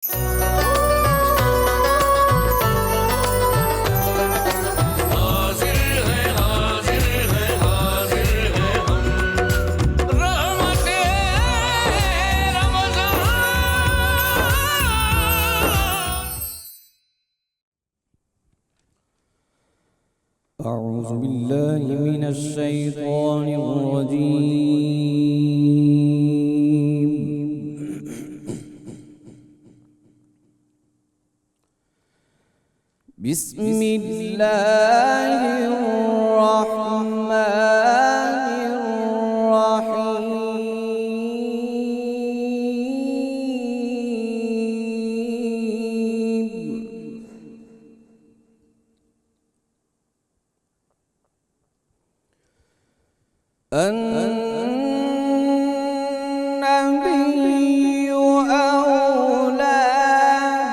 أعوذ بالله من الشيطان الرجيم. بسم الله الرحمن الرحيم. النبي أولى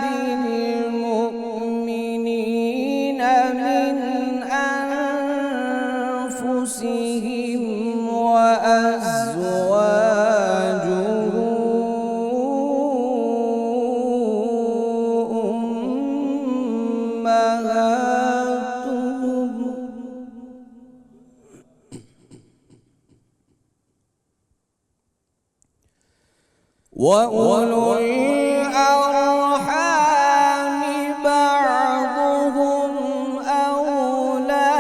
بالمؤمنين من أنفسهم وأزواجه أمهاتهم وأولو الأرحام بعضهم أولى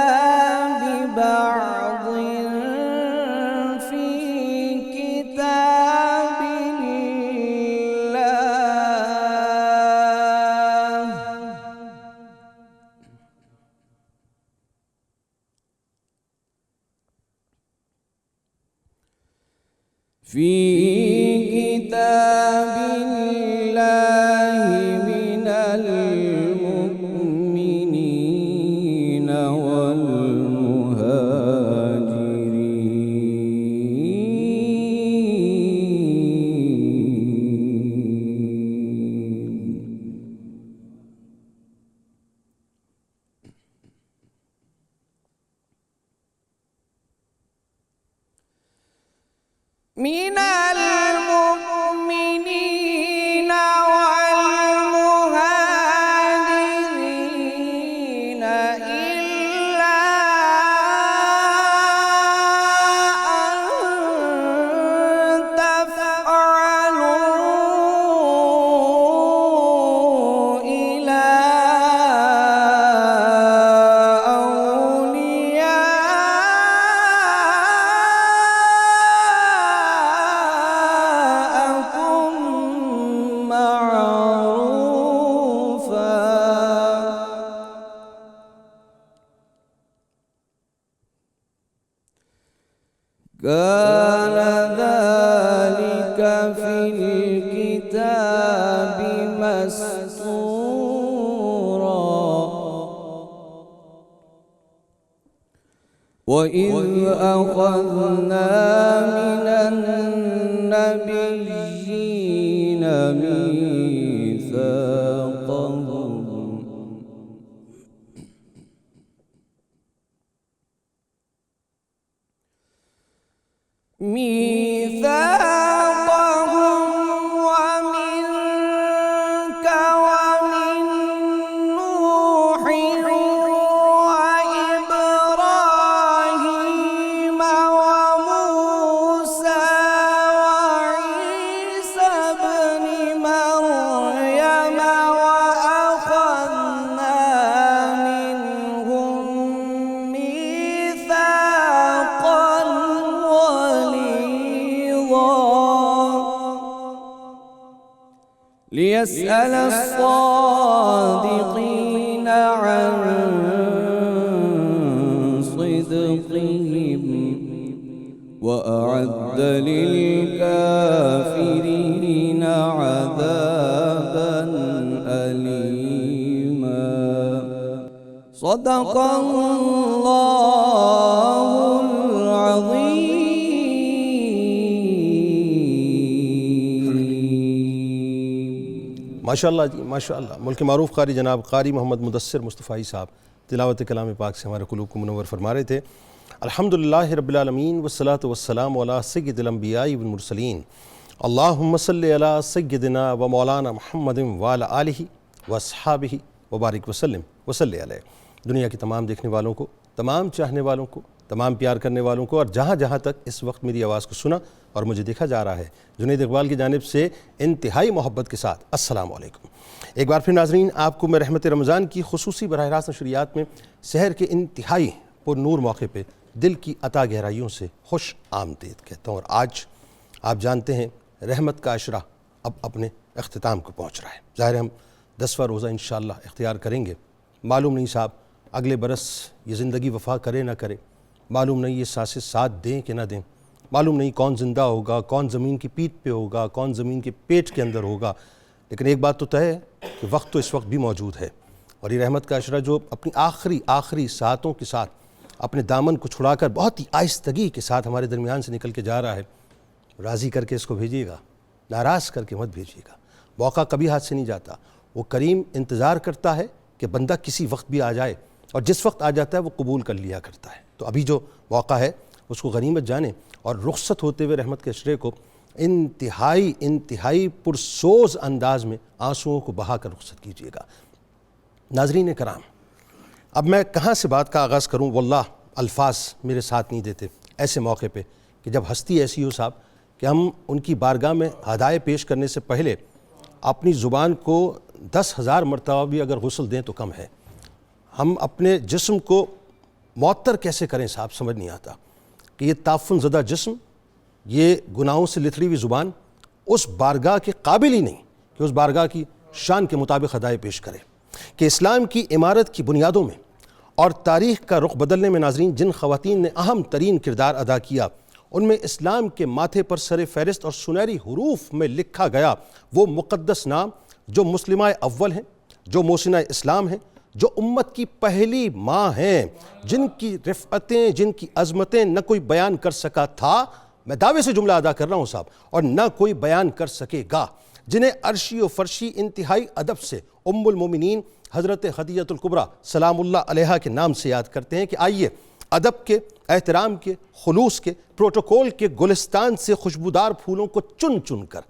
ببعض في كتاب الله من المؤمنين والمهاجرين إلا أن تفعلوا إلى كان ذلك في الكتاب مسطورا. وإذ أخذنا من النبيين ميثاقهم ومنك ومن نوح وإبراهيم وموسى وعيسى ابن مريم وأخذنا منهم ميثاقا ليسأل الصادقين عن صدقهم وأعد للكافرين عذابا أليما. صدق الله العظيم. ماشاءاللہ جی ماشاءاللہ. ملک معروف قاری جناب قاری محمد مدثر مصطفی صاحب تلاوت کلام پاک سے ہمارے قلوب کو منور فرما رہے تھے. الحمدللہ رب العالمین والصلاۃ والسلام علی سید الانبیاء والمرسلین اللہم صلی علی سیدنا و مولانا محمد وعلی آلہ و اصحابہ وبارک وسلم وصلی علیہ۔ دنیا کے تمام دیکھنے والوں کو، تمام چاہنے والوں کو، تمام پیار کرنے والوں کو، اور جہاں جہاں تک اس وقت میری آواز کو سنا اور مجھے دیکھا جا رہا ہے، جنید اقبال کی جانب سے انتہائی محبت کے ساتھ السلام علیکم۔ ایک بار پھر ناظرین، آپ کو میں رحمت رمضان کی خصوصی براہ راست نشریات میں سحر کے انتہائی پر نور موقع پہ دل کی عطا گہرائیوں سے خوش آمدید کہتا ہوں۔ اور آج آپ جانتے ہیں رحمت کا عشرہ اب اپنے اختتام کو پہنچ رہا ہے۔ ظاہر ہم 10واں روزہ انشاءاللہ اختیار کریں گے۔ معلوم نہیں صاحب اگلے برس یہ زندگی وفا کرے نہ کرے، معلوم نہیں یہ سانسیں ساتھ دیں کہ نہ دیں، معلوم نہیں کون زندہ ہوگا، کون زمین کی پیٹھ پہ ہوگا، کون زمین کے پیٹ کے اندر ہوگا، لیکن ایک بات تو طے ہے کہ وقت تو اس وقت بھی موجود ہے، اور یہ رحمت کا عشرہ جو اپنی آخری ساعتوں کے ساتھ اپنے دامن کو چھڑا کر بہت ہی آہستگی کے ساتھ ہمارے درمیان سے نکل کے جا رہا ہے، راضی کر کے اس کو بھیجیے گا، ناراض کر کے مت بھیجیے گا۔ موقع کبھی ہاتھ سے نہیں جاتا، وہ کریم انتظار کرتا ہے کہ بندہ کسی وقت بھی آ جائے، اور جس وقت آ جاتا ہے وہ قبول کر لیا کرتا ہے۔ تو ابھی جو موقع ہے اس کو غنیمت جانیں، اور رخصت ہوتے ہوئے رحمت کے عشرے کو انتہائی پرسوز انداز میں آنسوؤں کو بہا کر رخصت کیجیے گا۔ ناظرین کرام، اب میں کہاں سے بات کا آغاز کروں، واللہ الفاظ میرے ساتھ نہیں دیتے ایسے موقع پہ کہ جب ہستی ایسی ہو صاحب کہ ہم ان کی بارگاہ میں ہدایے پیش کرنے سے پہلے اپنی زبان کو 10,000 مرتبہ بھی اگر غسل دیں تو کم ہے۔ ہم اپنے جسم کو معطر کیسے کریں صاحب، سمجھ نہیں آتا کہ یہ تعفن زدہ جسم، یہ گناہوں سے لتھڑی ہوئی زبان اس بارگاہ کے قابل ہی نہیں کہ اس بارگاہ کی شان کے مطابق ہدایے پیش کرے۔ کہ اسلام کی عمارت کی بنیادوں میں اور تاریخ کا رخ بدلنے میں ناظرین جن خواتین نے اہم ترین کردار ادا کیا، ان میں اسلام کے ماتھے پر سر فہرست اور سنہری حروف میں لکھا گیا وہ مقدس نام جو مسلمہ اول ہیں، جو محسنہ اسلام ہیں، جو امت کی پہلی ماں ہیں، جن کی رفعتیں، جن کی عظمتیں نہ کوئی بیان کر سکا تھا، میں دعوے سے جملہ ادا کر رہا ہوں صاحب، اور نہ کوئی بیان کر سکے گا، جنہیں عرشی و فرشی انتہائی ادب سے ام المومنین حضرت خدیجہ الکبریٰ سلام اللہ علیہا کے نام سے یاد کرتے ہیں۔ کہ آئیے ادب کے، احترام کے، خلوص کے، پروٹوکول کے گلستان سے خوشبودار پھولوں کو چن چن کر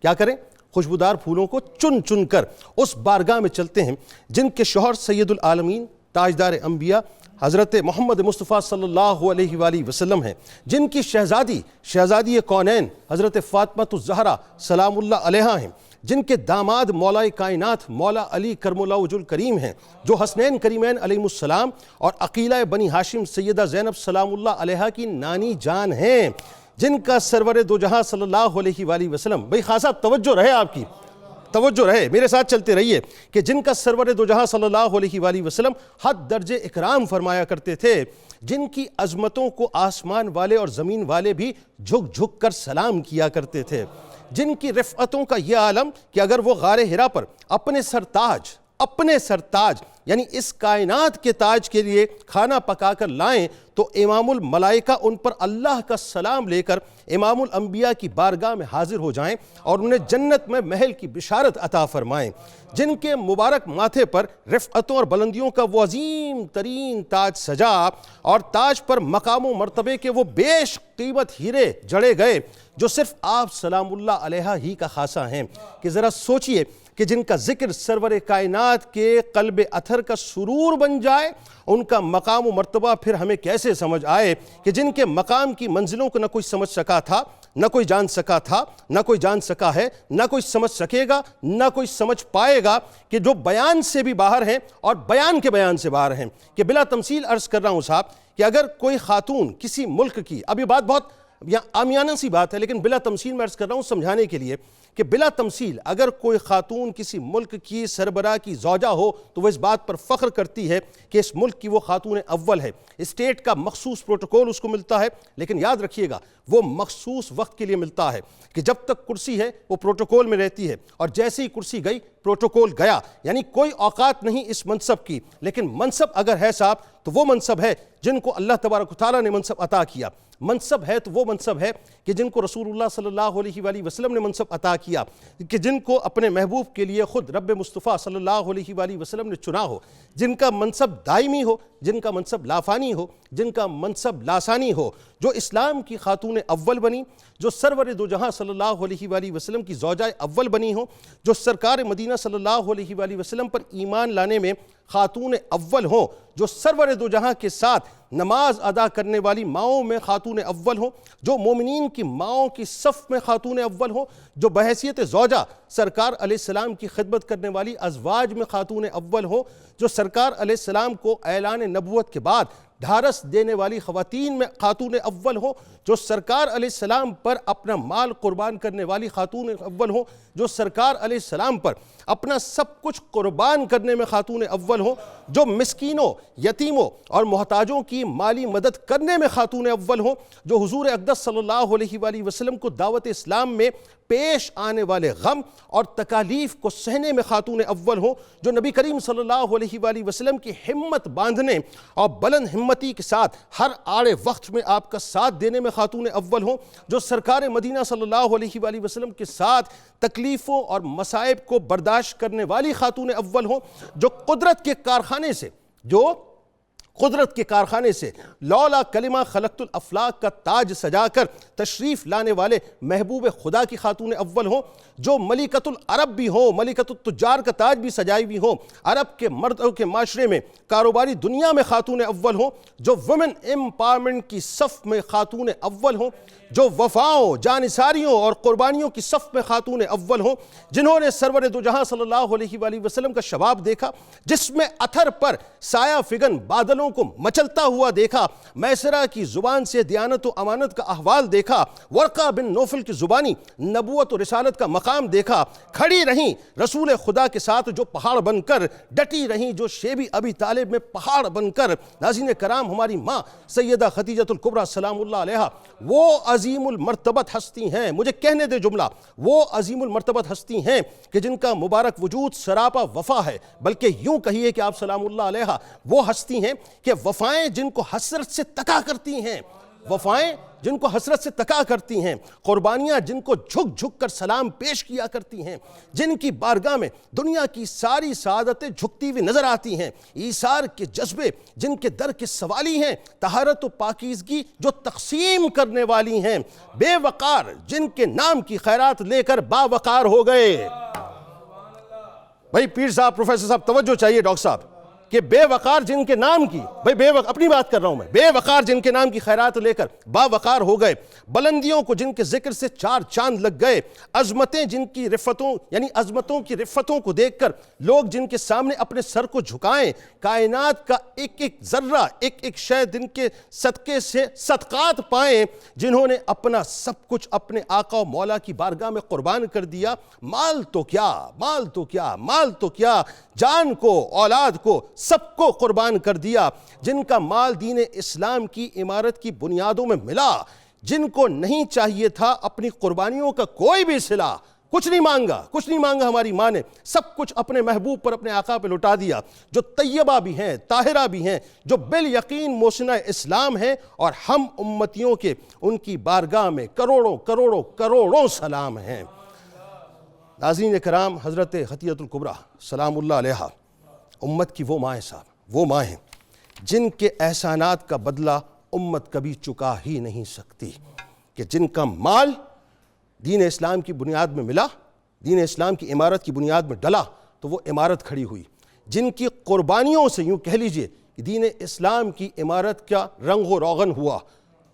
کیا کریں، خوشبودار پھولوں کو چن چن کر اس بارگاہ میں چلتے ہیں جن کے شوہر سید العالمین تاجدار انبیاء حضرت محمد مصطفیٰ صلی اللہ علیہ وآلہ وسلم ہیں، جن کی شہزادی کونین حضرت فاطمہ الزہرا سلام اللہ علیہا ہیں، جن کے داماد مولا کائنات مولا علی کرم اللہ وجہ الکریم ہیں، جو حسنین کریمین علیہ السلام اور عقیلہ بنی ہاشم سیدہ زینب سلام اللہ علیہا کی نانی جان ہیں، جن کا سرور دو جہاں صلی اللہ علیہ وآلہ وسلم، بھئی خاصا توجہ رہے، آپ کی توجہ رہے، میرے ساتھ چلتے رہیے، کہ جن کا سرور دو جہاں صلی اللہ علیہ وآلہ وسلم حد درجے اکرام فرمایا کرتے تھے، جن کی عظمتوں کو آسمان والے اور زمین والے بھی جھک جھک کر سلام کیا کرتے تھے، جن کی رفعتوں کا یہ عالم کہ اگر وہ غار حرا پر اپنے سرتاج یعنی اس کائنات کے تاج کے لیے کھانا پکا کر لائیں تو امام الملائکہ ان پر اللہ کا سلام لے کر امام الانبیاء کی بارگاہ میں حاضر ہو جائیں اور انہیں جنت میں محل کی بشارت عطا فرمائیں، جن کے مبارک ماتھے پر رفعتوں اور بلندیوں کا وہ عظیم ترین تاج سجا اور تاج پر مقام و مرتبے کے وہ بیش قیمت ہیرے جڑے گئے جو صرف آپ سلام اللہ علیہ ہی کا خاصہ ہیں۔ کہ ذرا سوچئے کہ جن کا ذکر سرور کائنات کے قلب اطہر کا سرور بن جائے، ان کا مقام و مرتبہ پھر ہمیں کیسے سمجھ آئے، کہ جن کے مقام کی منزلوں کو نہ کوئی سمجھ سکا تھا، نہ کوئی جان سکا تھا، نہ کوئی جان سکا ہے، نہ کوئی سمجھ سکے گا، نہ کوئی سمجھ پائے گا، کہ جو بیان سے بھی باہر ہیں اور بیان کے بیان سے باہر ہیں۔ کہ بلا تمثیل عرض کر رہا ہوں صاحب کہ اگر کوئی خاتون کسی ملک کی، اب یہ بات بہت عامیانہ سی بات ہے لیکن بلا تمثیل میں عرض کر رہا ہوں سمجھانے کے لیے، کہ بلا تمثیل اگر کوئی خاتون کسی ملک کی سربراہ کی زوجہ ہو تو وہ اس بات پر فخر کرتی ہے کہ اس ملک کی وہ خاتون اول ہے، اسٹیٹ کا مخصوص پروٹوکول اس کو ملتا ہے، لیکن یاد رکھیے گا وہ مخصوص وقت کے لیے ملتا ہے، کہ جب تک کرسی ہے وہ پروٹوکول میں رہتی ہے، اور جیسے ہی کرسی گئی پروٹوکول گیا، یعنی کوئی اوقات نہیں اس منصب کی، لیکن منصب اگر ہے صاحب تو وہ منصب ہے جن کو اللہ تبارک و تعالیٰ نے منصب عطا کیا، منصب ہے تو وہ منصب ہے کہ جن کو رسول اللہ صلی اللہ علیہ وآلہ وسلم نے منصب عطا کیا، کہ جن کو اپنے محبوب کے لیے خود رب مصطفیٰ صلی اللہ علیہ وآلہ وسلم نے چنا ہو، جن کا منصب دائمی ہو، جن کا منصب لافانی ہو، جن کا منصب لاسانی ہو، جو اسلام کی خاتون اول بنی، جو سرور دو جہاں صلی اللہ علیہ وآلہ وسلم کی زوجہ اول بنی ہوں، جو سرکار مدینہ صلی اللہ علیہ وآلہ وسلم پر ایمان لانے میں خاتون اول ہوں، جو سرور دو جہاں کے ساتھ نماز ادا کرنے والی ماؤں میں خاتون اول ہوں، جو مومنین کی ماؤں کی صف میں خاتون اول ہوں، جو بحیثیت زوجہ سرکار علیہ السلام کی خدمت کرنے والی ازواج میں خاتون اول ہوں، جو سرکار علیہ السلام کو اعلان نبوت کے بعد ڈھارس دینے والی خواتین میں خاتون اول ہوں، جو سرکار علیہ السلام پر اپنا مال قربان کرنے والی خاتون اول ہوں، جو سرکار علیہ السلام پر اپنا سب کچھ قربان کرنے میں خاتون اول ہوں، جو مسکینوں، یتیموں اور محتاجوں کی مالی مدد کرنے میں خاتون اول ہوں، جو حضور اقدس صلی اللہ علیہ وآلہ وسلم کو دعوت اسلام میں پیش آنے والے غم اور تکالیف کو سہنے میں خاتون اول ہوں، جو نبی کریم صلی اللہ علیہ وآلہ وسلم کی ہمت باندھنے اور بلند ہمتی کے ساتھ ہر آڑے وقت میں آپ کا ساتھ دینے میں خاتون اول ہوں، جو سرکار مدینہ صلی اللہ علیہ وآلہ وسلم کے ساتھ تکلیفوں اور مصائب کو برداشت کرنے والی خاتون اول ہوں، جو قدرت کے کارخانے سے لولا کلمہ خلقت الافلاق کا تاج سجا کر تشریف لانے والے محبوب خدا کی خاتون اول ہوں، جو ملکۃ العرب بھی ہوں، ملکۃ التجار کا تاج بھی سجائی بھی ہوں، عرب کے مردوں کے معاشرے میں کاروباری دنیا میں خاتون اول ہوں، جو ویمن امپاورمنٹ کی صف میں خاتون اول ہوں، جو وفاؤں، جانثاریوں اور قربانیوں کی صف میں خاتون اول ہوں، جنہوں نے سرور دو جہاں صلی اللہ علیہ وآلہ وسلم کا شباب دیکھا، جس میں اتھر پر سایہ فگن بادلوں کو مچلتا ہوا دیکھا، میسرہ کی زبان سے دیانت و امانت کا احوال دیکھا، ورقہ بن نوفل کی زبانی نبوت و رسالت کا مقام دیکھا، کھڑی رہیں رسول خدا کے ساتھ جو پہاڑ بن کر، ڈٹی رہیں جو شیبی ابی طالب میں پہاڑ بن کر۔ ناظرین کرام، ہماری ماں سیدہ خدیجۃ الکبریٰ سلام اللہ علیہا وہ عظیم المرتبت ہستی ہیں، مجھے کہنے دے جملہ، وہ عظیم المرتبت ہستی ہیں کہ جن کا مبارک وجود سراپا وفا ہے، بلکہ یوں کہیے کہ آپ سلام اللہ علیہا وہ ہستی ہیں کہ وفائیں جن کو حسرت سے تکا کرتی ہیں، وفائیں جن کو حسرت سے تکا کرتی ہیں، قربانیاں جن کو جھک جھک کر سلام پیش کیا کرتی ہیں، جن کی بارگاہ میں دنیا کی ساری سعادتیں جھکتی ہوئی نظر آتی ہیں، ایثار کے جذبے جن کے در کے سوالی ہیں، طہارت و پاکیزگی جو تقسیم کرنے والی ہیں، بے وقار جن کے نام کی خیرات لے کر باوقار ہو گئے۔ بھائی پیر صاحب، پروفیسر صاحب توجہ چاہیے، ڈاکٹر صاحب، کہ بے وقار جن کے نام کی، اپنی بات کر رہا ہوں میں، بے وقار جن کے نام کی خیرات لے کر باوقار ہو گئے، بلندیوں کو جن کے ذکر سے چار چاند لگ گئے، عظمتیں جن کی عظمتوں کی رفتوں کو دیکھ کر لوگ جن کے سامنے اپنے سر کو جھکائیں، کائنات کا ایک ایک ذرہ، ایک ایک شے جن کے صدقے سے صدقات پائیں، جنہوں نے اپنا سب کچھ اپنے آقا و مولا کی بارگاہ میں قربان کر دیا، مال تو کیا، جان کو، اولاد کو، سب کو قربان کر دیا، جن کا مال دین اسلام کی عمارت کی بنیادوں میں ملا، جن کو نہیں چاہیے تھا اپنی قربانیوں کا کوئی بھی صلہ، کچھ نہیں مانگا ہماری ماں نے، سب کچھ اپنے محبوب پر، اپنے آقا پہ لٹا دیا، جو طیبہ بھی ہیں، طاہرہ بھی ہیں، جو بالیقین محسنہ اسلام ہیں، اور ہم امتیوں کے ان کی بارگاہ میں کروڑوں سلام ہیں۔ ناظرین کرام، حضرت خدیجۃ الکبریٰ سلام اللہ علیہا امت کی وہ ماں صاحب، وہ ماں ہیں جن کے احسانات کا بدلہ امت کبھی چکا ہی نہیں سکتی، کہ جن کا مال دین اسلام کی بنیاد میں ملا، دین اسلام کی عمارت کی بنیاد میں ڈلا تو وہ عمارت کھڑی ہوئی، جن کی قربانیوں سے یوں کہہ لیجئے کہ دین اسلام کی عمارت کا رنگ و روغن ہوا،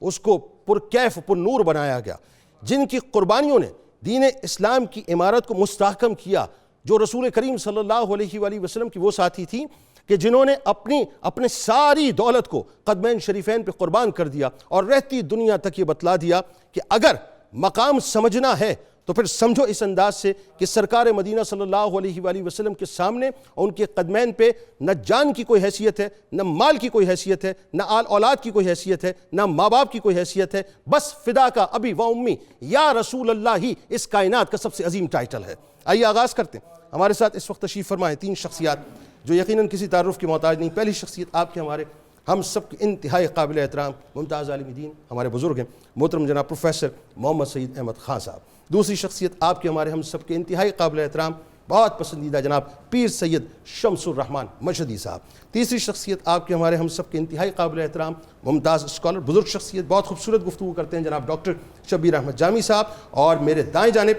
اس کو پرکیف پر نور بنایا گیا، جن کی قربانیوں نے دین اسلام کی عمارت کو مستحکم کیا، جو رسول کریم صلی اللہ علیہ وآلہ وسلم کی وہ ساتھی تھی کہ جنہوں نے اپنے ساری دولت کو قدمین شریفین پہ قربان کر دیا، اور رہتی دنیا تک یہ بتلا دیا کہ اگر مقام سمجھنا ہے تو پھر سمجھو اس انداز سے کہ سرکار مدینہ صلی اللہ علیہ وآلہ وسلم کے سامنے ان کے قدمین پہ نہ جان کی کوئی حیثیت ہے، نہ مال کی کوئی حیثیت ہے، نہ آل اولاد کی کوئی حیثیت ہے، نہ ماں باپ کی کوئی حیثیت ہے، بس فدا کا ابی و امی یا رسول اللہ ہی اس کائنات کا سب سے عظیم ٹائٹل ہے۔ آئیے آغاز کرتے ہیں۔ ہمارے ساتھ اس وقت تشریف فرمائیں تین شخصیات جو یقیناً کسی تعارف کی محتاج نہیں۔ پہلی شخصیت آپ کے ہمارے ہم سب کے انتہائی قابل احترام ممتاز عالم دین ہمارے بزرگ ہیں محترم جناب پروفیسر محمد سعید احمد خان صاحب۔ دوسری شخصیت آپ کے ہمارے ہم سب کے انتہائی قابل احترام بہت پسندیدہ جناب پیر سید شمس الرحمان مشہدی صاحب. تیسری شخصیت آپ کے ہمارے ہم سب کے انتہائی قابل احترام ممتاز اسکالر بزرگ شخصیت, بہت خوبصورت گفتگو کرتے ہیں جناب ڈاکٹر شبیر احمد جامی صاحب. اور میرے دائیں جانب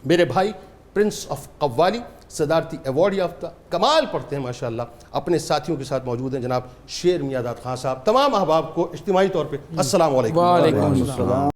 میرے بھائی پرنس آف قوالی, صدارتی ایوارڈ یافتہ, کمال پڑھتے ہیں ماشاءاللہ, اپنے ساتھیوں کے ساتھ موجود ہیں جناب شیر میاں داد خان صاحب. تمام احباب کو اجتماعی طور پہ السلام علیکم. وعلیکم السلام.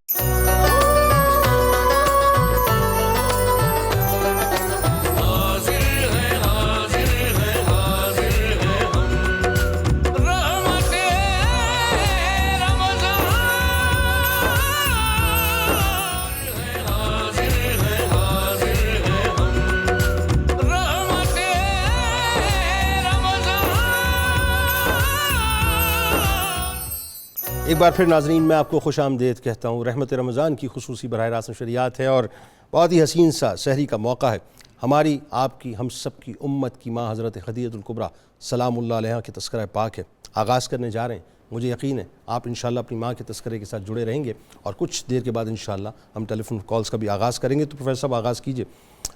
ایک بار پھر ناظرین میں آپ کو خوش آمدید کہتا ہوں. رحمت رمضان کی خصوصی براہ راست نشریات ہے اور بہت ہی حسین سا سحری کا موقع ہے. ہماری آپ کی ہم سب کی امت کی ماں حضرت خدیجہ الکبریٰ سلام اللہ علیہا کے تذکرہ پاک ہے. آغاز کرنے جا رہے ہیں. مجھے یقین ہے آپ انشاءاللہ اپنی ماں کے تذکرے کے ساتھ جڑے رہیں گے اور کچھ دیر کے بعد انشاءاللہ ہم ٹیلی فون کالز کا بھی آغاز کریں گے. تو پروفیسر صاحب آغاز کیجئے.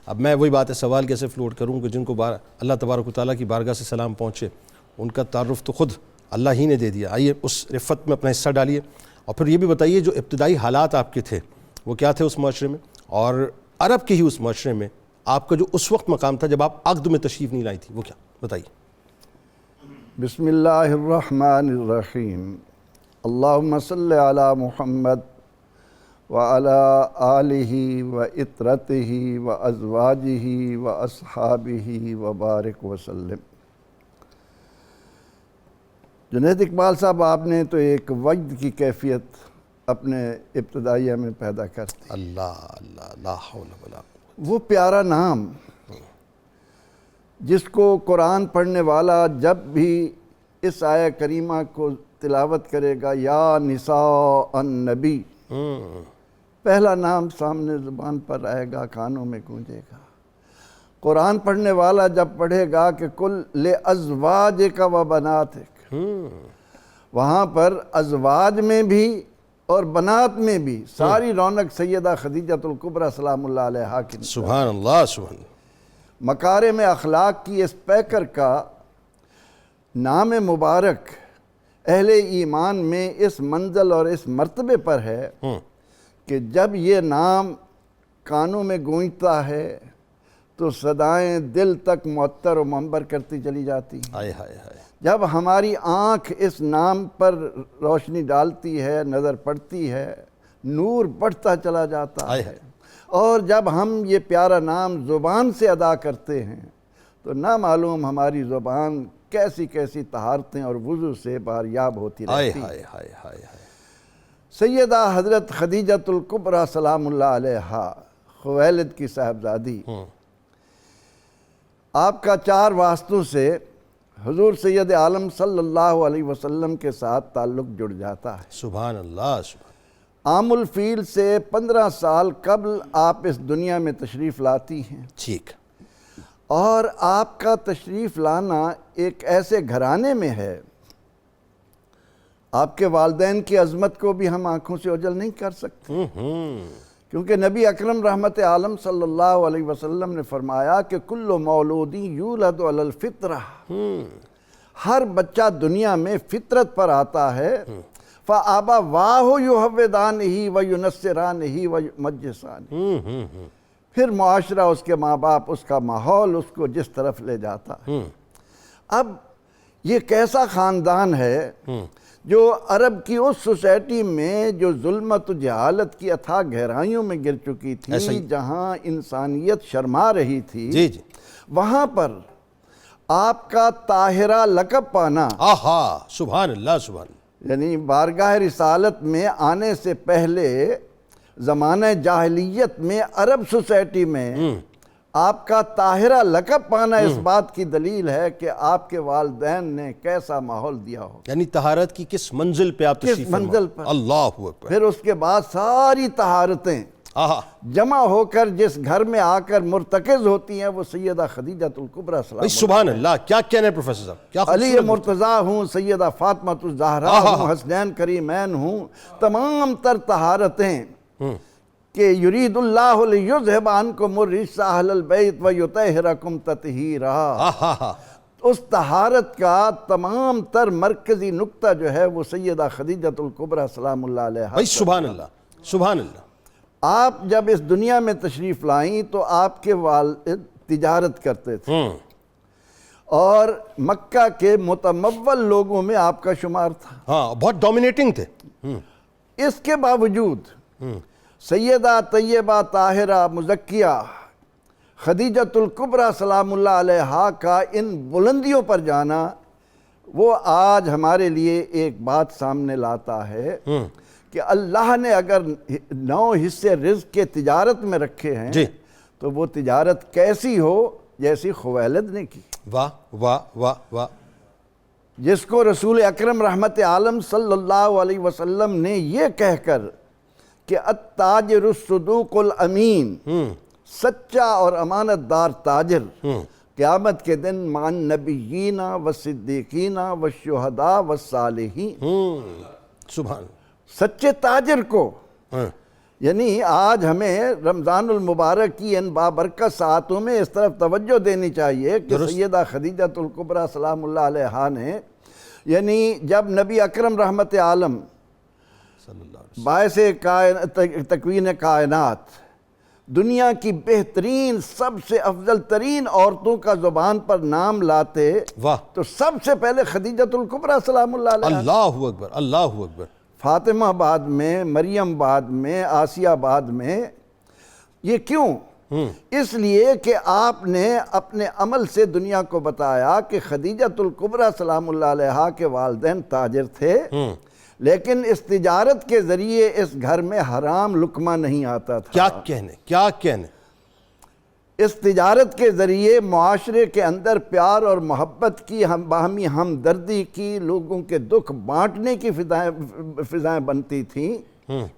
اب میں وہی بات ہے, سوال کیسے فلوٹ کروں کہ جن کو اللہ تبارک و تعالیٰ کی بارگاہ سے سلام پہنچے ان کا تعارف تو خود اللہ ہی نے دے دیا. آئیے اس رفت میں اپنا حصہ ڈالیے اور پھر یہ بھی بتائیے جو ابتدائی حالات آپ کے تھے وہ کیا تھے اس معاشرے میں, اور عرب کے ہی اس معاشرے میں آپ کا جو اس وقت مقام تھا جب آپ عقد میں تشریف نہیں لائی تھی, وہ کیا بتائیے. بسم اللہ الرحمن الرحیم. اللہم صلی علی محمد وعلی آلہ وعطرتہ وازواجہ واصحابہ وبارک وسلم. جنید اقبال صاحب, آپ نے تو ایک وجد کی کیفیت اپنے ابتدائیہ میں پیدا کر دی. اللہ اللہ لا حول ولا قوت. وہ پیارا نام جس کو قرآن پڑھنے والا جب بھی اس آیہ کریمہ کو تلاوت کرے گا, یا نساء النبی, پہلا نام سامنے زبان پر آئے گا, کانوں میں گونجے گا. قرآن پڑھنے والا جب پڑھے گا کہ کل لازواجک و بناتک, وہاں پر ازواج میں بھی اور بنات میں بھی ساری رونق سیدہ خدیجہ الکبریٰ سلام اللہ علیہا کی. سبحان اللہ سبحان اللہ. مکارم اخلاق کی اس پیکر کا نام مبارک اہل ایمان میں اس منزل اور اس مرتبے پر ہے کہ جب یہ نام کانوں میں گونجتا ہے تو صدائیں دل تک معطر و منبر کرتی چلی جاتی ہیں. ہائے ہائے ہائے. جب ہماری آنکھ اس نام پر روشنی ڈالتی ہے, نظر پڑتی ہے, نور بڑھتا چلا جاتا ہے. اور جب ہم یہ پیارا نام زبان سے ادا کرتے ہیں تو نہ معلوم ہماری زبان کیسی کیسی طہارتیں اور وضو سے باریاب ہوتی رہتی ہے. سیدہ حضرت خدیجہ الکبریٰ سلام اللہ علیہا, خویلد کی صاحبزادی, آپ کا 4 واسطوں سے حضور سید عالم صلی اللہ علیہ وسلم کے ساتھ تعلق جڑ جاتا ہے. سبحان اللہ سبحان. عام الفیل سے 15 سال قبل آپ اس دنیا میں تشریف لاتی ہیں. ٹھیک. اور آپ کا تشریف لانا ایک ایسے گھرانے میں ہے, آپ کے والدین کی عظمت کو بھی ہم آنکھوں سے اوجھل نہیں کر سکتے, کیونکہ نبی اکرم رحمت عالم صلی اللہ علیہ وسلم نے فرمایا کہ کل مولودی یولد علی الفطرہ, ہر بچہ دنیا میں فطرت پر آتا ہے. فَآبَوَاهُ يُحَوِّدَانِهِ وَيُنَصِّرَانِهِ وَيُمَجِّسَانِهِ, پھر معاشرہ, اس کے ماں باپ, اس کا ماحول اس کو جس طرف لے جاتا ہے. اب یہ کیسا خاندان ہے جو عرب کی اس سوسائٹی میں جو ظلمت و جہالت کی اتھاہ گہرائیوں میں گر چکی تھی, جہاں انسانیت شرما رہی تھی, وہاں پر آپ کا طاہرہ لقب پانا, سبحان اللہ سبحان اللہ, یعنی بارگاہ رسالت میں آنے سے پہلے زمانہ جاہلیت میں عرب سوسائٹی میں آپ کا طاہرہ لقب پانا اس بات کی دلیل ہے کہ آپ کے والدین نے کیسا ماحول دیا ہو. یعنی طہارت کی کس منزل پہ آپ تشریف فرما. کس منزل پر. اللہ اکبر. پھر اس کے بعد ساری طہارتیں جمع ہو کر جس گھر میں آ کر مرتکز ہوتی ہیں وہ سیدہ خدیجہ الکبریٰ سبحان اللہ. کیا کہنا ہے پروفیسر صاحب, علی مرتضیٰ ہوں, سیدہ فاطمہ الزہرا ہوں, حسنین کریمین ہوں, تمام تر طہارتیں کہ یرید اللہ لیذھب عنکم الرجس اہل البیت ویطہرکم تطہیرا، اس طہارت کا تمام تر مرکزی نقطہ جو ہے وہ سیدہ خدیجۃ الکبریٰ سلام اللہ علیہا۔ بھائی سبحان اللہ، سبحان اللہ۔ آپ جب اس دنیا میں تشریف لائیں تو آپ کے والد تجارت کرتے تھے اور مکہ کے متمول لوگوں میں آپ کا شمار تھا، ہاں بہت ڈومینیٹنگ تھے۔ اس کے باوجود سیدہ طیبہ طاہرہ مزکیہ خدیجۃ الکبریٰ سلام اللہ علیہا کا ان بلندیوں پر جانا وہ آج ہمارے لیے ایک بات سامنے لاتا ہے کہ اللہ نے اگر 9 حصے رزق کے تجارت میں رکھے ہیں جی تو وہ تجارت کیسی ہو جیسی خویلد نے کی، واہ واہ واہ واہ، جس کو رسول اکرم رحمت عالم صلی اللہ علیہ وسلم نے یہ کہہ کر کہ التاجر الصدوق الامین، سچا اور امانت دار تاجر قیامت کے دن مع النبیین والصدیقین والشہداء والصالحین، سبحان، سچے تاجر کو یعنی آج ہمیں رمضان المبارک کی ان بابرکت ساعتوں میں اس طرف توجہ دینی چاہیے کہ سیدہ خدیجۃ الکبریٰ سلام اللہ علیہا نے یعنی جب نبی اکرم رحمت عالم باعث تکوین کائنات دنیا کی بہترین سب سے افضل ترین عورتوں کا زبان پر نام لاتے واہ، تو سب سے پہلے خدیجۃ الکبریٰ سلام اللہ علیہا، اللہ اکبر، اللہ اکبر، فاطمہ بعد میں، مریم بعد میں، آسیہ بعد میں۔ یہ کیوں؟ اس لیے کہ آپ نے اپنے عمل سے دنیا کو بتایا کہ خدیجۃ الکبریٰ سلام اللہ علیہا کے والدین تاجر تھے، لیکن اس تجارت کے ذریعے اس گھر میں حرام لقمہ نہیں آتا تھا۔ کیا کہنے، کیا کہنے، اس تجارت کے ذریعے معاشرے کے اندر پیار اور محبت کی، باہمی ہمدردی کی، لوگوں کے دکھ بانٹنے کی فضائیں بنتی تھیں۔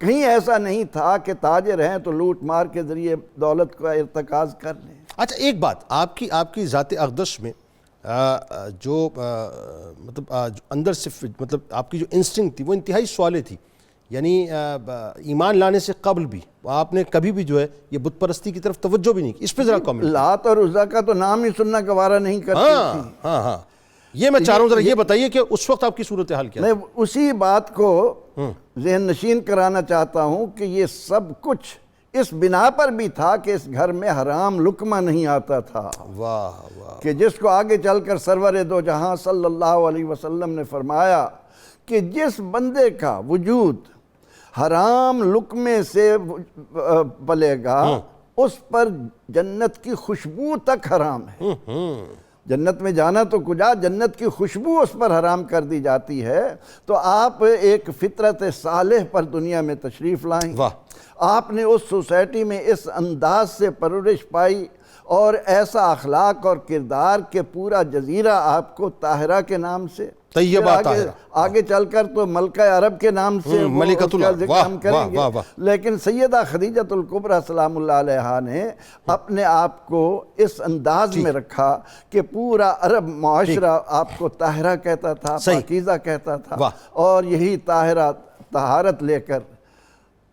کہیں ایسا نہیں تھا کہ تاجر ہیں تو لوٹ مار کے ذریعے دولت کا ارتکاز کر لیں۔ اچھا ایک بات، آپ کی ذات اقدس میں جو مطلب اندر سے مطلب آپ کی جو انسٹنکٹ تھی وہ انتہائی صالح تھی، یعنی ایمان لانے سے قبل بھی آپ نے کبھی بھی جو ہے یہ بت پرستی کی طرف توجہ بھی نہیں کی، اس پہ ذرا کامنٹ۔ لات اور عزیٰ کا تو نام ہی سننا گوارا نہیں کرتی تھی۔ ہاں ہاں، یہ میں چاہ رہا ہوں ذرا یہ بتائیے کہ اس وقت آپ کی صورتحال کیا؟ میں اسی بات کو ذہن نشین کرانا چاہتا ہوں کہ یہ سب کچھ اس بنا پر بھی تھا کہ اس گھر میں حرام لقمہ نہیں آتا تھا، واہ واہ، کہ جس کو آگے چل کر سرور دو جہاں صلی اللہ علیہ وسلم نے فرمایا کہ جس بندے کا وجود حرام لقمے سے پلے گا اس پر جنت کی خوشبو تک حرام ہے۔ جنت میں جانا تو کجا، جنت کی خوشبو اس پر حرام کر دی جاتی ہے۔ تو آپ ایک فطرت صالح پر دنیا میں تشریف لائیں، آپ نے اس سوسائٹی میں اس انداز سے پرورش پائی اور ایسا اخلاق اور کردار کہ پورا جزیرہ آپ کو طاہرہ کے نام سے، طیبہ طاہرہ، آگے چل کر تو ملکہ عرب کے نام سے ملکۃ اس کا اللہ، ذکر ہم کریں گے، لیکن سیدہ خدیجۃ الکبریٰ سلام اللہ علیہا نے اپنے آپ کو اس انداز میں رکھا کہ پورا عرب معاشرہ آپ کو طاہرہ کہتا تھا، پاکیزہ کہتا تھا، اور یہی طاہرہ طہارت لے کر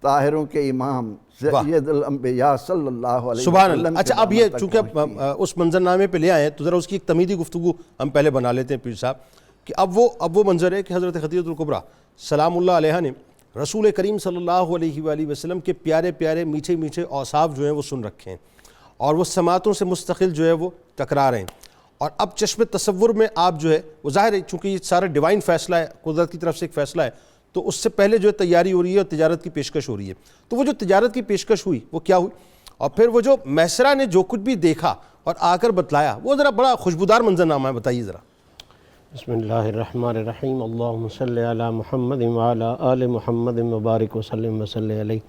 طاہروں کے امام سید الانبیاء صلی اللہ علیہ وسلم۔ سبحان اللہ۔ اچھا اب یہ چونکہ اس منظرنامے پہ لے آئے ہیں تو ذرا اس کی ایک تمیدی گفتگو ہم پہلے بنا لیتے ہیں پیر صاحب، کہ اب وہ منظر ہے کہ حضرت خدیجۃ الکبریٰ سلام اللہ علیہا نے رسول کریم صلی اللہ علیہ وآلہ وسلم کے پیارے پیارے میٹھے میٹھے اوصاف جو ہیں وہ سن رکھے ہیں اور وہ سماعتوں سے مستقل جو ہے وہ ٹکرا رہے ہیں، اور اب چشم تصور میں آپ جو ہے وہ ظاہر ہے چونکہ یہ سارا ڈیوائن فیصلہ ہے، قدرت کی طرف سے ایک فیصلہ ہے، تو اس سے پہلے جو ہے تیاری ہو رہی ہے اور تجارت کی پیشکش ہو رہی ہے۔ تو وہ جو تجارت کی پیشکش ہوئی وہ کیا ہوئی، اور پھر وہ جو میسرہ نے جو کچھ بھی دیکھا اور آ کر بتلایا وہ ذرا بڑا خوشبودار منظرنامہ ہے، بتائیے ذرا۔ بسم اللہ الرحمن الرحیم، اللہم صلی علی محمد وعلی آل محمد مبارک وسلم وصلی علیہ۔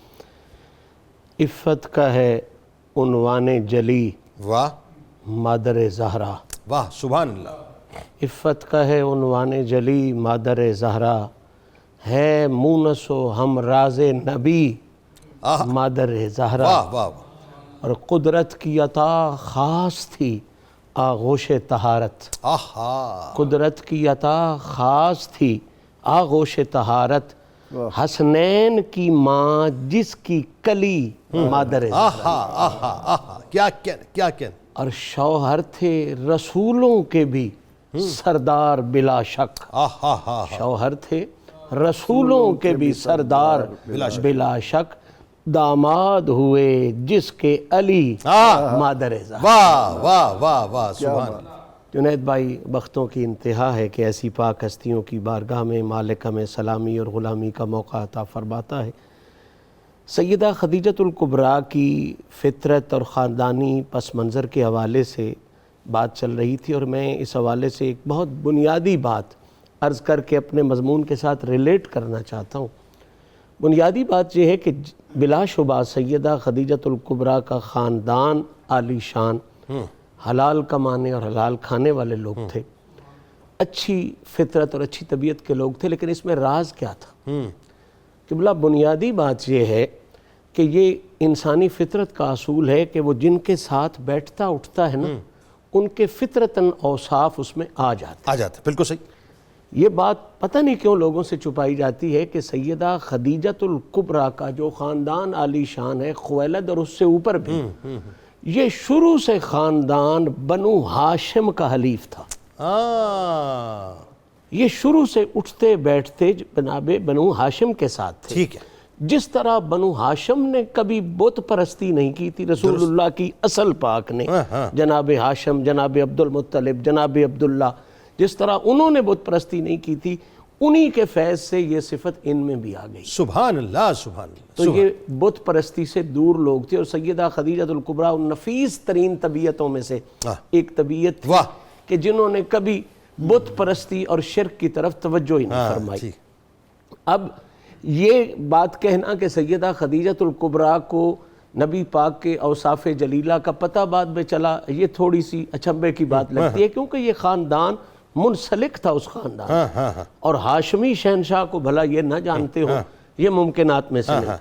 عفت کا ہے عنوان جلی واہ مادر زہرا، واہ سبحان اللہ۔ عفت کا ہے عنوان جلی مادر زہرا، ہے مونس و ہم راز نبی مادر زہرا، واہ واہ، اور قدرت کی عطا خاص تھی آغوش طہارت، آہا، قدرت کی عطا خاص تھی آغوش طہارت، حسنین کی ماں جس کی کلی مادر زہرا، آہا آہا آہا، کیا کہنے اور شوہر تھے رسولوں کے بھی سردار بلا شک، آہا ہا، شوہر تھے رسولوں کے بھی سردار بلا شک، داماد ہوئے جس کے علی مادر زہرا۔ واہ واہ واہ واہ، سبحان اللہ۔ جنید بھائی، بختوں کی انتہا ہے کہ ایسی پاک ہستیوں کی بارگاہ میں مالک ہمیں سلامی اور غلامی کا موقع عطا فرماتا ہے۔ سیدہ خدیجۃ الکبریٰ کی فطرت اور خاندانی پس منظر کے حوالے سے بات چل رہی تھی، اور میں اس حوالے سے ایک بہت بنیادی بات عرض کر کے اپنے مضمون کے ساتھ ریلیٹ کرنا چاہتا ہوں۔ بنیادی بات یہ ہے کہ بلا شبہ سیدہ خدیجۃ الکبریٰ کا خاندان عالی شان، حلال کمانے اور حلال کھانے والے لوگ تھے، اچھی فطرت اور اچھی طبیعت کے لوگ تھے، لیکن اس میں راز کیا تھا؟ قبلہ بنیادی بات یہ ہے کہ یہ انسانی فطرت کا اصول ہے کہ وہ جن کے ساتھ بیٹھتا اٹھتا ہے نا، ان کے فطرتاً اوصاف اس میں آ جاتے، بالکل صحیح۔ یہ بات پتہ نہیں کیوں لوگوں سے چھپائی جاتی ہے کہ سیدہ خدیجۃ الکبریٰ کا جو خاندان عالی شان ہے، خویلد اور اس سے اوپر بھی، یہ شروع سے خاندان بنو ہاشم کا حلیف تھا۔ یہ شروع سے اٹھتے بیٹھتے جناب بنو ہاشم کے ساتھ تھے۔ ٹھیک ہے۔ جس طرح بنو ہاشم نے کبھی بت پرستی نہیں کی تھی، رسول اللہ کی اصل پاک نے، جناب ہاشم، جناب عبد المطلب، جناب عبداللہ، جس طرح انہوں نے بت پرستی نہیں کی تھی، انہی کے فیض سے یہ صفت ان میں بھی آ گئی۔ سبحان اللہ سبحان اللہ۔ تو یہ بت پرستی سے دور لوگ تھے، اور سیدہ خدیجۃ الکبریٰ ان نفیس ترین طبیعتوں میں سے ایک طبیعت تھی کہ جنہوں نے کبھی بت پرستی اور شرک کی طرف توجہ ہی نہیں فرمائی۔ اب یہ بات کہنا کہ سیدہ خدیجۃ الکبریٰ کو نبی پاک کے اوصاف جلیلہ کا پتہ بعد میں چلا، یہ تھوڑی سی اچنبے کی بات لگتی ہے، کیونکہ یہ خاندان منسلک تھا اس خاندان، اور ہاشمی شہنشاہ کو بھلا یہ نہ جانتے ہو، یہ ممکنات میں سے نہیں۔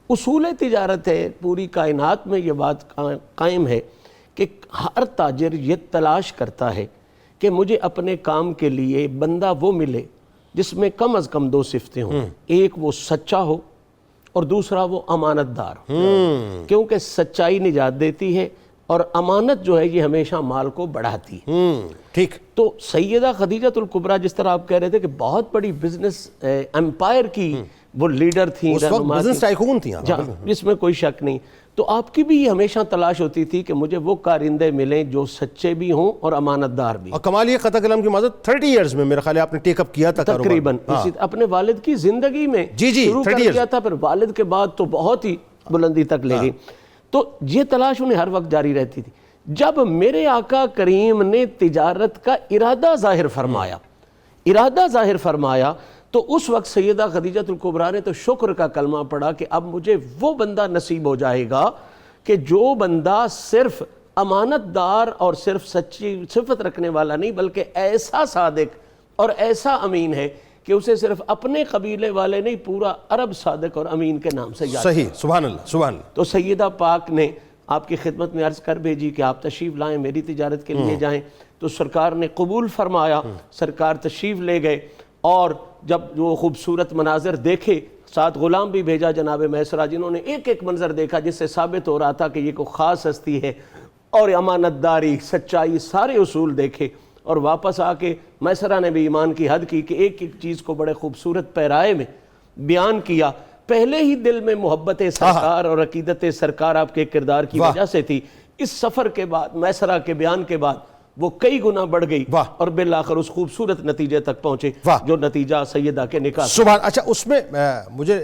اصول تجارت ہے، پوری کائنات میں یہ بات قائم ہے کہ ہر تاجر یہ تلاش کرتا ہے کہ مجھے اپنے کام کے لیے بندہ وہ ملے جس میں کم از کم دو صفتیں ہوں، ایک وہ سچا ہو اور دوسرا وہ امانت دار ہو، کیونکہ سچائی نجات دیتی ہے اور امانت جو ہے یہ ہمیشہ مال کو بڑھاتی ہے۔ ٹھیک۔ تو سیدہ خدیجۃ الکبریٰ جس طرح آپ کہہ رہے تھے کہ بہت بڑی بزنس امپائر کی وہ لیڈر تھیں، اس وقت بزنس ٹائکون تھیں، جس میں کوئی شک نہیں۔ تو آپ کی بھی یہ ہمیشہ تلاش ہوتی تھی کہ مجھے وہ کارندے ملیں جو سچے بھی ہوں اور امانت دار بھی۔ اور کمال یہ قطع کلام کی معذرت 30 ایئرز میں میرا خیال ہے آپ نے ٹیک اپ کیا تھا تقریباً اپنے والد کی زندگی میں شروع کر دیا تھا، پھر والد کے بعد تو بہت ہی بلندی تک لے گئی۔ تو یہ تلاش انہیں ہر وقت جاری رہتی تھی۔ جب میرے آقا کریم نے تجارت کا ارادہ ظاہر فرمایا تو اس وقت سیدہ خدیجۃ الکبریٰ نے تو شکر کا کلمہ پڑھا کہ اب مجھے وہ بندہ نصیب ہو جائے گا کہ جو بندہ صرف امانت دار اور صرف سچی صفت رکھنے والا نہیں، بلکہ ایسا صادق اور ایسا امین ہے کہ اسے صرف اپنے قبیلے والے نہیں، پورا عرب صادق اور امین کے نام سے یاد۔ صحیح، سبحان اللہ سبحان اللہ۔ تو سیدہ پاک نے آپ کی خدمت میں عرض کر بھیجی کہ آپ تشریف لائیں، میری تجارت کے لیے جائیں، تو سرکار نے قبول فرمایا، سرکار تشریف لے گئے، اور جب وہ خوبصورت مناظر دیکھے، ساتھ غلام بھی بھیجا جناب میسرہ، جنہوں نے ایک ایک منظر دیکھا جس سے ثابت ہو رہا تھا کہ یہ کوئی خاص ہستی ہے، اور امانت داری، سچائی، سارے اصول دیکھے، اور واپس آ کے میسرہ نے بھی ایمان کی حد کی کہ ایک ایک چیز کو بڑے خوبصورت پیرائے میں بیان کیا۔ پہلے ہی دل میں محبت سرکار اور عقیدت سرکار آپ کے کردار کی وجہ سے تھی، اس سفر کے بعد میسرہ کے بیان کے بعد وہ کئی گنا بڑھ گئی، اور بالآخر اس خوبصورت نتیجے تک پہنچے جو نتیجہ سیدہ کے نکاح۔ سبحان۔ اچھا، اس میں مجھے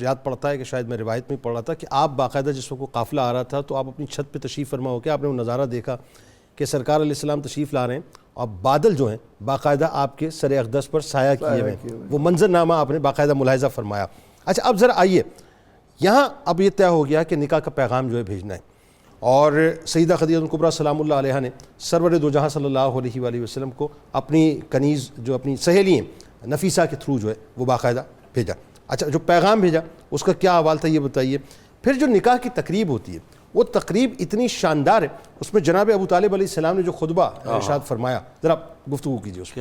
یاد پڑتا ہے کہ شاید میں روایت میں پڑھ رہا تھا کہ آپ باقاعدہ جس وقت قافلہ آ رہا تھا تو آپ اپنی چھت پہ تشریف فرما ہو کے آپ نے وہ نظارہ دیکھا کہ سرکار علیہ السلام تشریف لا رہے ہیں اور بادل جو ہیں باقاعدہ آپ کے سر اقدس پر سایہ کیے ہوئے ہیں، وہ منظرنامہ آپ نے باقاعدہ ملاحظہ فرمایا۔ اچھا، اب ذرا آئیے یہاں، اب یہ طے ہو گیا کہ نکاح کا پیغام جو ہے بھیجنا ہے، اور سیدہ خدیجہ الکبریٰ سلام اللہ علیہ نے سرور دو جہاں صلی اللہ علیہ وآلہ وسلم کو اپنی کنیز جو اپنی سہیلی ہیں نفیسہ کے تھرو جو ہے وہ باقاعدہ بھیجا۔ اچھا، جو پیغام بھیجا اس کا کیا احوال تھا یہ بتائیے۔ پھر جو نکاح کی تقریب ہوتی ہے وہ تقریب اتنی شاندار ہے، اس میں جناب ابو طالب علیہ السلام نے جو خطبہ ارشاد فرمایا، ذرا گفتگو کیجیے اس پہ۔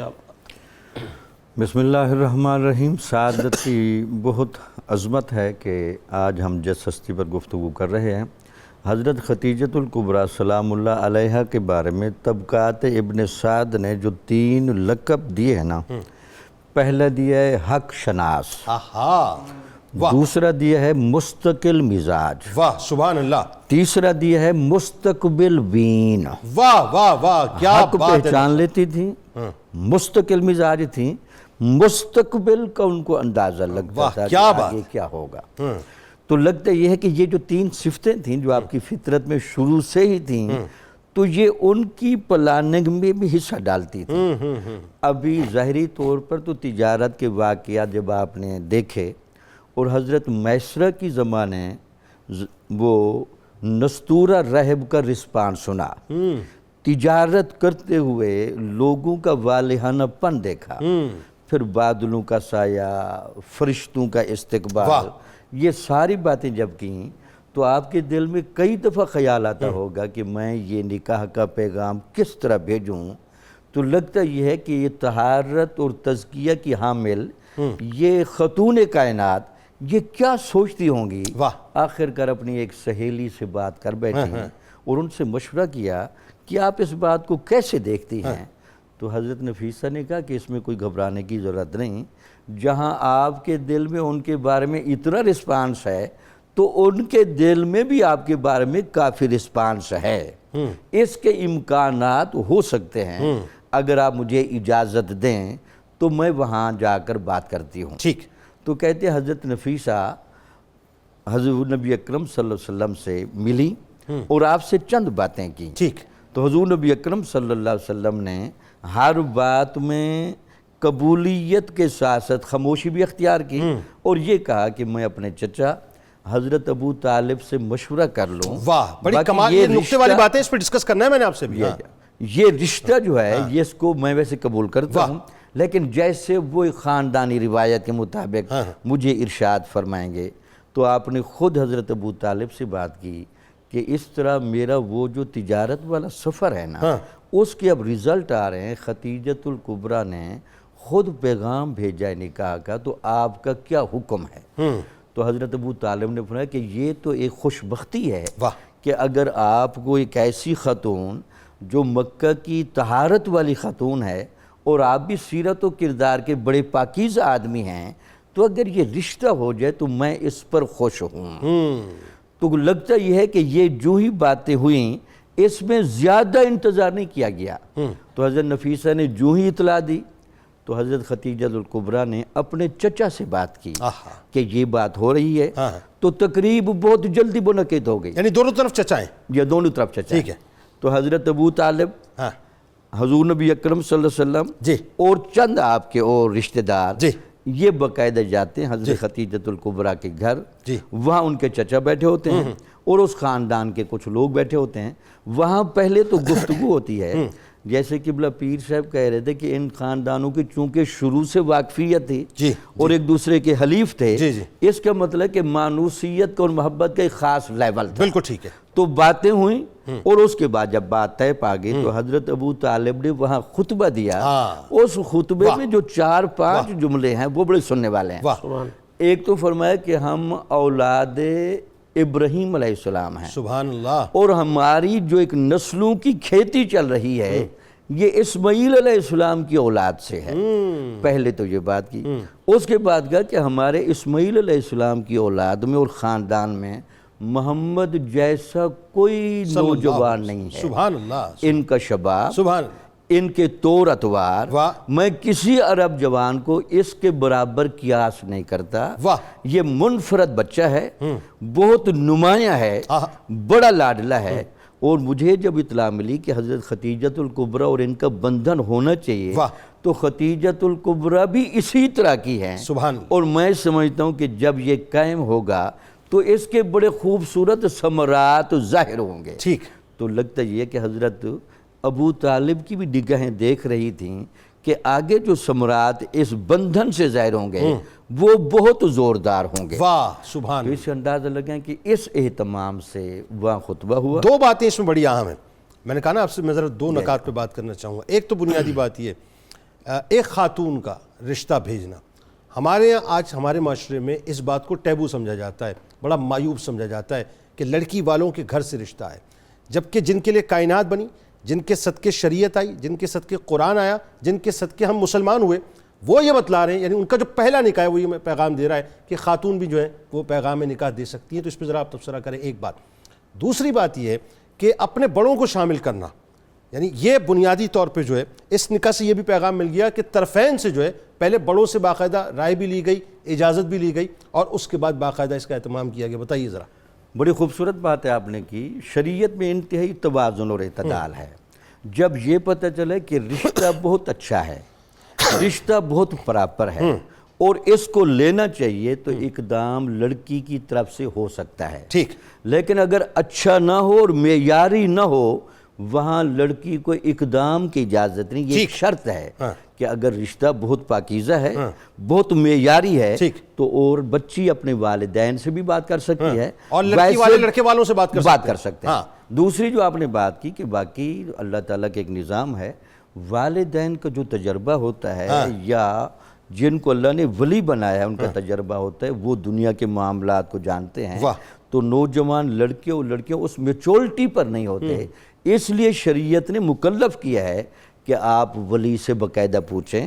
بسم اللہ الرحمن الرحیم۔ سعادت کی بہت عظمت ہے کہ آج ہم جس ہستی پر گفتگو کر رہے ہیں، حضرت خدیجۃ الکبریٰ سلام اللہ علیہا کے بارے میں طبقات ابن سعد نے جو 3 لقب دیے ہیں نا، پہلا دیا ہے حق شناس، دوسرا دیا ہے مستقل مزاج، واہ سبحان اللہ، تیسرا دیا ہے مستقبل بین، واہ واہ واہ کیا حق بات ہے۔ پہچان لیتی تھی، مستقل مزاج تھی، مستقبل کا ان کو اندازہ لگتا تھا کہ آگے کیا ہوگا۔ تو لگتا یہ ہے کہ یہ جو 3 صفتیں تھیں جو آپ کی فطرت میں شروع سے ہی تھیں، تو یہ ان کی پلاننگ میں بھی حصہ ڈالتی تھی۔ ابھی ظاہری طور پر تو تجارت کے واقعات جب آپ نے دیکھے اور حضرت میسرہ کی زمانے وہ نستورہ راہب کا رسپانس سنا، تجارت کرتے ہوئے لوگوں کا والہانہ پن دیکھا، پھر بادلوں کا سایہ، فرشتوں کا استقبال، یہ ساری باتیں جب کیں تو آپ کے دل میں کئی دفعہ خیال آتا ہوگا کہ میں یہ نکاح کا پیغام کس طرح بھیجوں۔ تو لگتا یہ ہے کہ یہ طہارت اور تزکیہ کی حامل یہ خاتون کائنات یہ کیا سوچتی ہوں گی۔ آخر کر اپنی ایک سہیلی سے بات کر بیٹھی اور ان سے مشورہ کیا کہ آپ اس بات کو کیسے دیکھتی ہیں؟ تو حضرت نفیسہ نے کہا کہ اس میں کوئی گھبرانے کی ضرورت نہیں، جہاں آپ کے دل میں ان کے بارے میں اتنا رسپانس ہے تو ان کے دل میں بھی آپ کے بارے میں کافی رسپانس ہے، اس کے امکانات ہو سکتے ہیں، اگر آپ مجھے اجازت دیں تو میں وہاں جا کر بات کرتی ہوں۔ ٹھیک۔ تو کہتے ہیں حضرت نفیسہ حضور نبی اکرم صلی اللہ علیہ وسلم سے ملی اور آپ سے چند باتیں کی۔ ٹھیک۔ تو حضور نبی اکرم صلی اللہ علیہ وسلم نے ہر بات میں قبولیت کے ساتھ ساتھ خاموشی بھی اختیار کی اور یہ کہا کہ میں اپنے چچا حضرت ابو طالب سے مشورہ کر لوں۔ واہ بڑی باقی کمال، یہ یہ نکتے والی رشتہ- باتیں اس پہ ڈسکس کرنا ہے میں نے آپ سے بھی۔ یہ رشتہ جو ہے یہ اس کو میں ویسے قبول کرتا ہوں، لیکن جیسے وہ خاندانی روایت کے مطابق مجھے ارشاد فرمائیں گے، تو آپ نے خود حضرت ابو طالب سے بات کی کہ اس طرح میرا وہ جو تجارت والا سفر ہے نا، اس کے اب ریزلٹ آ رہے ہیں، خدیجۃ الکبریٰ نے خود پیغام بھیجا ہے نکاح کا، تو آپ کا کیا حکم ہے؟ تو حضرت ابو طالب نے فرمایا کہ یہ تو ایک خوش بختی ہے کہ اگر آپ کو ایک ایسی خاتون جو مکہ کی طہارت والی خاتون ہے اور آپ بھی سیرت و کردار کے بڑے پاکیزہ آدمی ہیں، تو اگر یہ رشتہ ہو جائے تو میں اس پر خوش ہوں۔ تو لگتا یہ ہے کہ یہ جو ہی باتیں ہوئیں اس میں زیادہ انتظار نہیں کیا گیا، تو حضرت نفیسہ نے جو ہی اطلاع دی تو حضرت خدیجۃ الکبریٰ نے اپنے چچا سے بات کی کہ یہ بات ہو رہی ہے، تو تقریب بہت جلدی منعقد ہو گئی، یعنی دونوں طرف چچا ہیں؟ یہ دونوں طرف چچا ٹھیک ہے۔ تو حضرت ابو طالب، حضور نبی اکرم صلی اللہ علیہ وسلم اور چند آپ کے اور رشتہ دار یہ باقاعدہ جاتے ہیں حضرت خدیجۃ الکبریٰ کے گھر، وہاں ان کے چچا بیٹھے ہوتے ہیں اور اس خاندان کے کچھ لوگ بیٹھے ہوتے ہیں۔ وہاں پہلے تو گفتگو ہوتی ہے، جیسے قبلہ پیر صاحب کہہ رہے تھے کہ ان خاندانوں کی چونکہ شروع سے واقفیت تھی اور ایک دوسرے کے حلیف تھے، اس کا مطلب کہ مانوسیت اور محبت کا ایک خاص لیول تھا۔ بالکل ٹھیک ہے۔ تو باتیں ہوئیں اور اس کے بعد جب بات طے پا گئی تو حضرت ابو طالب نے وہاں خطبہ دیا، اس خطبے میں جو 4-5 جملے ہیں وہ بڑے سننے والے ہیں۔ ایک تو فرمایا کہ ہم اولاد ابراہیم علیہ السلام ہیں، سبحان اللہ، اور ہماری جو ایک نسلوں کی کھیتی چل رہی ہے یہ اسماعیل علیہ السلام کی اولاد سے ہے۔ پہلے تو یہ بات کی، اس کے بعد کہا کہ ہمارے اسماعیل علیہ السلام کی اولاد میں اور خاندان میں محمد جیسا کوئی نوجوان نہیں ہے، سبحان اللہ، ان کا شباب، سبحان ان کے طور اتوار میں کسی عرب جوان کو اس کے برابر قیاس نہیں کرتا۔ یہ منفرد بچہ ہے، بہت نمایاں ہے، بڑا لاڈلا ہے، اور مجھے جب اطلاع ملی کہ حضرت خدیجۃ الکبریٰ اور ان کا بندھن ہونا چاہیے تو خدیجۃ الکبریٰ بھی اسی طرح کی ہیں، اور میں سمجھتا ہوں کہ جب یہ قائم ہوگا تو اس کے بڑے خوبصورت ثمرات ظاہر ہوں گے۔ ٹھیک۔ تو لگتا یہ کہ حضرت ابو طالب کی بھی نگاہیں دیکھ رہی تھیں کہ آگے جو ثمرات اس بندھن سے ظاہر ہوں گے وہ بہت زوردار ہوں گے۔ واہ سبحان۔ تو اس سے اندازہ لگا کہ اس اہتمام سے وہاں خطبہ ہوا۔ 2 باتیں اس میں بڑی اہم ہیں، میں نے کہا نا آپ سے میں ذرا 2 نکات پہ بات کرنا چاہوں گا۔ ایک تو بنیادی بات یہ ایک خاتون کا رشتہ بھیجنا. ہمارے یہاں آج ہمارے معاشرے میں اس بات کو ٹیبو سمجھا جاتا ہے, بڑا معیوب سمجھا جاتا ہے کہ لڑکی والوں کے گھر سے رشتہ ہے, جبکہ جن کے لیے کائنات بنی, جن کے صدقے شریعت آئی, جن کے صدقے قرآن آیا, جن کے صدقے ہم مسلمان ہوئے, وہ یہ بتلا رہے ہیں, یعنی ان کا جو پہلا نکاح ہے وہ یہ پیغام دے رہا ہے کہ خاتون بھی جو ہے وہ پیغام نکاح دے سکتی ہیں. تو اس پہ ذرا آپ تبصرہ کریں. ایک بات. دوسری بات یہ ہے کہ اپنے بڑوں کو شامل کرنا, یعنی یہ بنیادی طور پہ جو ہے اس نکاح سے یہ بھی پیغام مل گیا کہ طرفین سے جو ہے پہلے بڑوں سے باقاعدہ رائے بھی لی گئی, اجازت بھی لی گئی, اور اس کے بعد باقاعدہ اس کا اہتمام کیا گیا. بتائیے ذرا. بڑی خوبصورت بات ہے آپ نے کی. شریعت میں انتہائی توازن اور اعتدال ہے. جب یہ پتہ چلے کہ رشتہ بہت اچھا ہے, رشتہ بہت پراپر ہے اور اس کو لینا چاہیے, تو اقدام لڑکی کی طرف سے ہو سکتا ہے. ٹھیک. لیکن اگر اچھا نہ ہو اور معیاری نہ ہو, وہاں لڑکی کو اقدام کی اجازت نہیں. یہ ایک شرط ہے کہ اگر رشتہ بہت پاکیزہ ہے, بہت معیاری ہے, تو اور بچی اپنے والدین سے بھی بات کر سکتی ہے, اور لڑکی والے لڑکے والوں سے بات کر سکتے ہیں. دوسری جو آپ نے بات کی کہ باقی اللہ تعالیٰ کے ایک نظام ہے, والدین کا جو تجربہ ہوتا ہے یا جن کو اللہ نے ولی بنایا ہے ان کا تجربہ ہوتا ہے, وہ دنیا کے معاملات کو جانتے ہیں. تو نوجوان لڑکے اور لڑکیاں اس میچورٹی پر نہیں ہوتے, اس لیے شریعت نے مکلف کیا ہے کہ آپ ولی سے باقاعدہ پوچھیں,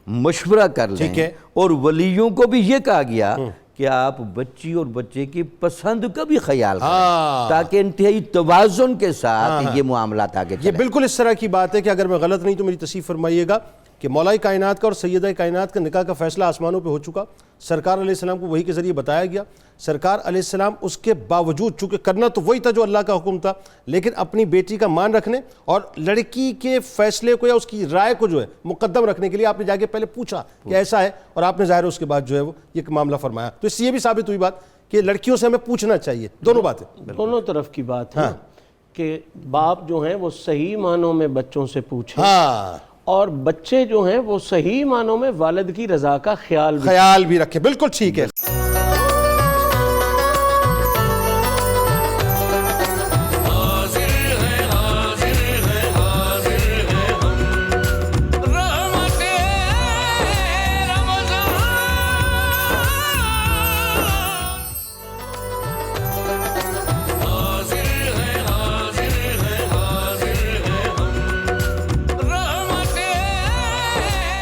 مشورہ کر لیں, اور ولیوں کو بھی یہ کہا گیا کہ آپ بچی اور بچے کی پسند کا بھی خیال کریں تاکہ انتہائی توازن کے ساتھ یہ معاملات آگے چلیں. یہ بالکل اس طرح کی بات ہے کہ اگر میں غلط نہیں تو میری تصحیح فرمائیے گا کہ مولا کائنات کا اور سیدہ کائنات کا نکاح کا فیصلہ آسمانوں پہ ہو چکا. سرکار علیہ السلام کو وحی کے ذریعے بتایا گیا. سرکار علیہ السلام اس کے باوجود, چونکہ کرنا تو وہی تھا جو اللہ کا حکم تھا, لیکن اپنی بیٹی کا مان رکھنے اور لڑکی کے فیصلے کو یا اس کی رائے کو جو ہے مقدم رکھنے کے لیے آپ نے جا کے پہلے پوچھا کہ ایسا ہے, اور آپ نے ظاہر اس کے بعد جو ہے وہ یہ معاملہ فرمایا. تو اس سے یہ بھی ثابت ہوئی بات کہ لڑکیوں سے ہمیں پوچھنا چاہیے. دونوں باتیں, دونوں طرف کی بات ہے کہ باپ جو ہیں وہ صحیح معنوں میں بچوں سے پوچھیں, اور بچے جو ہیں وہ صحیح معنوں میں والد کی رضا کا خیال بھی رکھے. بالکل ٹھیک ہے.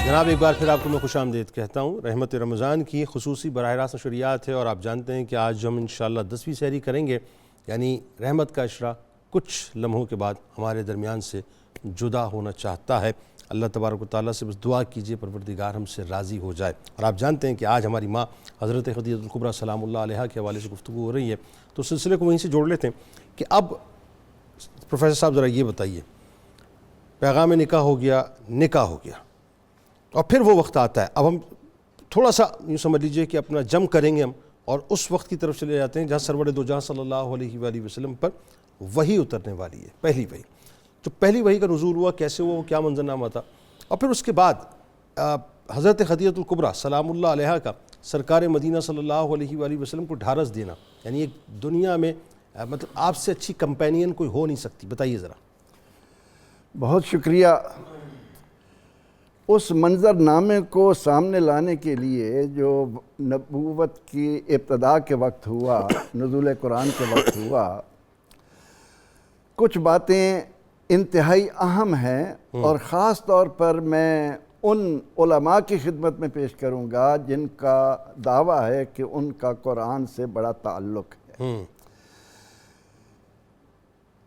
جناب ایک بار پھر آپ کو میں خوش آمدید کہتا ہوں. رحمت رمضان کی خصوصی براہ راست نشریات ہے, اور آپ جانتے ہیں کہ آج ہم انشاءاللہ 10ویں سحری کریں گے, یعنی رحمت کا عشرہ کچھ لمحوں کے بعد ہمارے درمیان سے جدا ہونا چاہتا ہے. اللہ تبارک و تعالیٰ سے بس دعا کیجئے پروردگار ہم سے راضی ہو جائے. اور آپ جانتے ہیں کہ آج ہماری ماں حضرت خدیجہ الکبریٰ سلام اللہ علیہا کے حوالے سے گفتگو ہو رہی ہے, تو سلسلے کو وہیں سے جوڑ لیتے ہیں کہ اب پروفیسر صاحب ذرا یہ بتائیے, پیغام نکاح ہو گیا, نکاح ہو گیا, اور پھر وہ وقت آتا ہے, اب ہم تھوڑا سا یوں سمجھ لیجئے کہ اپنا جم کریں گے ہم, اور اس وقت کی طرف چلے جاتے ہیں جہاں سرور دو جہاں صلی اللہ علیہ وآلہ وسلم پر وحی اترنے والی ہے, پہلی وحی. جو پہلی وحی کا نزول ہوا, کیسے ہوا, کیا منظرنامہ تھا, اور پھر اس کے بعد حضرت خدیجہ الکبریٰ سلام اللہ علیہا کا سرکار مدینہ صلی اللہ علیہ وآلہ وسلم کو ڈھارس دینا, یعنی ایک دنیا میں مطلب آپ سے اچھی کمپینین کوئی ہو نہیں سکتی. بتائیے ذرا. بہت شکریہ. اس منظر نامے کو سامنے لانے کے لیے جو نبوت کی ابتدا کے وقت ہوا, نزول قرآن کے وقت ہوا, کچھ باتیں انتہائی اہم ہیں, اور خاص طور پر میں ان علماء کی خدمت میں پیش کروں گا جن کا دعویٰ ہے کہ ان کا قرآن سے بڑا تعلق ہے.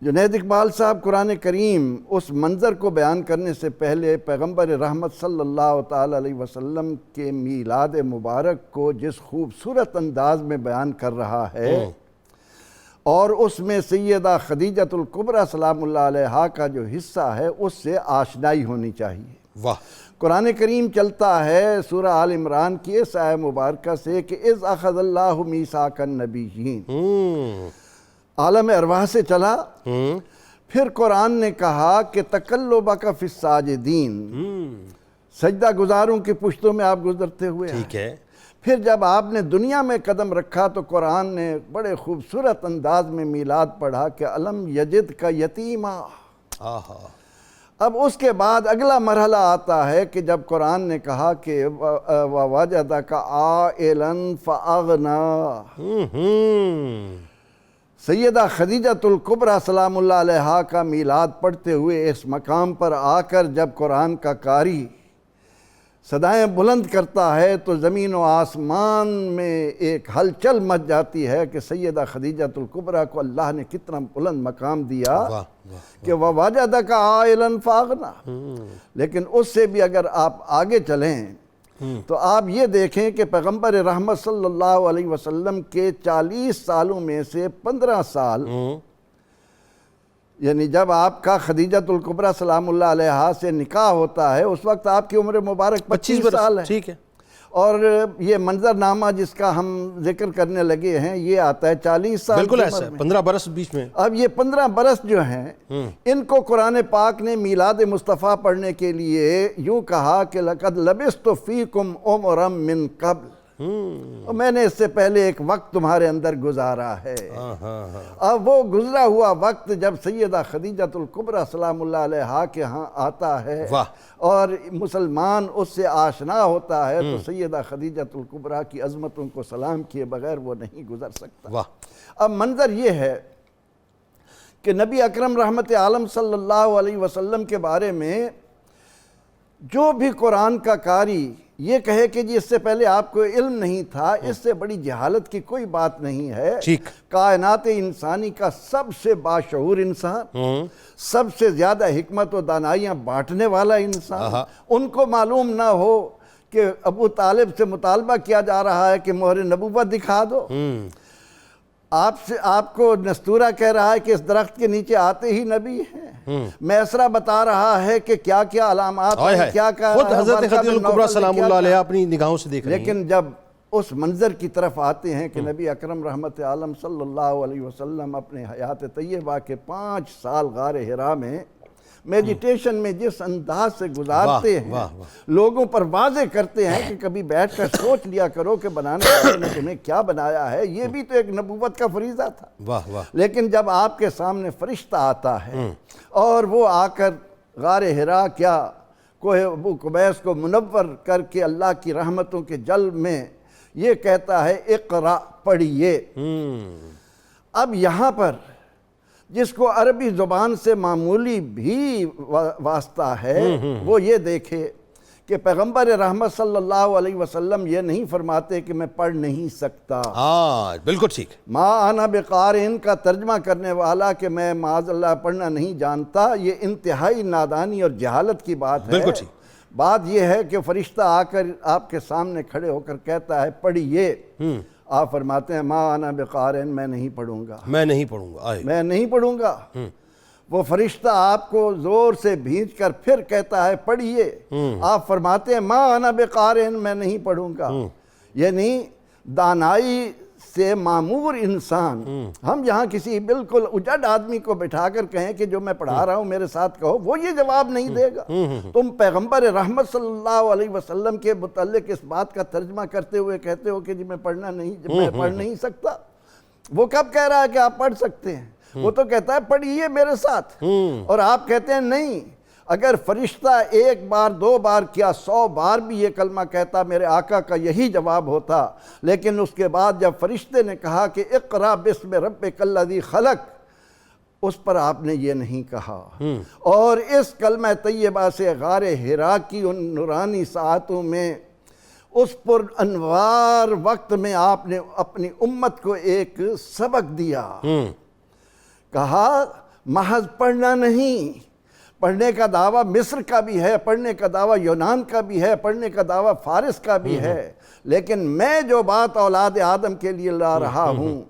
جنید اقبال صاحب قرآن کریم اس منظر کو بیان کرنے سے پہلے پیغمبر رحمت صلی اللہ تعالی علیہ وسلم کے میلاد مبارک کو جس خوبصورت انداز میں بیان کر رہا ہے, اور اس میں سیدہ خدیجہ الکبریٰ سلام اللہ علیہا کا جو حصہ ہے اس سے آشنائی ہونی چاہیے. واہ. قرآن کریم چلتا ہے سورہ آل عمران کی اس آیہ مبارکہ سے کہ اذ اخذ اللہ میثاق النبیین, عالم ارواح سے چلا. پھر قرآن نے کہا کہ تقلبک فی الساجدین, سجدہ گزاروں کی پشتوں میں آپ گزرتے ہوئے. ٹھیک ہے. پھر جب آپ نے دنیا میں قدم رکھا تو قرآن نے بڑے خوبصورت انداز میں میلاد پڑھا کہ الم یجد کا یتیما, اب اس کے بعد اگلا مرحلہ آتا ہے کہ جب قرآن نے کہا کہ وَوَجَدَكَ عَائِلًا فَأَغْنَا، سیدہ خدیجۃ الکبریٰ سلام اللہ علیہا کا میلاد پڑھتے ہوئے اس مقام پر آ کر جب قرآن کا قاری صدائیں بلند کرتا ہے تو زمین و آسمان میں ایک ہلچل مچ جاتی ہے کہ سیدہ خدیجۃ الکبریٰ کو اللہ نے کتنا بلند مقام دیا کہ وَوَجَدَكَ عَائِلًا فَأَغْنَا۔ لیکن اس سے بھی اگر آپ آگے چلیں تو آپ یہ دیکھیں کہ پیغمبر رحمت صلی اللہ علیہ وسلم کے 40 سالوں میں سے 15 سال، یعنی جب آپ کا خدیجۃ الکبریٰ سلام اللہ علیہا سے نکاح ہوتا ہے اس وقت آپ کی عمر مبارک 25 سال ہے، ٹھیک ہے، اور یہ منظرنامہ جس کا ہم ذکر کرنے لگے ہیں یہ آتا ہے 40 سال، بالکل ایسا ہے، 15 برس بیچ میں۔ اب یہ 15 برس جو ہیں ان کو قرآن پاک نے میلاد مصطفیٰ پڑھنے کے لیے یوں کہا کہ لَقَدْ لَبِثْتُ فِيكُمْ عُمْرًا مِّن قَبْلِ، میں نے اس سے پہلے ایک وقت تمہارے اندر گزارا ہے۔ اب وہ گزرا ہوا وقت جب سیدہ خدیجۃ الکبریٰ سلام اللہ علیہا کے ہاں آتا ہے اور مسلمان اس سے آشنا ہوتا ہے تو سیدہ خدیجۃ الکبریٰ کی عظمتوں کو سلام کیے بغیر وہ نہیں گزر سکتا۔ اب منظر یہ ہے کہ نبی اکرم رحمت عالم صلی اللہ علیہ وسلم کے بارے میں جو بھی قرآن کا قاری یہ کہے کہ جی اس سے پہلے آپ کو علم نہیں تھا، اس سے بڑی جہالت کی کوئی بات نہیں ہے۔ کائنات انسانی کا سب سے باشعور انسان، سب سے زیادہ حکمت و دانائیاں بانٹنے والا انسان، ان کو معلوم نہ ہو کہ ابو طالب سے مطالبہ کیا جا رہا ہے کہ مہر نبوت دکھا دو، آپ کو نستورہ کہہ رہا ہے کہ اس درخت کے نیچے آتے ہی نبی ہیں، میسرہ بتا رہا ہے کہ کیا کیا علامات ہیں، کیا کیا خود حضرت خدیجہ الکبریٰ سلام اللہ علیہ اپنی نگاہوں سے دیکھ رہے ہیں۔ لیکن جب اس منظر کی طرف آتے ہیں کہ نبی اکرم رحمت عالم صلی اللہ علیہ وسلم اپنے حیات طیبہ کے 5 سال غار حرا میں میڈیٹیشن میں جس انداز سے گزارتے ہیں، لوگوں پر واضح کرتے ہیں کہ کبھی بیٹھ کر سوچ لیا کرو کہ بنانے والے نے تمہیں کیا بنایا ہے، یہ بھی تو ایک نبوت کا فریضہ تھا۔ لیکن جب آپ کے سامنے فرشتہ آتا ہے اور وہ آ کر غار حرا کیا کوہ ابو قبیس کو منور کر کے اللہ کی رحمتوں کے جلب میں یہ کہتا ہے اقرأ پڑھیے، اب یہاں پر جس کو عربی زبان سے معمولی بھی واسطہ ہے وہ یہ دیکھے کہ پیغمبر رحمت صلی اللہ علیہ وسلم یہ نہیں فرماتے کہ میں پڑھ نہیں سکتا۔ بالکل ٹھیک۔ ما انا بقارئ کا ترجمہ کرنے والا کہ میں معاذ اللہ پڑھنا نہیں جانتا، یہ انتہائی نادانی اور جہالت کی بات ہے۔ بالکل ٹھیک۔ بات یہ ہے کہ فرشتہ آ کر آپ کے سامنے کھڑے ہو کر کہتا ہے پڑھیے، آپ فرماتے ہیں ما انا بقارئ، میں نہیں پڑھوں گا، میں نہیں پڑھوں گا، میں نہیں پڑھوں گا۔ وہ فرشتہ آپ کو زور سے بھینچ کر پھر کہتا ہے پڑھیے، آپ فرماتے ہیں ما انا بقارئ، میں نہیں پڑھوں گا۔ یعنی دانائی سے معمور انسان، ہم یہاں کسی بالکل اجڑ آدمی کو بٹھا کر کہیں کہ جو میں پڑھا رہا ہوں میرے ساتھ کہو، وہ یہ جواب نہیں دے گا۔ تم پیغمبر رحمت صلی اللہ علیہ وسلم کے متعلق اس بات کا ترجمہ کرتے ہوئے کہتے ہو کہ جی میں پڑھ نہیں سکتا۔ وہ کب کہہ رہا ہے کہ آپ پڑھ سکتے ہیں؟ وہ تو کہتا ہے پڑھیے میرے ساتھ، اور آپ کہتے ہیں نہیں۔ اگر فرشتہ 1 بار 2 بار کیا 100 بار بھی یہ کلمہ کہتا میرے آقا کا یہی جواب ہوتا، لیکن اس کے بعد جب فرشتے نے کہا کہ اقرأ بسم ربک الذی خلق، اس پر آپ نے یہ نہیں کہا، اور اس کلمہ طیبہ سے غار حرا کی ان نورانی ساعتوں میں اس پر انوار وقت میں آپ نے اپنی امت کو ایک سبق دیا۔ کہا محض پڑھنا نہیں، پڑھنے کا دعویٰ مصر کا بھی ہے، پڑھنے کا دعویٰ یونان کا بھی ہے، پڑھنے کا دعویٰ فارس کا بھی ہے، لیکن میں جو بات اولاد آدم کے لیے لا رہا ہوں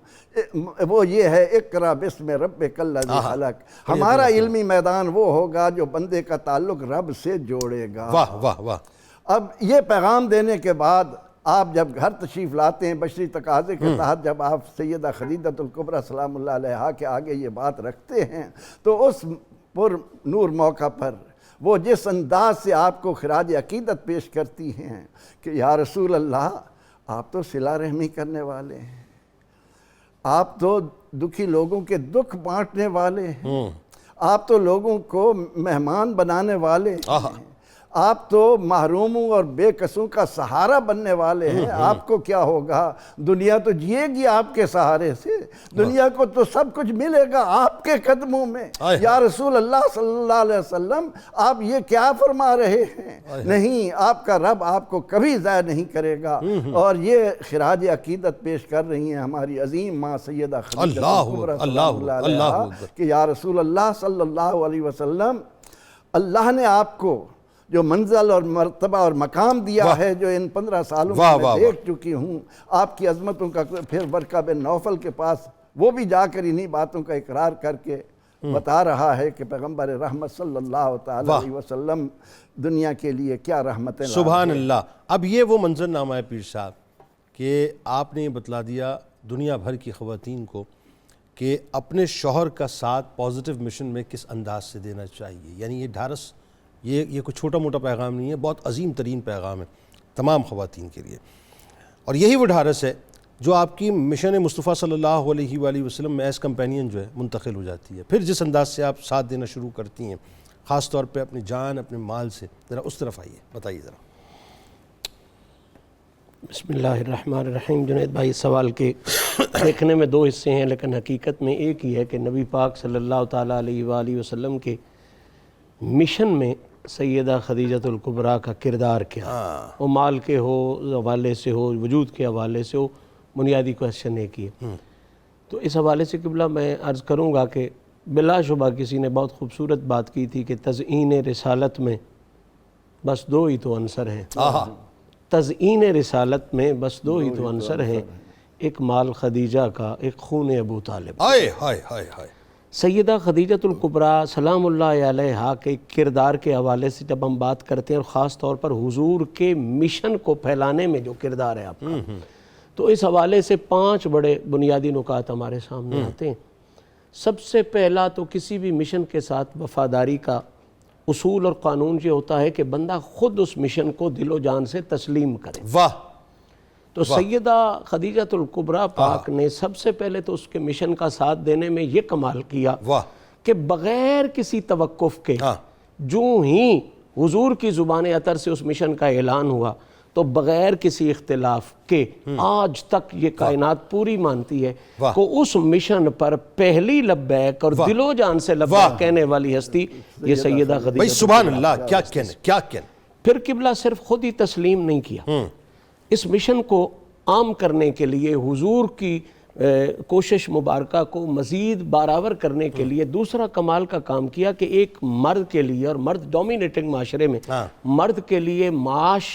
وہ یہ ہے اقرأ بسم ربک الذی خلق۔ ہمارا علمی میدان وہ ہوگا جو بندے کا تعلق رب سے جوڑے گا۔ واہ واہ واہ۔ اب یہ پیغام دینے کے بعد آپ جب گھر تشریف لاتے ہیں بشری تقاضے کے تحت، جب آپ سیدہ خدیجۃ الکبریٰ سلام اللہ علیہا کے آگے یہ بات رکھتے ہیں تو اس پر نور موقع پر وہ جس انداز سے آپ کو خراج عقیدت پیش کرتی ہیں کہ یا رسول اللہ آپ تو صلہ رحمی کرنے والے ہیں، آپ تو دکھی لوگوں کے دکھ بانٹنے والے ہیں، آپ تو لوگوں کو مہمان بنانے والے ہیں، آپ تو محروموں اور بے کسوں کا سہارا بننے والے ہیں، آپ کو کیا ہوگا؟ دنیا تو جیے گی آپ کے سہارے سے، دنیا کو تو سب کچھ ملے گا آپ کے قدموں میں۔ یا رسول اللہ صلی اللہ علیہ وسلم، آپ یہ کیا فرما رہے ہیں؟ نہیں، آپ کا رب آپ کو کبھی ضائع نہیں کرے گا۔ اور یہ خراج عقیدت پیش کر رہی ہیں ہماری عظیم ماں سیدہ خدیجہ کبریٰ سلام اللہ علیہا کہ یا رسول اللہ صلی اللہ علیہ وسلم، اللہ نے آپ کو جو منزل اور مرتبہ اور مقام دیا ہے، جو ان 15 سالوں میں دیکھ چکی ہوں، آپ کی عظمتوں کا، پھر ورقہ بن نوفل کے پاس وہ بھی جا کر انہی باتوں کا اقرار کر کے بتا رہا ہے کہ پیغمبر رحمت صلی اللہ تعالی علیہ وسلم دنیا کے لیے کیا رحمتیں لائے۔ سبحان اللہ۔ اب یہ وہ منظرنامہ ہے پیر صاحب کہ آپ نے بتلا دیا دنیا بھر کی خواتین کو کہ اپنے شوہر کا ساتھ پازیٹیو مشن میں کس انداز سے دینا چاہیے۔ یعنی یہ ڈھارس، یہ کوئی چھوٹا موٹا پیغام نہیں ہے، بہت عظیم ترین پیغام ہے تمام خواتین کے لیے، اور یہی وہ ڈھارس ہے جو آپ کی مشن مصطفیٰ صلی اللہ علیہ وآلہ وسلم میں ایز کمپینین جو ہے منتقل ہو جاتی ہے۔ پھر جس انداز سے آپ ساتھ دینا شروع کرتی ہیں، خاص طور پہ اپنی جان، اپنے مال سے، ذرا اس طرف آئیے، بتائیے ذرا۔ بسم اللہ الرحمن الرحیم۔ جنید بھائی، سوال کے دیکھنے میں 2 حصے ہیں، لیکن حقیقت میں ایک ہی ہے کہ نبی پاک صلی اللہ تعالیٰ علیہ وآلہ وسلم کے مشن میں سیدہ خدیجۃ الکبریٰ کا کردار کیا، وہ مال کے ہو، حوالے سے ہو، وجود کے حوالے سے ہو، بنیادی کویسچن ایک ہی ہے۔ تو اس حوالے سے قبلہ میں عرض کروں گا کہ بلا شبہ کسی نے بہت خوبصورت بات کی تھی کہ تزئین رسالت میں بس 2 ہی تو عنصر ہیں۔ تزئین رسالت میں بس 2 ہی تو عنصر ہیں، ایک مال خدیجہ کا، ایک خون ابو طالب۔ ہائے ہائے ہائے ہائے۔ سیدہ خدیجۃ الکبریٰ سلام اللہ علیہا کے کردار کے حوالے سے جب ہم بات کرتے ہیں، اور خاص طور پر حضور کے مشن کو پھیلانے میں جو کردار ہے آپ کا، تو اس حوالے سے 5 بڑے بنیادی نکات ہمارے سامنے آتے ہیں۔ سب سے پہلا تو کسی بھی مشن کے ساتھ وفاداری کا اصول اور قانون یہ ہوتا ہے کہ بندہ خود اس مشن کو دل و جان سے تسلیم کرے۔ واہ۔ تو سیدہ خدیجۃ الکبریٰ پاک نے سب سے پہلے تو اس کے مشن کا ساتھ دینے میں یہ کمال کیا کہ بغیر کسی توقف کے جو ہی حضور کی زبان عطر سے اس مشن کا اعلان ہوا، تو بغیر کسی اختلاف کے آج تک یہ کائنات پوری مانتی ہے کہ اس مشن پر پہلی لبیک اور دل و جان سے لبیک کہنے والی ہستی یہ سیدہ خدیجہ۔ بھائی سبحان اللہ، کیا کہنے، کیا کہنے۔ پھر قبلہ صرف خود ہی تسلیم نہیں کیا، اس مشن کو عام کرنے کے لیے حضور کی کوشش مبارکہ کو مزید بارآور کرنے کے لیے دوسرا کمال کا کام کیا کہ ایک مرد کے لیے، اور مرد ڈومینیٹنگ معاشرے میں مرد کے لیے معاش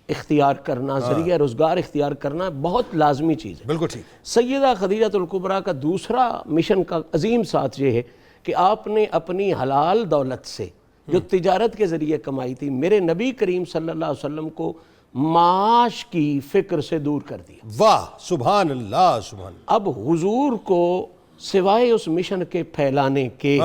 اختیار کرنا، ذریعہ روزگار اختیار کرنا بہت لازمی چیز ہے۔ بالکل ٹھیک۔ سیدہ خدیجۃ الکبریٰ کا دوسرا مشن کا عظیم ساتھ یہ ہے کہ آپ نے اپنی حلال دولت سے جو تجارت کے ذریعے کمائی تھی، میرے نبی کریم صلی اللہ علیہ وسلم کو معاش کی فکر سے دور کر دیا۔ واہ، سبحان اللہ، سبحان اللہ۔ اب حضور کو سوائے اس مشن کے پھیلانے کے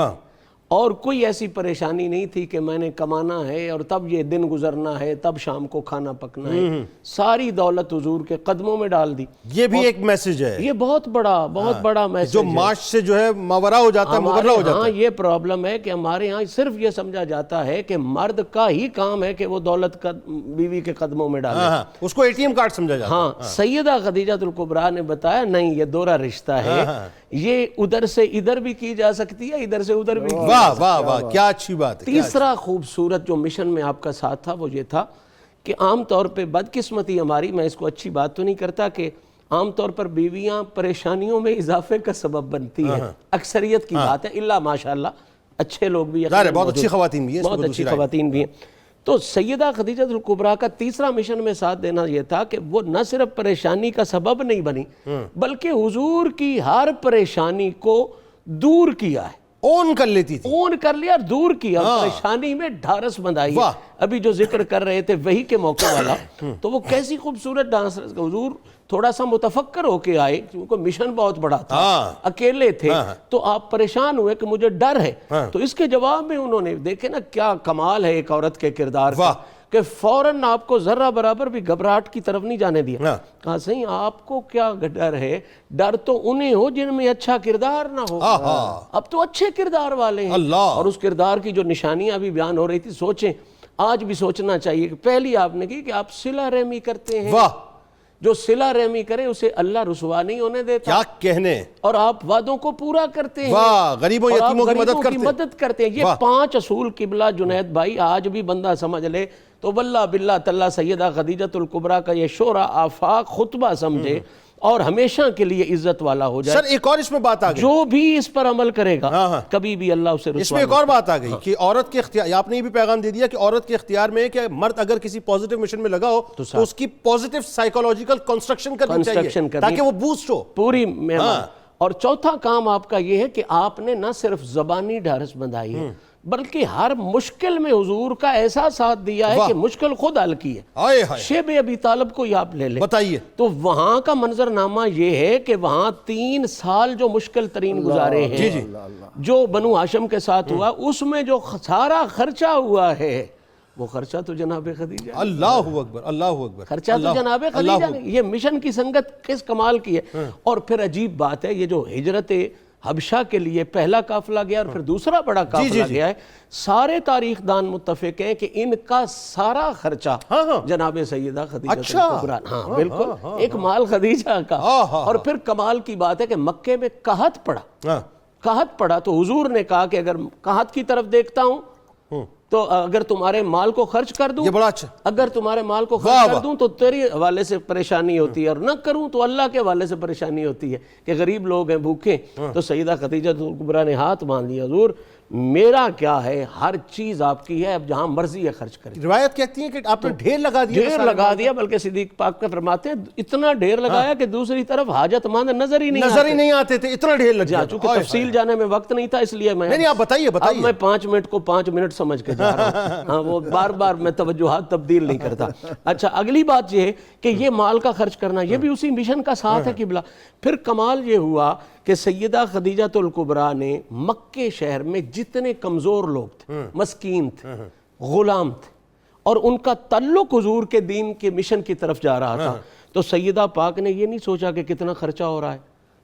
اور کوئی ایسی پریشانی نہیں تھی کہ میں نے کمانا ہے اور تب یہ دن گزرنا ہے، تب شام کو کھانا پکنا ہے۔ ساری دولت حضور کے قدموں میں ڈال دی۔ یہ بھی ایک میسج ہے، یہ بہت بڑا میسج جو معاش سے جو ہے ماورا ہو جاتا ہے، مغرہ ہو جاتا ہے۔ یہ پرابلم ہے کہ ہمارے ہاں صرف یہ سمجھا جاتا ہے کہ مرد کا ہی کام ہے کہ وہ دولت بیوی کے قدموں میں ڈالے، اس کو ATM کارڈ سمجھا جاتا ہے۔ ہاں، سیدہ خدیجۃ الکبریٰ نے بتایا نہیں، یہ دوہرا رشتہ ہے، یہ ادھر سے ادھر بھی کی جا سکتی ہے، ادھر سے ادھر بھی۔ واہ واہ واہ، کیا اچھی بات ہے۔ تیسرا خوبصورت جو مشن میں آپ کا ساتھ تھا وہ یہ تھا کہ عام طور پہ بدقسمتی ہماری، میں اس کو اچھی بات تو نہیں کرتا، کہ عام طور پر بیویاں پریشانیوں میں اضافے کا سبب بنتی ہیں، اکثریت کی بات ہے، الا ماشاءاللہ اچھے لوگ بھی، بہت اچھی خواتین بھی ہیں، بہت اچھی خواتین بھی ہیں۔ تو سیدہ خدیجۃ الکبریٰ کا تیسرا مشن میں ساتھ دینا یہ تھا کہ وہ نہ صرف پریشانی کا سبب نہیں بنی، بلکہ حضور کی ہر پریشانی کو دور کیا ہے، اون کر لیتی تھی، اون کر لیا اور دور کیا، پریشانی میں ڈھارس بندائی۔ ابھی جو ذکر کر رہے تھے وہی کے موقع والا، تو وہ کیسی خوبصورت ڈانس، حضور تھوڑا سا متفکر ہو کے آئے کیونکہ مشن بہت بڑا تھا، اکیلے تھے، تو آپ پریشان ہوئے کہ مجھے ڈر ہے، تو اس کے جواب میں انہوں نے دیکھے نا کیا کمال ہے ایک عورت کے کردار کا، کہ فوراً آپ کو ذرہ برابر بھی گھبراہٹ کی طرف نہیں جانے دیا. ہاں. کہا صحیح آپ کو کیا ڈر ہے؟ ڈر تو انہیں ہو جن میں اچھا کردار نہ ہو. اب تو اچھے کردار والے ہیں. اور اس کردار کی جو نشانیاں بھی بیان ہو رہی تھی، سوچیں آج بھی سوچنا چاہیے کہ پہلی آپ نے کی کہ آپ صلہ رحمی کرتے ہیں. جو صلہ رحمی کرے اسے اللہ رسوا نہیں ہونے دیتا. کیا کہنے. اور آپ وعدوں کو پورا کرتے ہیں. غریبوں یتیموں کی مدد کرتے ہیں. یہ 5 اصول قبلہ جنید بھائی آج بھی بندہ سمجھ لے تو واللہ باللہ تاللہ سیدہ خدیجۃ الکبریٰ کا یہ شورا آفاق خطبہ سمجھے اور ہمیشہ کے لیے عزت والا ہو جائے. سر ایک اور اس میں بات آ گئی، جو بھی اس پر عمل کرے گا کبھی بھی اللہ اسے رسوا. اس میں ایک اور بات آ گئی کہ عورت کے اختیار، آپ نے یہ بھی پیغام دے دیا کہ عورت کے اختیار میں ہے کہ مرد اگر کسی پازیٹیو مشن میں لگا ہو تو اس کی پازیٹیو سائیکولوجیکل کنسٹرکشن کرنی چاہیے تاکہ وہ بوسٹ ہو پوری. اور چوتھا کام آپ کا یہ ہے کہ آپ نے نہ صرف زبانی ڈھارس بندھائی ہے بلکہ ہر مشکل میں حضور کا ایسا ساتھ دیا ہے کہ مشکل خود حل کی ہے. شیب ابی طالب کو یہ آپ لے لیں، بتائیے تو وہاں کا منظرنامہ یہ ہے کہ وہاں 3 سال جو مشکل ترین گزارے ہیں جو بنو ہاشم کے ساتھ ہوا، اس میں جو سارا خرچہ ہوا ہے وہ خرچہ تو جناب خدیجہ. اللہ اکبر، اللہ اکبر. خرچہ تو جناب خدیجہ نے. یہ مشن کی سنگت کس کمال کی ہے. اور پھر عجیب بات ہے، یہ جو ہجرت حبشہ کے لیے پہلا قافلہ گیا اور پھر دوسرا بڑا قافلہ گیا ہے، سارے تاریخ دان متفق ہیں کہ ان کا سارا خرچہ جناب سیدہ خدیجہ الکبریٰ. ہاں بالکل، ایک مال خدیجہ کا. اور پھر کمال کی بات ہے کہ مکے میں قحط پڑا تو حضور نے کہا کہ اگر قحط کی طرف دیکھتا ہوں تو اگر تمہارے مال کو خرچ کر دوں، اگر تمہارے مال کو خرچ کر دوں تو تیری حوالے سے پریشانی ہوتی ہے، اور نہ کروں تو اللہ کے حوالے سے پریشانی ہوتی ہے کہ غریب لوگ ہیں، بھوکے. تو سیدہ خدیجہ الکبریٰ نے ہاتھ باندھ لیا، حضور میرا کیا ہے، ہر چیز آپ کی ہے، اب جہاں مرضی ہے خرچ کریں. روایت کہتی ہے کہ آپ نے ڈھیر لگا دیا، بلکہ صدیق پاک کا فرماتے ہیں اتنا ڈھیر لگایا کہ دوسری طرف حاجت مند نظر ہی نہیں آتے تھے، اتنا ڈھیر لگ گیا. چونکہ تفصیل جانے میں وقت نہیں تھا اس لیے میں آپ بتائیے اب میں 5 منٹ کو 5 منٹ سمجھ کے جا رہا ہوں. ہاں وہ بار بار میں توجہات تبدیل نہیں کرتا. اچھا اگلی بات یہ ہے کہ یہ مال کا خرچ کرنا یہ بھی اسی مشن کا ساتھ ہے قبلہ. پھر کمال یہ ہوا کہ سیدہ خدیجہ الکبریٰ نے مکے شہر میں جتنے کمزور لوگ تھے، مسکین تھے، غلام تھے، اور ان کا تعلق حضور کے دین کے مشن کی طرف جا رہا تھا، تو سیدہ پاک نے یہ نہیں سوچا کہ کتنا خرچہ ہو رہا ہے،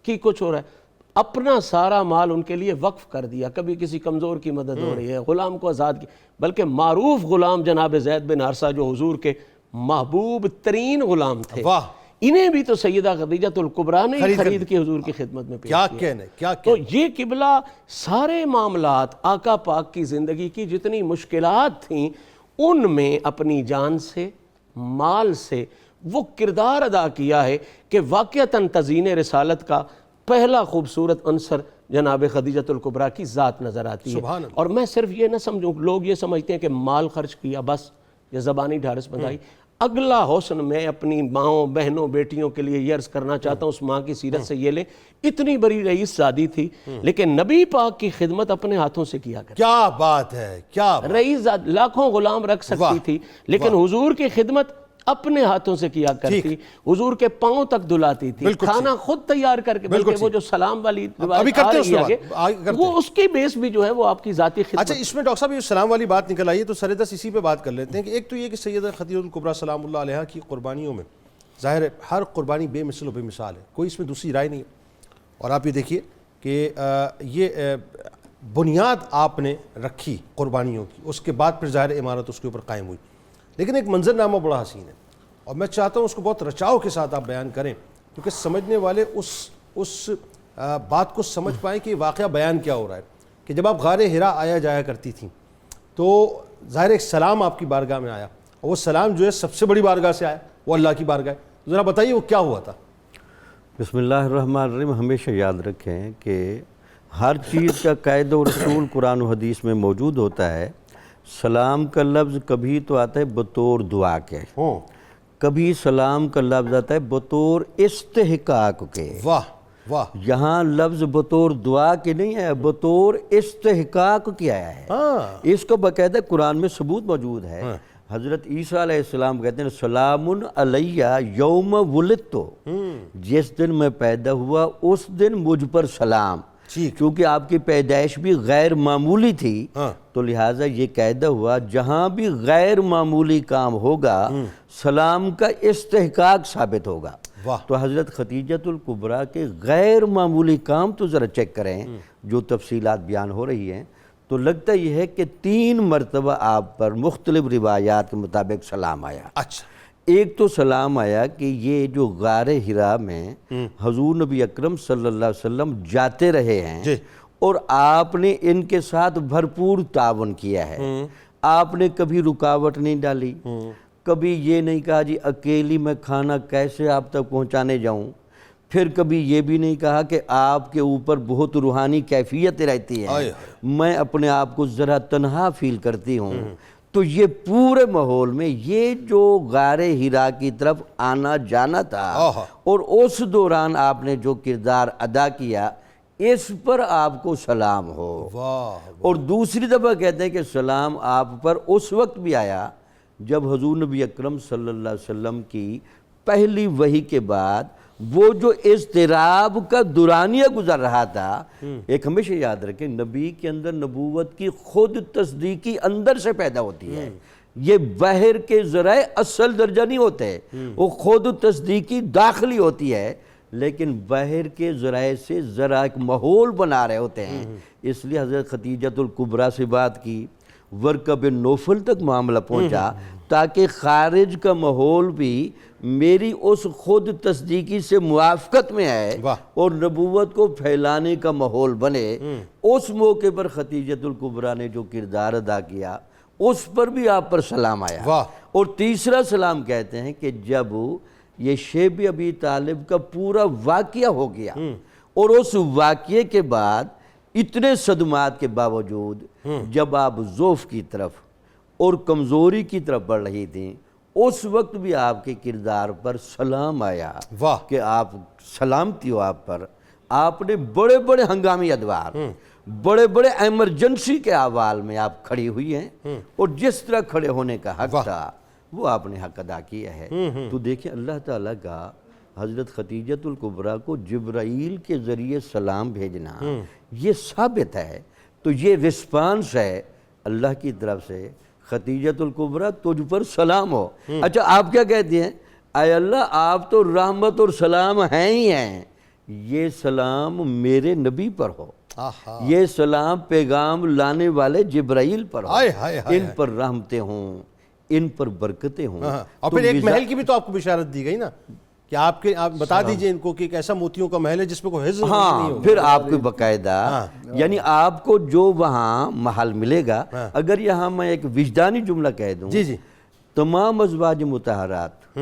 کی کچھ ہو رہا ہے. اپنا سارا مال ان کے لیے وقف کر دیا. کبھی کسی کمزور کی مدد ہو رہی ہے، غلام کو آزاد کی. بلکہ معروف غلام جناب زید بن حارثہ جو حضور کے محبوب ترین غلام تھے، انہیں بھی تو سیدہ خدیجہ الکبریٰ نے خرید کے حضور کی خدمت میں پیش کیا. تو یہ قبلہ سارے معاملات آقا پاک کی زندگی کی جتنی مشکلات تھیں ان میں اپنی جان سے، مال سے وہ کردار ادا کیا ہے کہ واقعتاً تزیین رسالت کا پہلا خوبصورت عنصر جناب خدیجہ الکبریٰ کی ذات نظر آتی ہے. اور میں صرف یہ نہ سمجھوں، لوگ یہ سمجھتے ہیں کہ مال خرچ کیا بس، یہ زبانی ڈھارس بندھائی. اگلا حسن میں اپنی ماؤں، بہنوں، بیٹیوں کے لیے یہ عرض کرنا چاہتا ہوں، اس ماں کی سیرت سے یہ لیں، اتنی بڑی رئیس زادی تھی لیکن نبی پاک کی خدمت اپنے ہاتھوں سے کیا کرتی. کیا بات ہے، کیا رئیس لاکھوں غلام رکھ سکتی تھی لیکن حضور کی خدمت اپنے ہاتھوں سے کیا کرتی. حضور کے پاؤں تک دھلاتی تھی، کھانا خود تیار کر کے. بلکہ وہ جو سلام والی وہ اس کی بیس بھی جو ہے وہ آپ کی ذاتی خدمت. اچھا اس میں ڈاکٹر صاحب یہ سلام والی بات نکل آئی ہے تو سردست اسی پہ بات کر لیتے ہیں کہ ایک تو یہ کہ سیدہ خدیجہ الکبریٰ سلام اللہ علیہا کی قربانیوں میں ظاہر ہے ہر قربانی بے مثل و بے مثال ہے، کوئی اس میں دوسری رائے نہیں ہے. اور آپ یہ دیکھیے کہ یہ بنیاد آپ نے رکھی قربانیوں کی، اس کے بعد پھر ظاہر عمارت اس کے اوپر قائم ہوئی. لیکن ایک منظرنامہ بڑا حسین ہے اور میں چاہتا ہوں اس کو بہت رچاؤ کے ساتھ آپ بیان کریں کیونکہ سمجھنے والے اس بات کو سمجھ پائیں کہ واقعہ بیان کیا ہو رہا ہے. کہ جب آپ غار حرا آیا جایا کرتی تھیں تو ظاہر ایک سلام آپ کی بارگاہ میں آیا اور وہ سلام جو ہے سب سے بڑی بارگاہ سے آیا، وہ اللہ کی بارگاہ ہے. ذرا بتائیے وہ کیا ہوا تھا. بسم اللہ الرحمن الرحیم. ہمیشہ یاد رکھیں کہ ہر چیز کا قاعدہ و رسول قرآن و حدیث میں موجود ہوتا ہے. سلام کا لفظ کبھی تو آتا ہے بطور دعا کے، کبھی سلام کا لفظ آتا ہے بطور استحقاق کے. واہ واہ. یہاں لفظ بطور دعا کے نہیں ہے، بطور استحقاق کے آیا ہے. اس کو باقاعدہ قرآن میں ثبوت موجود ہے. حضرت عیسیٰ علیہ السلام کہتے ہیں سلام علیہ یوم ولدت، جس دن میں پیدا ہوا اس دن مجھ پر سلام. چونکہ آپ کی پیدائش بھی غیر معمولی تھی تو لہٰذا یہ قاعدہ ہوا جہاں بھی غیر معمولی کام ہوگا سلام کا استحقاق ثابت ہوگا۔ تو حضرت خدیجۃ الکبریٰ کے غیر معمولی کام تو ذرا چیک کریں جو تفصیلات بیان ہو رہی ہیں، تو لگتا یہ ہے کہ 3 مرتبہ آپ پر مختلف روایات کے مطابق سلام آیا۔ اچھا، ایک تو سلام آیا کہ یہ جو غار حرا میں حضور نبی اکرم صلی اللہ علیہ وسلم جاتے رہے ہیں اور آپ نے ان کے ساتھ بھرپور تعاون کیا ہے، آپ نے کبھی رکاوٹ نہیں ڈالی، کبھی یہ نہیں کہا جی اکیلی میں کھانا کیسے آپ تک پہنچانے جاؤں، پھر کبھی یہ بھی نہیں کہا کہ آپ کے اوپر بہت روحانی کیفیت رہتی ہے، میں اپنے آپ کو ذرا تنہا فیل کرتی ہوں۔ تو یہ پورے ماحول میں یہ جو غار حرا کی طرف آنا جانا تھا اور اس دوران آپ نے جو کردار ادا کیا، اس پر آپ کو سلام ہو۔ اور دوسری دفعہ کہتے ہیں کہ سلام آپ پر اس وقت بھی آیا جب حضور نبی اکرم صلی اللہ علیہ وسلم کی پہلی وحی کے بعد وہ جو اضطراب کا دورانیہ گزر رہا تھا۔ ایک ہمیشہ یاد رکھیں، نبی کے اندر نبوت کی خود تصدیقی اندر سے پیدا ہوتی ہے، یہ باہر کے ذرائع اصل درجہ نہیں ہوتے، وہ خود تصدیقی داخلی ہوتی ہے، لیکن باہر کے ذرائع سے ذرا ایک ماحول بنا رہے ہوتے ہیں۔ اس لیے حضرت خدیجۃ الکبریٰ سے بات کی، ورقہ بن نوفل تک معاملہ پہنچا تاکہ خارج کا ماحول بھی میری اس خود تصدیقی سے موافقت میں آئے اور نبوت کو پھیلانے کا ماحول بنے۔ اس موقع پر خدیجۃ الکبریٰ نے جو کردار ادا کیا اس پر بھی آپ پر سلام آیا۔ اور تیسرا سلام کہتے ہیں کہ جب یہ شیب ابی طالب کا پورا واقعہ ہو گیا اور اس واقعے کے بعد اتنے صدمات کے باوجود جب آپ ضعف کی طرف اور کمزوری کی طرف بڑھ رہی تھیں، اس وقت بھی آپ کے کردار پر سلام آیا کہ آپ سلامتی ہو آپ پر۔ آپ نے بڑے بڑے ہنگامی ادوار، بڑے بڑے ایمرجنسی کے احوال میں آپ کھڑی ہوئی ہیں اور جس طرح کھڑے ہونے کا حق تھا وہ آپ نے حق ادا کیا ہے۔ تو دیکھیں اللہ تعالیٰ کا حضرت خدیجۃ الکبریٰ کو جبرائیل کے ذریعے سلام بھیجنا یہ ثابت ہے، تو یہ رسپانس ہے اللہ کی طرف سے، خدیجۃ الکبریٰ تجھ پر سلام ہو۔ اچھا آپ کیا کہتے ہیں؟ اے اللہ آپ تو رحمت اور سلام ہیں ہی ہیں، یہ سلام میرے نبی پر ہو، یہ سلام پیغام لانے والے جبرائیل پر ہو، ان پر رحمتیں ہوں، ان پر برکتیں ہوں۔ اور پھر ایک محل کی بھی تو آپ کو بشارت دی گئی نا کہ آپ بتا دیجئے ان کو کہ ایک ایسا موتیوں کا محل ہے جس میں کوئی حزن نہیں ہوگا۔ پھر آپ کو باقاعدہ یعنی آپ کو جو وہاں محل ملے گا، اگر یہاں میں ایک وجدانی جملہ کہہ دوں، تمام ازواج مطہرات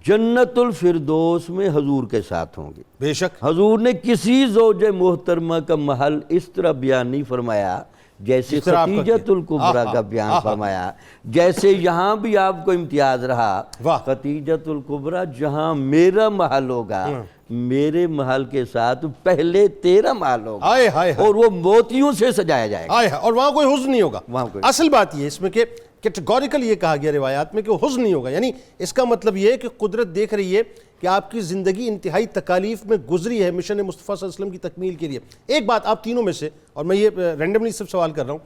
جنت الفردوس میں حضور کے ساتھ ہوں گے۔ بے شک حضور نے کسی زوج محترمہ کا محل اس طرح بیان نہیں فرمایا جیسے خدیجۃ الکبریٰ کا بیان فرمایا، جیسے یہاں بھی آپ کو امتیاز رہا، خدیجۃ الکبریٰ جہاں میرا محل ہوگا، میرے محل کے ساتھ پہلے تیرا محل ہوگا اور وہ موتیوں سے سجایا جائے گا، اور وہاں کوئی حزن نہیں ہوگا۔ اصل بات یہ اس میں کہ کیٹیگوریکل یہ کہا گیا روایات میں کہ وہ حزن نہیں ہوگا، یعنی اس کا مطلب یہ ہے کہ قدرت دیکھ رہی ہے کہ آپ کی زندگی انتہائی تکالیف میں گزری ہے مشن مصطفیٰ صلی اللہ علیہ وسلم کی تکمیل کے لیے۔ ایک بات آپ تینوں میں سے، اور میں یہ رینڈملی صرف سوال کر رہا ہوں،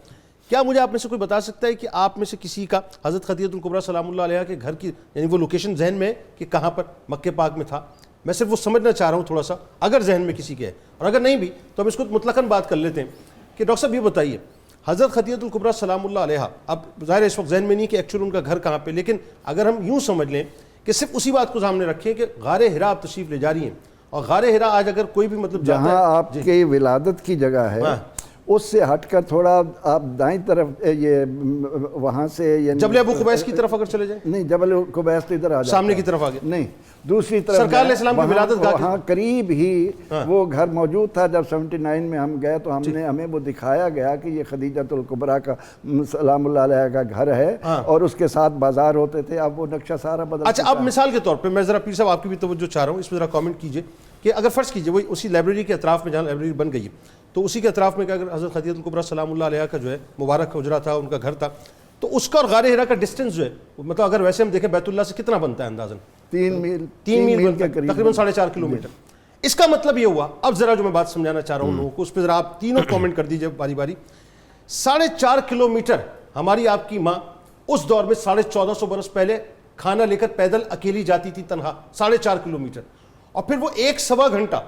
کیا مجھے آپ میں سے کوئی بتا سکتا ہے کہ آپ میں سے کسی کا حضرت خدیجۃ الکبریٰ سلام اللہ علیہا کے گھر کی یعنی وہ لوکیشن ذہن میں ہے کہ کہاں پر مکہ پاک میں تھا؟ میں صرف وہ سمجھنا چاہ رہا ہوں تھوڑا سا، اگر ذہن میں کسی کے ہے، اور اگر نہیں بھی تو ہم اس کو مطلقاً بات کر لیتے ہیں کہ ڈاکٹر صاحب یہ بتائیے حضرت خدیجۃ الکبریٰ سلام اللہ علیہا، اب ظاہر اس وقت ذہن میں نہیں کہ ایکچوئل ان کا گھر کہاں پہ، لیکن اگر ہم یوں سمجھ لیں کہ صرف اسی بات کو سامنے رکھیں کہ غار حرا آپ تشریف لے جا رہی ہیں، اور غار حرا آج اگر کوئی بھی مطلب جہاں آپ کی ولادت کی جگہ ہے اس سے ہٹ کر تھوڑا آپ دائیں طرف یہ وہاں سے جبل ابو قبیس کی طرف اگر چلے جائیں، نہیں جبل قبیس تو ادھر آ جائے سامنے کی طرف آگے، نہیں دوسری طرف سرکار علیہ السلام کی ولادت گاہ وہاں قریب ہی وہ گھر موجود تھا۔ جب 79 میں ہم گئے تو ہمیں وہ دکھایا گیا کہ یہ خدیجۃ الکبریٰ کا سلام اللہ علیہ کا گھر ہے اور اس کے ساتھ بازار ہوتے تھے، اب وہ نقشہ سارا بدل۔ اچھا اب مثال کے طور پہ میں ذرا پیر صاحب آپ کی بھی توجہ چاہ رہا ہوں، اس میں ذرا کامنٹ کیجئے کہ اگر فرض کیجئے وہی اسی لائبریری کے اطراف میں جہاں لائبریری بن گئی ہے تو اسی کے اطراف میں کہ اگر حضرت خدیجۃ الکبریٰ سلام اللہ علیہ کا جو ہے مبارک حجرہ تھا، ان کا گھر تھا، تو اس کا اور غار حرا کا ڈسٹنس جو ہے مطلب اگر ویسے ہم دیکھیں بیت اللہ سے کتنا بنتا ہے اندازاً 3 میل کے قریب، تقریباً 4.5 کلومیٹر۔ اس کا مطلب یہ ہوا، اب ذرا جو میں بات سمجھانا چاہ رہا ہوں لوگوں کو، اس پہ ذرا آپ تینوں کامنٹ کر دیجئے باری باری۔ 4.5 کلومیٹر ہماری آپ کی ماں اس دور میں 1450 برس پہلے کھانا لے کر پیدل اکیلی جاتی تھی تنہا 4.5 کلومیٹر، اور پھر وہ 1.25 گھنٹہ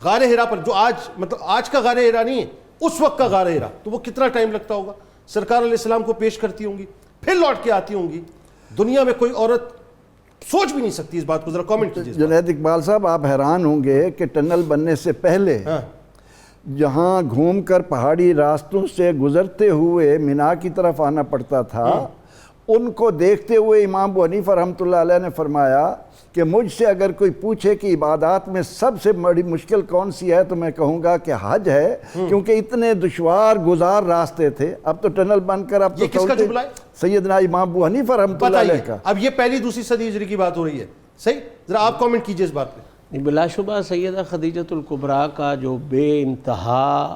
غار ہرا پر، جو آج مطلب آج کا غار ہرا نہیں ہے، اس وقت کا غار ہرا، تو وہ کتنا ٹائم لگتا ہوگا، سرکار علیہ السلام کو پیش کرتی ہوں گی، پھر لوٹ کے آتی ہوں گی۔ دنیا میں کوئی عورت سوچ بھی نہیں سکتی اس بات کو، ذرا کامنٹ کیجیے۔ جنید اقبال صاحب، آپ حیران ہوں گے کہ ٹنل بننے سے پہلے جہاں گھوم کر پہاڑی راستوں سے گزرتے ہوئے مینا کی طرف آنا پڑتا تھا، ان کو دیکھتے ہوئے امام ابو حنیفہ رحمۃ اللہ علیہ نے فرمایا کہ مجھ سے اگر کوئی پوچھے کہ عبادات میں سب سے بڑی مشکل کون سی ہے تو میں کہوں گا کہ حج ہے، کیونکہ اتنے دشوار گزار راستے تھے۔ اب تو ٹنل بن کر اب یہ کس کا جملہ ہے؟ سیدنا امام ابو حنیفہ رحمۃ اللہ علیہ کا۔ اب یہ پہلی دوسری صدی ہجری کی بات ہو رہی ہے، صحیح؟ ذرا آپ کامنٹ کیجیے اس بات پہ۔ بلا شبہ سیدہ خدیجۃ الکبریٰ کا جو بے انتہا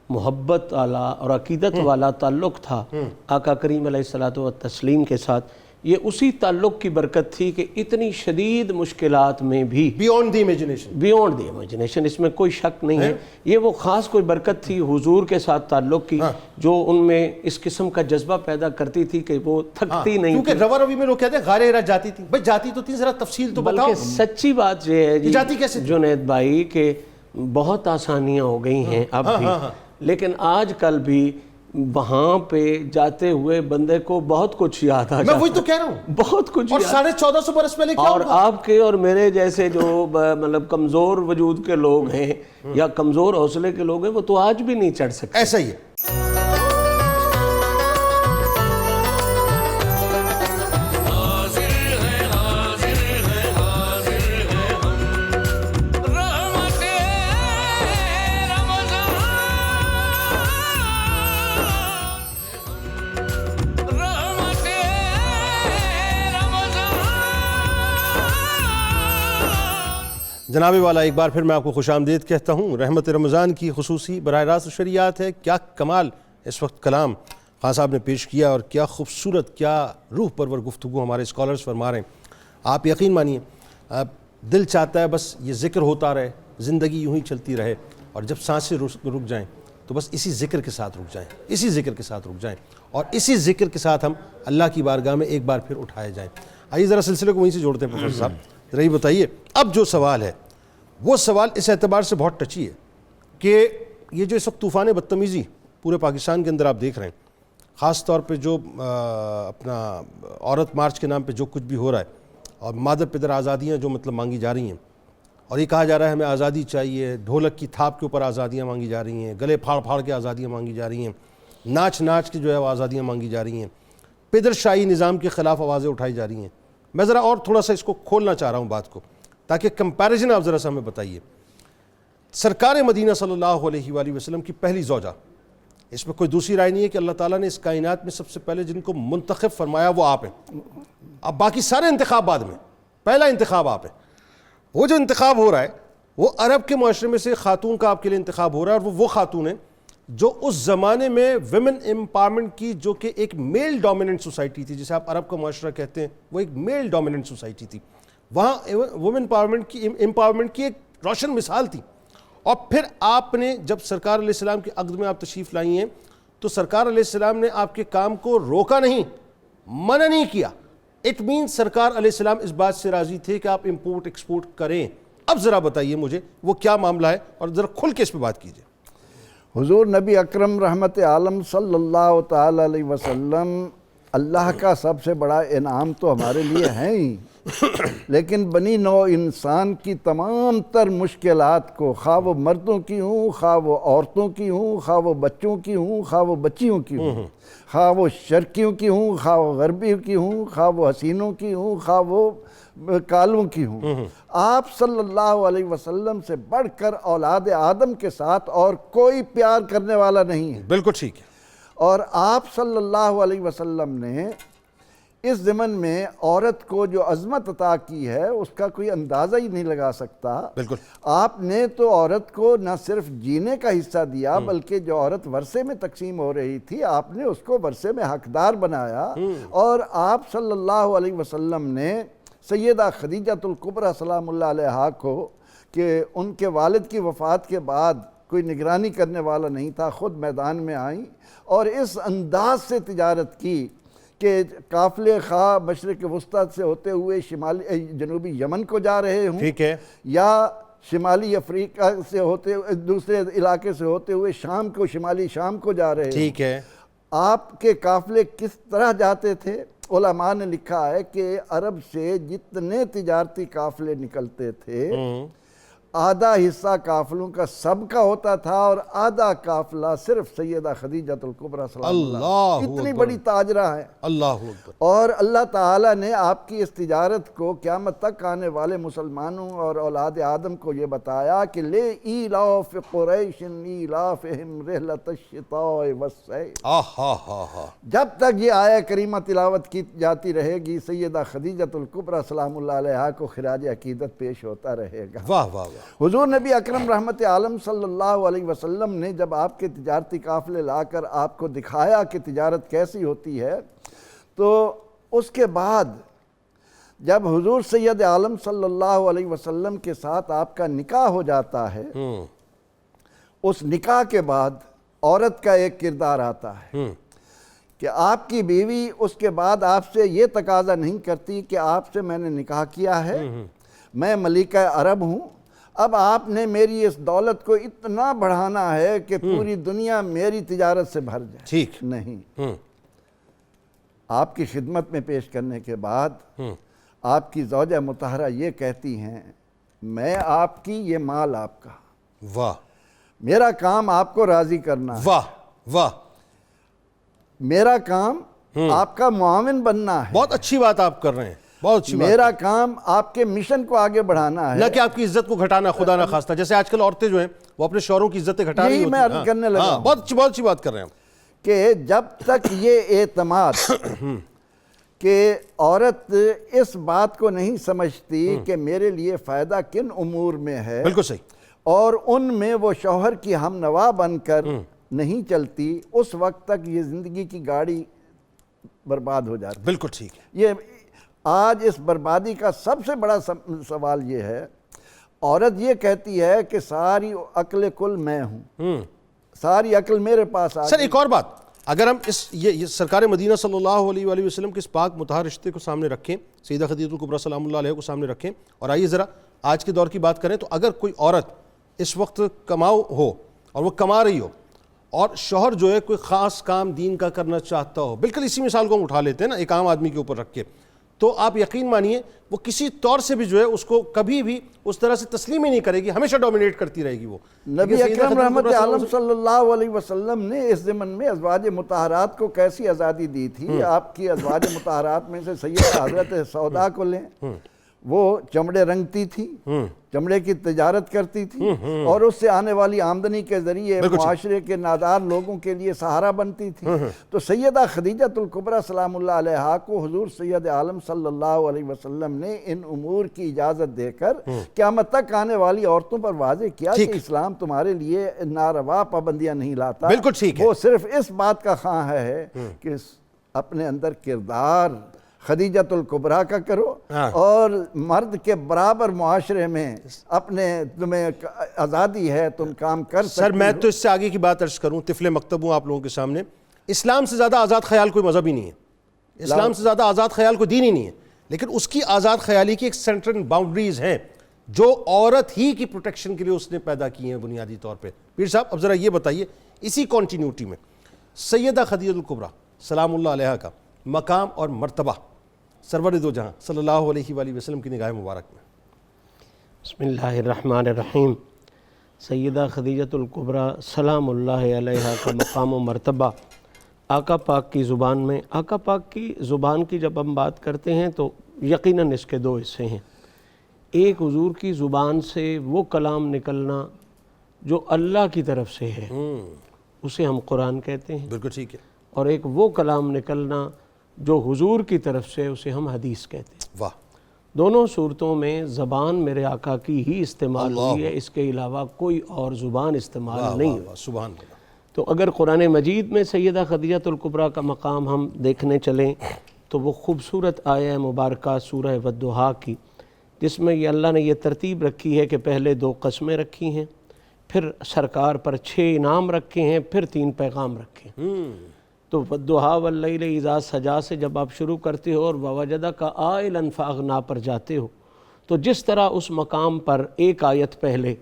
محبت والا اور عقیدت والا تعلق تھا آقا کریم علیہ الصلوۃ والتسلیم کے ساتھ، یہ اسی تعلق کی برکت تھی کہ اتنی شدید مشکلات میں بھی بیونڈ دی امیجنیشن، اس میں کوئی شک نہیں ہے، یہ وہ خاص کوئی برکت تھی حضور کے ساتھ تعلق کی جو ان میں اس قسم کا جذبہ پیدا کرتی تھی کہ وہ تھکتی نہیں تھی۔ کیونکہ روا روی میں لوگ کہتے ہیں غار ہرا جاتی تھی، بھائی جاتی تو تھی، ذرا تفصیل تو بتاؤ۔ بلکہ سچی بات یہ ہے جاتی کیسے جنید بھائی کہ بہت آسانیاں ہو گئی ہیں اب بھی، لیکن آج کل بھی وہاں پہ جاتے ہوئے بندے کو بہت کچھ یاد آ جاتا ہے۔ میں وہی تو کہہ رہا ہوں، بہت کچھ، اور 1450 برس پہلے کیا اور آپ کے اور میرے جیسے جو مطلب کمزور وجود کے لوگ ہیں یا کمزور حوصلے کے لوگ ہیں، وہ تو آج بھی نہیں چڑھ سکتے۔ ایسا ہی ہے۔ جناب والا، ایک بار پھر میں آپ کو خوش آمدید کہتا ہوں۔ رحمت رمضان کی خصوصی براہ راست شریعت ہے۔ کیا کمال اس وقت کلام خان صاحب نے پیش کیا، اور کیا خوبصورت، کیا روح پرور گفتگو ہمارے اسکالرز فرما رہے ہیں۔ آپ یقین مانیے، دل چاہتا ہے بس یہ ذکر ہوتا رہے، زندگی یوں ہی چلتی رہے، اور جب سانسیں رک جائیں تو بس اسی ذکر کے ساتھ رک جائیں، اسی ذکر کے ساتھ رک جائیں، اور اسی ذکر کے ساتھ ہم اللہ کی بارگاہ میں ایک بار پھر اٹھائے جائیں۔ آئیے ذرا سلسلے کو وہیں سے جوڑتے ہیں پروفیسر صاحب۔ ذرا یہ بتائیے، اب جو سوال ہے وہ سوال اس اعتبار سے بہت ٹچی ہے کہ یہ جو اس وقت طوفان بدتمیزی پورے پاکستان کے اندر آپ دیکھ رہے ہیں، خاص طور پہ جو اپنا عورت مارچ کے نام پہ جو کچھ بھی ہو رہا ہے، اور مادر پدر آزادیاں جو مطلب مانگی جا رہی ہیں، اور یہ کہا جا رہا ہے ہمیں آزادی چاہیے، ڈھولک کی تھاپ کے اوپر آزادیاں مانگی جا رہی ہیں، گلے پھاڑ پھاڑ کے آزادیاں مانگی جا رہی ہیں، ناچ کے جو ہے وہ آزادیاں مانگی جا رہی ہیں، پدر شاہی نظام کے خلاف آوازیں اٹھائی جا رہی ہیں۔ میں ذرا اور تھوڑا سا اس کو کھولنا چاہ رہا ہوں بات کو، تاکہ کمپیریزن آپ ذرا سا ہمیں بتائیے۔ سرکار مدینہ صلی اللہ علیہ وآلہ وسلم کی پہلی زوجہ، اس میں کوئی دوسری رائے نہیں ہے کہ اللہ تعالیٰ نے اس کائنات میں سب سے پہلے جن کو منتخب فرمایا وہ آپ ہیں۔ اب باقی سارے انتخاب بعد میں، پہلا انتخاب آپ ہیں۔ وہ جو انتخاب ہو رہا ہے وہ عرب کے معاشرے میں سے خاتون کا آپ کے لیے انتخاب ہو رہا ہے، اور وہ خاتون ہیں جو اس زمانے میں ویمن امپاورمنٹ کی، جو کہ ایک میل ڈومیننٹ سوسائٹی تھی، جسے آپ عرب کا معاشرہ کہتے ہیں، وہ ایک میل ڈومیننٹ سوسائٹی تھی، وہاں وومن امپاورمنٹ کی ایک روشن مثال تھی۔ اور پھر آپ نے جب سرکار علیہ السلام کے عقد میں آپ تشریف لائی ہیں تو سرکار علیہ السلام نے آپ کے کام کو روکا نہیں، منع نہیں کیا۔ اٹ مین سرکار علیہ السلام اس بات سے راضی تھے کہ آپ امپورٹ ایکسپورٹ کریں۔ اب ذرا بتائیے مجھے وہ کیا معاملہ ہے، اور ذرا کھل کے اس پہ بات کیجیے۔ حضور نبی اکرم رحمت عالم صلی اللہ تعالی علیہ وسلم اللہ کا سب سے بڑا انعام تو ہمارے لیے ہیں ہی، لیکن بنی نوع انسان کی تمام تر مشکلات کو، خواہ وہ مردوں کی ہوں، خواہ وہ عورتوں کی ہوں، خواہ وہ بچوں کی ہوں، خواہ وہ بچیوں کی ہوں، خواہ وہ شرقیوں کی ہوں، خواہ وہ غربیوں کی ہوں، خواہ وہ حسینوں کی ہوں، خواہ وہ کالوں کی ہوں، آپ صلی اللہ علیہ وسلم سے بڑھ کر اولاد آدم کے ساتھ اور کوئی پیار کرنے والا نہیں ہے۔ بالکل ٹھیک ہے۔ اور آپ صلی اللہ علیہ وسلم نے اس ضمن میں عورت کو جو عظمت عطا کی ہے اس کا کوئی اندازہ ہی نہیں لگا سکتا۔ بالکل۔ آپ نے تو عورت کو نہ صرف جینے کا حصہ دیا بلکہ جو عورت ورثے میں تقسیم ہو رہی تھی آپ نے اس کو ورثے میں حقدار بنایا، اور آپ صلی اللہ علیہ وسلم نے سیدہ خدیجۃ الکبریٰ سلام اللہ علیہا کو کہ ان کے والد کی وفات کے بعد کوئی نگرانی کرنے والا نہیں تھا، خود میدان میں آئیں اور اس انداز سے تجارت کی کہ قافلے خواہ مشرق وسطیٰ سے ہوتے ہوئے جنوبی یمن کو جا رہے ہوں، ٹھیک ہے، یا شمالی افریقہ سے ہوتے دوسرے علاقے سے ہوتے ہوئے شام کو، شمالی شام کو جا رہے ہوں، ٹھیک ہے، آپ کے قافلے کس طرح جاتے تھے؟ علماء نے لکھا ہے کہ عرب سے جتنے تجارتی قافلے نکلتے تھے آدھا حصہ قافلوں کا سب کا ہوتا تھا اور آدھا قافلہ صرف سیدہ خدیجۃ الکبریٰ سلام اللہ، اتنی بڑی تاجرہ ہے۔ اللہ اکبر۔ اور اللہ تعالیٰ نے آپ کی اس تجارت کو قیامت تک آنے والے مسلمانوں اور اولاد آدم کو یہ بتایا کہ لے ایلاف قریش ایلافہم رحلۃ الشتاء والصیف، جب تک یہ آیہ کریمہ تلاوت کی جاتی رہے گی سیدہ خدیجۃ الکبریٰ سلام اللہ علیہا کو خراج عقیدت پیش ہوتا رہے گا۔ واہ واہ واہ۔ حضور نبی اکرم رحمت عالم صلی اللہ علیہ وسلم نے جب آپ کے تجارتی قافلے لا کر آپ کو دکھایا کہ تجارت کیسی ہوتی ہے، تو اس کے بعد جب حضور سید عالم صلی اللہ علیہ وسلم کے ساتھ آپ کا نکاح ہو جاتا ہے، اس نکاح کے بعد عورت کا ایک کردار آتا ہے کہ آپ کی بیوی اس کے بعد آپ سے یہ تقاضا نہیں کرتی کہ آپ سے میں نے نکاح کیا ہے، میں ملکہ عرب ہوں، اب آپ نے میری اس دولت کو اتنا بڑھانا ہے کہ پوری دنیا میری تجارت سے بھر جائے۔ ٹھیک نہیں، آپ کی خدمت میں پیش کرنے کے بعد آپ کی زوجہ مطہرہ یہ کہتی ہیں میں آپ کی، یہ مال آپ کا، واہ، میرا کام آپ کو راضی کرنا ہے، واہ واہ، میرا کام آپ کا معاون بننا ہے، بہت اچھی بات آپ کر رہے ہیں، بہت اچھی بات، میرا کام آپ کے مشن کو آگے بڑھانا ہے، نہ کہ آپ کی عزت کو گھٹانا، خدا نہ خواستہ، جیسے آج کل عورتیں جو ہیں وہ اپنے شوہروں کی عزتیں گھٹا رہی یہی ہوتی میں ہیں۔ عرض کرنے لگا ہوں بہت اچھی بات کر رہے ہیں کہ جب تک یہ اعتماد کہ عورت اس بات کو نہیں سمجھتی کہ میرے لیے فائدہ کن امور میں ہے، بالکل صحیح، اور ان میں وہ شوہر کی ہم نوا بن کر نہیں چلتی، اس وقت تک یہ زندگی کی گاڑی برباد ہو جاتی۔ بالکل ٹھیک ہے۔ یہ آج اس بربادی کا سب سے بڑا سوال یہ ہے، عورت یہ کہتی ہے کہ ساری عقل کل میں ہوں، ساری عقل میرے پاس آ سر گئی۔ ایک اور بات، اگر ہم یہ سرکار مدینہ صلی اللہ علیہ وآلہ وسلم کے اس پاک مطہر رشتے کو سامنے رکھیں، سیدہ خدیجۃ الکبریٰ سلام اللہ علیہ کو سامنے رکھیں، اور آئیے ذرا آج کے دور کی بات کریں، تو اگر کوئی عورت اس وقت کماؤ ہو اور وہ کما رہی ہو اور شوہر جو ہے کوئی خاص کام دین کا کرنا چاہتا ہو، بالکل اسی مثال کو ہم اٹھا لیتے ہیں نا ایک عام آدمی کے اوپر رکھ کے، تو آپ یقین مانیے وہ کسی طور سے بھی جو ہے اس کو کبھی بھی اس طرح سے تسلیم ہی نہیں کرے گی، ہمیشہ ڈومینیٹ کرتی رہے گی وہ۔ نبی اکرم رحمت عالم صلی اللہ علیہ وسلم نے اس ضمن میں ازواج مطہرات کو کیسی آزادی دی تھی۔ آپ کی ازواج مطہرات میں سے سیدہ حضرت سودا کو لیں، وہ چمڑے رنگتی تھی، چمڑے کی تجارت کرتی تھی اور اس سے آنے والی آمدنی کے ذریعے معاشرے کے نادار لوگوں کے لیے سہارا بنتی تھی۔ تو سیدہ خدیجۃ الکبریٰ سلام اللہ علیہا کو حضور سید عالم صلی اللہ علیہ وسلم نے ان امور کی اجازت دے کر قیامت تک آنے والی عورتوں پر واضح کیا کہ اسلام تمہارے لیے ناروا پابندیاں نہیں لاتا، بالکل ٹھیک ہے، وہ صرف اس بات کا خواہاں ہے کہ اپنے اندر کردار خدیجۃ الکبریٰ کا کرو اور مرد کے برابر معاشرے میں اپنے تمہیں آزادی ہے، تم کام کر سکتے ہو۔ سر میں تو اس سے آگے کی بات عرض کروں، طفل مکتب ہوں آپ لوگوں کے سامنے، اسلام سے زیادہ آزاد خیال کوئی مذہب ہی نہیں ہے، اسلام سے زیادہ آزاد خیال کوئی دین ہی نہیں ہے، لیکن اس کی آزاد خیالی کی ایک سینٹرل باؤنڈریز ہیں جو عورت ہی کی پروٹیکشن کے لیے اس نے پیدا کی ہیں بنیادی طور پہ۔ پیر صاحب اب ذرا یہ بتائیے اسی کنٹینیوٹی میں سیدہ خدیجۃ الکبریٰ سلام اللہ علیہا کا مقام اور مرتبہ سرور دو جہاں صلی اللہ علیہ وآلہ وسلم کی نگاہ مبارک میں۔ بسم اللہ الرحمن الرحیم۔ سیدہ خدیجۃ الکبریٰ سلام اللہ علیہا کا مقام و مرتبہ آقا پاک کی زبان میں، آقا پاک کی زبان کی جب ہم بات کرتے ہیں تو یقیناً اس کے دو حصے ہیں۔ ایک حضور کی زبان سے وہ کلام نکلنا جو اللہ کی طرف سے ہے، اسے ہم قرآن کہتے ہیں، بالکل ٹھیک ہے، اور ایک وہ کلام نکلنا جو حضور کی طرف سے، اسے ہم حدیث کہتے ہیں۔ واہ، دونوں صورتوں میں زبان میرے آقا کی ہی استعمال ہوئی ہے، اس کے علاوہ کوئی اور زبان استعمال نہیں ہوئی۔ سبحان اللہ۔ تو اگر قرآن مجید میں سیدہ خدیجۃ الکبریٰ کا مقام ہم دیکھنے چلیں تو وہ خوبصورت آیہ مبارکہ سورہ والضحیٰ کی جس میں یہ اللہ نے یہ ترتیب رکھی ہے کہ پہلے 2 قسمیں رکھی ہیں، پھر سرکار پر 6 انعام رکھے ہیں، پھر 3 پیغام رکھے ہیں۔ تو والضحیٰ واللیل اذا سجا سے جب آپ شروع کرتے ہو اور ووجدک عائلا فاغنی پر جاتے ہو، تو جس طرح اس مقام پر ایک آیت پہلے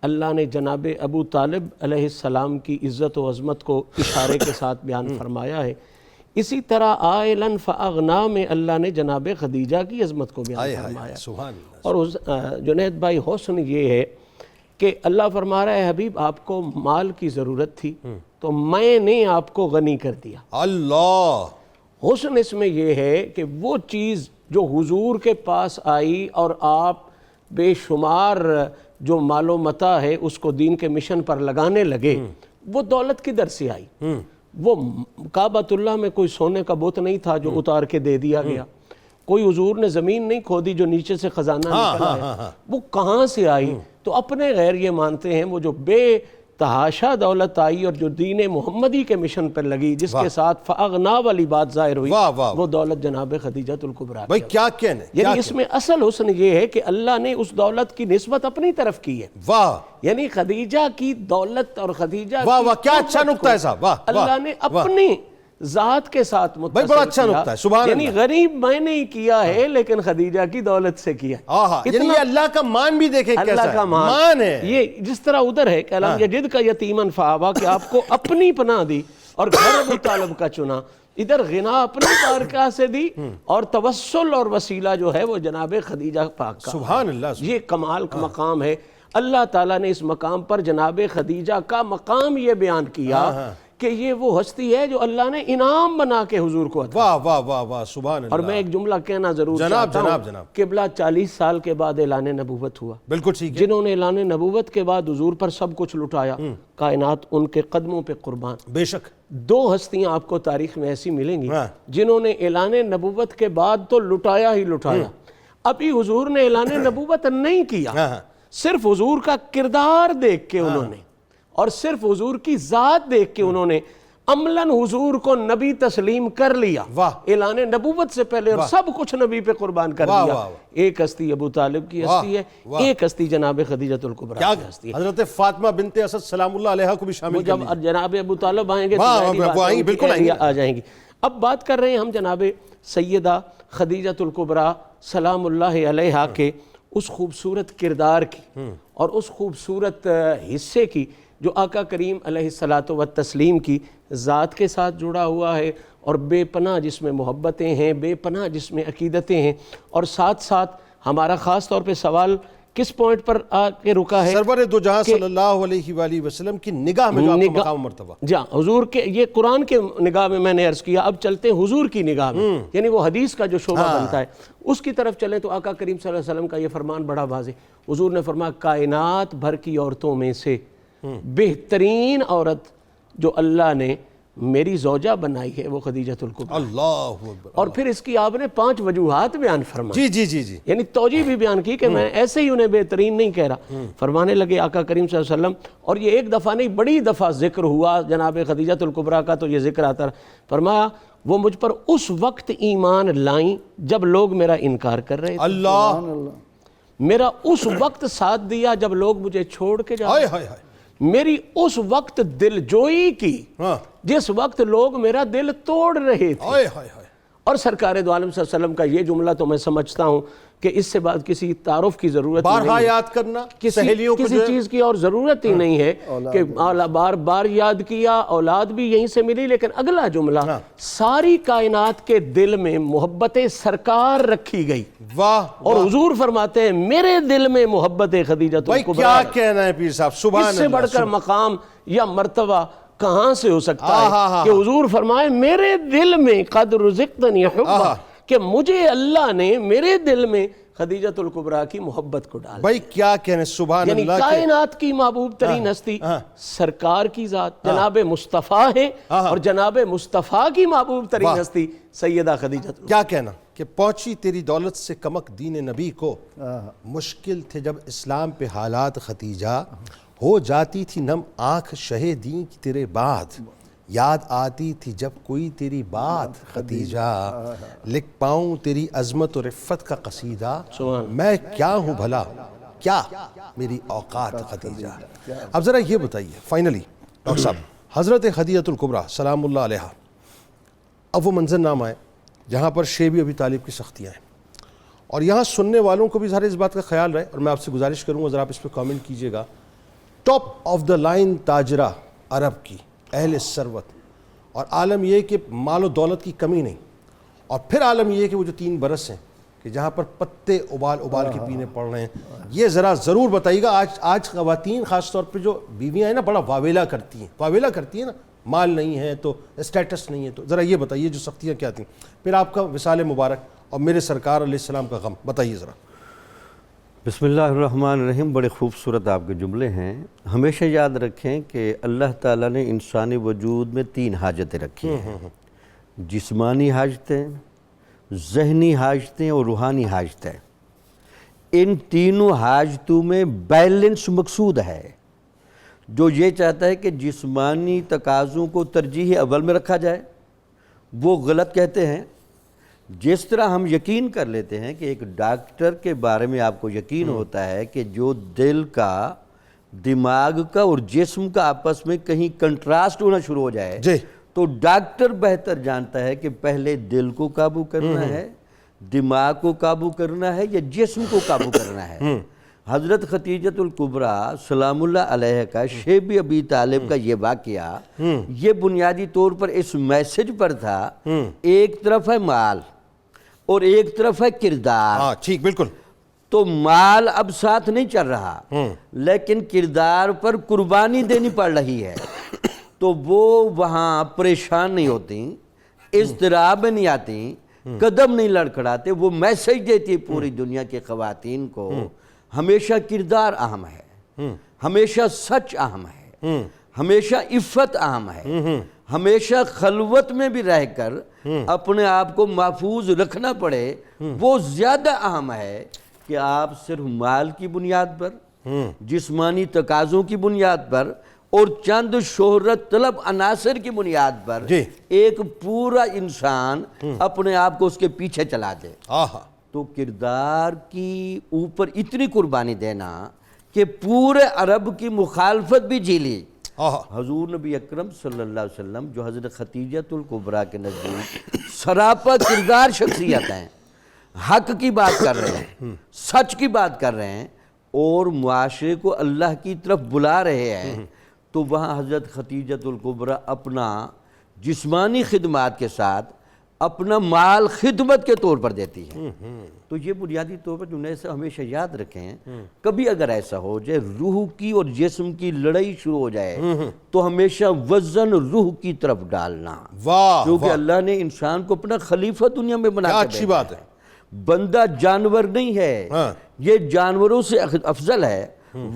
اللہ نے جناب ابو طالب علیہ السلام کی عزت و عظمت کو اشارے کے ساتھ بیان فرمایا ہے، اسی طرح عائلا فاغنی میں اللہ نے جناب خدیجہ کی عظمت کو بیان فرمایا ہے۔ اور جنید بھائی حسن یہ ہے کہ اللہ فرما رہا ہے حبیب آپ کو مال کی ضرورت تھی تو میں نے آپ کو غنی کر دیا۔ اللہ حسن اس میں یہ ہے کہ وہ چیز جو حضور کے پاس آئی اور آپ بے شمار جو مال و متاع ہے اس کو دین کے مشن پر لگانے لگے، وہ دولت کدھر سے آئی؟ وہ کعبۃ اللہ میں کوئی سونے کا بت نہیں تھا جو اتار کے دے دیا گیا، کوئی حضور نے زمین نہیں کھودی جو نیچے سے خزانہ نکل آیا، وہ کہاں سے آئی؟ تو اپنے غیر یہ مانتے ہیں وہ جو بے تحاشا دولت آئی اور جو دین محمدی کے مشن پر لگی، جس کے ساتھ فاغنا والی بات ظاہر ہوئی، وہ دولت جناب خدیجۃ الکبریٰ۔ بھائی کیا کہنے، یعنی اس میں اصل حسن یہ ہے کہ اللہ نے اس دولت کی نسبت اپنی طرف کی ہے۔ واہ، یعنی خدیجہ کی دولت اور خدیجہ واہ واہ کیا اچھا نکتہ ہے صاحب، واہ اللہ نے اپنی ذات کے ساتھ متصل بڑا اچھا نکتہ ہے، سبحان یعنی اللہ۔ غریب میں نہیں کیا ہے لیکن خدیجہ کی دولت سے کیا ہے۔ یعنی یہ اللہ کا مان بھی دیکھیں کیسا اللہ کا مان ہے، یہ جس طرح ادھر ہے کہ علم یجد کا یتیمن فآویٰ کہ آپ کو اپنی پناہ دی اور گھر ابو طالب کا چنا، ادھر غنا اپنی بارگاہ سے دی اور توسل اور وسیلہ جو ہے وہ جناب خدیجہ پاک کا۔ سبحان اللہ، یہ کمال کا مقام ہے۔ اللہ تعالیٰ نے اس مقام پر جناب خدیجہ کا مقام یہ بیان کیا کہ یہ وہ ہستی ہے جو اللہ نے انعام بنا کے حضور کو عطا۔ واہ واہ واہ واہ سبحان اللہ۔ اور میں ایک جملہ کہنا ضرور چاہتا ہوں، قبلہ 40 سال کے بعد اعلان نبوت ہوا، بالکل ٹھیک ہے، جنہوں نے اعلان نبوت کے بعد حضور پر سب کچھ لٹایا، کائنات ان کے قدموں پہ قربان۔ بے شک 2 ہستیاں آپ کو تاریخ میں ایسی ملیں گی جنہوں نے اعلان نبوت کے بعد تو لٹایا ہی لٹایا۔ ابھی حضور نے اعلان نبوت نہیں کیا، صرف حضور کا کردار دیکھ کے انہوں نے اور صرف حضور کی ذات دیکھ کے انہوں نے عملاً حضور کو نبی تسلیم کر لیا اعلان نبوت سے پہلے، اور سب کچھ نبی پہ قربان کر دیا۔ ایک ہستی ابو طالب کی ہستی ہے، ایک ہستی جناب خدیجۃ الکبریٰ کی ہستی ہے۔ حضرت فاطمہ بنت اسد سلام اللہ علیہ کو بھی شامل کر لیا۔ جب جناب ابو طالب آئیں گے تو آ جائیں گی۔ اب بات کر رہے ہیں ہم جناب سیدہ خدیجۃ الکبریٰ سلام اللہ علیہا کے اس خوبصورت کردار کی اور اس خوبصورت حصے کی جو آقا کریم علیہ الصلاۃ والتسلیم کی ذات کے ساتھ جڑا ہوا ہے، اور بے پناہ جس میں محبتیں ہیں، بے پناہ جس میں عقیدتیں ہیں۔ اور ساتھ ساتھ ہمارا خاص طور پہ سوال کس پوائنٹ پر آ کے رکا ہے؟ سرور دو جہاں صلی اللہ علیہ وآلہ وسلم کی نگاہ میں جو آپ کا مقام مرتبہ، جہاں حضور کے، یہ قرآن کے نگاہ میں میں نے عرض کیا، اب چلتے ہیں حضور کی نگاہ میں، یعنی وہ حدیث کا جو شعبہ بنتا ہے اس کی طرف چلیں تو آقا کریم صلی اللہ علیہ وسلم کا یہ فرمان بڑا واضح، حضور نے فرمایا کائنات بھر کی عورتوں میں سے بہترین عورت جو اللہ نے میری زوجہ بنائی ہے وہ خدیجۃ الکبریٰ۔ اللہ اکبر۔ اور پھر اس کی آپ نے 5 وجوہات بیان فرمائی، جی جی جی جی، یعنی توجیہ بھی بیان کی کہ میں ایسے ہی انہیں بہترین نہیں کہہ رہا۔ فرمانے لگے آقا کریم صلی اللہ علیہ وسلم، اور یہ ایک دفعہ نہیں بڑی دفعہ ذکر ہوا جناب خدیجۃ الکبریٰ کا، تو یہ ذکر آتا رہا۔ فرمایا وہ مجھ پر اس وقت ایمان لائیں جب لوگ میرا انکار کر رہے تھے، اللہ میرا اس وقت ساتھ دیا جب لوگ مجھے چھوڑ کے جا رہے تھے، میری اس وقت دل جوئی کی جس وقت لوگ میرا دل توڑ رہے تھے۔ اور سرکار دو عالم صلی اللہ علیہ وسلم کا یہ جملہ تو میں سمجھتا ہوں کہ اس سے بعد کسی تعارف کی ضرورت بارہا یاد کرنا، کسی چیز کی اور ضرورت ہی نہیں ہے کہ بار بار یاد کیا، اولاد بھی یہیں سے ملی۔ لیکن اگلا جملہ، ساری کائنات کے دل میں محبت سرکار رکھی گئی، واہ، اور حضور فرماتے ہیں میرے دل میں محبت خدیجۃ الکبریٰ۔ کیا کہنا ہے پیر صاحب، سبحان اللہ۔ اس سے بڑھ کر مقام یا مرتبہ کہاں سے ہو سکتا ہے کہ حضور فرمائے میرے دل میں قد رزقتنی حبا، کہ مجھے اللہ نے میرے دل میں خدیجۃ الکبریٰ کی محبت کو ڈالا۔ بھائی کیا کہنے، سبحان اللہ۔ یعنی کائنات کی محبوب ترین ہستی سرکار کی ذات جناب مصطفیٰ ہے، اور جناب مصطفیٰ کی محبوب ترین ہستی سیدہ خدیجۃ۔ کیا کہنا کہ پہنچی تیری دولت سے کمک دین نبی کو، مشکل تھے جب اسلام پہ حالات، ختیجہ ہو جاتی تھی نم آنکھ شہ دین کی تیرے بعد، یاد آتی تھی جب کوئی تیری بات خدیجہ، لکھ پاؤں تیری عظمت و رفت کا قصیدہ، میں کیا ہوں بھلا کیا میری اوقات خدیجہ۔ اب ذرا یہ بتائیے فائنلی ڈاکٹر صاحب، حضرت خدیجہ الکبریٰ سلام اللہ علیہا، اب وہ منظر نامہ ہے جہاں پر شیب ابی طالب کی سختیاں ہیں، اور یہاں سننے والوں کو بھی ظاہر اس بات کا خیال رہے، اور میں آپ سے گزارش کروں گا ذرا آپ اس پہ کامنٹ کیجئے گا، ٹاپ آف دا لائن تاجرہ عرب کی، اہل ثروت، اور عالم یہ کہ مال و دولت کی کمی نہیں، اور پھر عالم یہ کہ وہ جو 3 برس ہیں کہ جہاں پر پتے ابال ابال کے پینے پڑ رہے ہیں، یہ ذرا ضرور بتائیے گا۔ آج خواتین خاص طور پہ جو بیویاں ہیں نا بڑا واویلا کرتی ہیں نا، مال نہیں ہے تو اسٹیٹس نہیں ہے، تو ذرا یہ بتائیے جو سختیاں کیا تھیں، پھر آپ کا وصال مبارک اور میرے سرکار علیہ السلام کا غم بتائیے ذرا۔ بسم اللہ الرحمن الرحیم، بڑے خوبصورت آپ کے جملے ہیں۔ ہمیشہ یاد رکھیں کہ اللہ تعالیٰ نے انسانی وجود میں 3 حاجتیں رکھی ہیں، جسمانی حاجتیں، ذہنی حاجتیں اور روحانی حاجتیں۔ ان تینوں حاجتوں میں بیلنس مقصود ہے۔ جو یہ چاہتا ہے کہ جسمانی تقاضوں کو ترجیح اول میں رکھا جائے وہ غلط کہتے ہیں۔ جس طرح ہم یقین کر لیتے ہیں کہ ایک ڈاکٹر کے بارے میں آپ کو یقین ہوتا ہے کہ جو دل کا، دماغ کا اور جسم کا آپس میں کہیں کنٹراسٹ ہونا شروع ہو جائے تو ڈاکٹر بہتر جانتا ہے کہ پہلے دل کو قابو کرنا ہے، دماغ کو قابو کرنا ہے یا جسم کو قابو کرنا ہے۔ حضرت خدیجہ الکبریٰ سلام اللہ علیہ کا شیب ابی طالب کا یہ واقعہ یہ بنیادی طور پر اس میسج پر تھا، ایک طرف ہے مال اور ایک طرف ہے کردار۔ ہاں ٹھیک، بالکل۔ تو مال اب ساتھ نہیں چل رہا لیکن کردار پر قربانی دینی پڑ رہی ہے، تو وہ وہاں پریشان نہیں ہوتی، اضطراب میں نہیں آتی، قدم نہیں لڑکھڑاتے۔ وہ میسج دیتی پوری دنیا کے خواتین کو، ہمیشہ کردار اہم ہے، ہمیشہ سچ اہم ہے، ہمیشہ عفت اہم ہے، ہمیشہ خلوت میں بھی رہ کر اپنے آپ کو محفوظ رکھنا پڑے وہ زیادہ اہم ہے کہ آپ صرف مال کی بنیاد پر، جسمانی تقاضوں کی بنیاد پر اور چند شہرت طلب عناصر کی بنیاد پر ایک پورا انسان اپنے آپ کو اس کے پیچھے چلا دے۔ تو کردار کی اوپر اتنی قربانی دینا کہ پورے عرب کی مخالفت بھی جھیلی۔ حضور نبی اکرم صلی اللہ علیہ وسلم جو حضرت خدیجہ الکبریٰ کے نزدیک سراپا کردار شخصیت ہیں، حق کی بات کر رہے ہیں، سچ کی بات کر رہے ہیں اور معاشرے کو اللہ کی طرف بلا رہے ہیں، تو وہاں حضرت خدیجہ الکبریٰ اپنا جسمانی خدمات کے ساتھ اپنا مال خدمت کے طور پر دیتی ہے۔ تو یہ بنیادی طور پر جنہیں سے ہمیشہ یاد رکھیں، کبھی اگر ایسا ہو جائے روح کی اور جسم کی لڑائی شروع ہو جائے تو ہمیشہ وزن روح کی طرف ڈالنا، کیونکہ اللہ نے انسان کو اپنا خلیفہ دنیا میں بنا کے اچھی بات ہے۔ بندہ جانور نہیں ہے، یہ جانوروں سے افضل ہے۔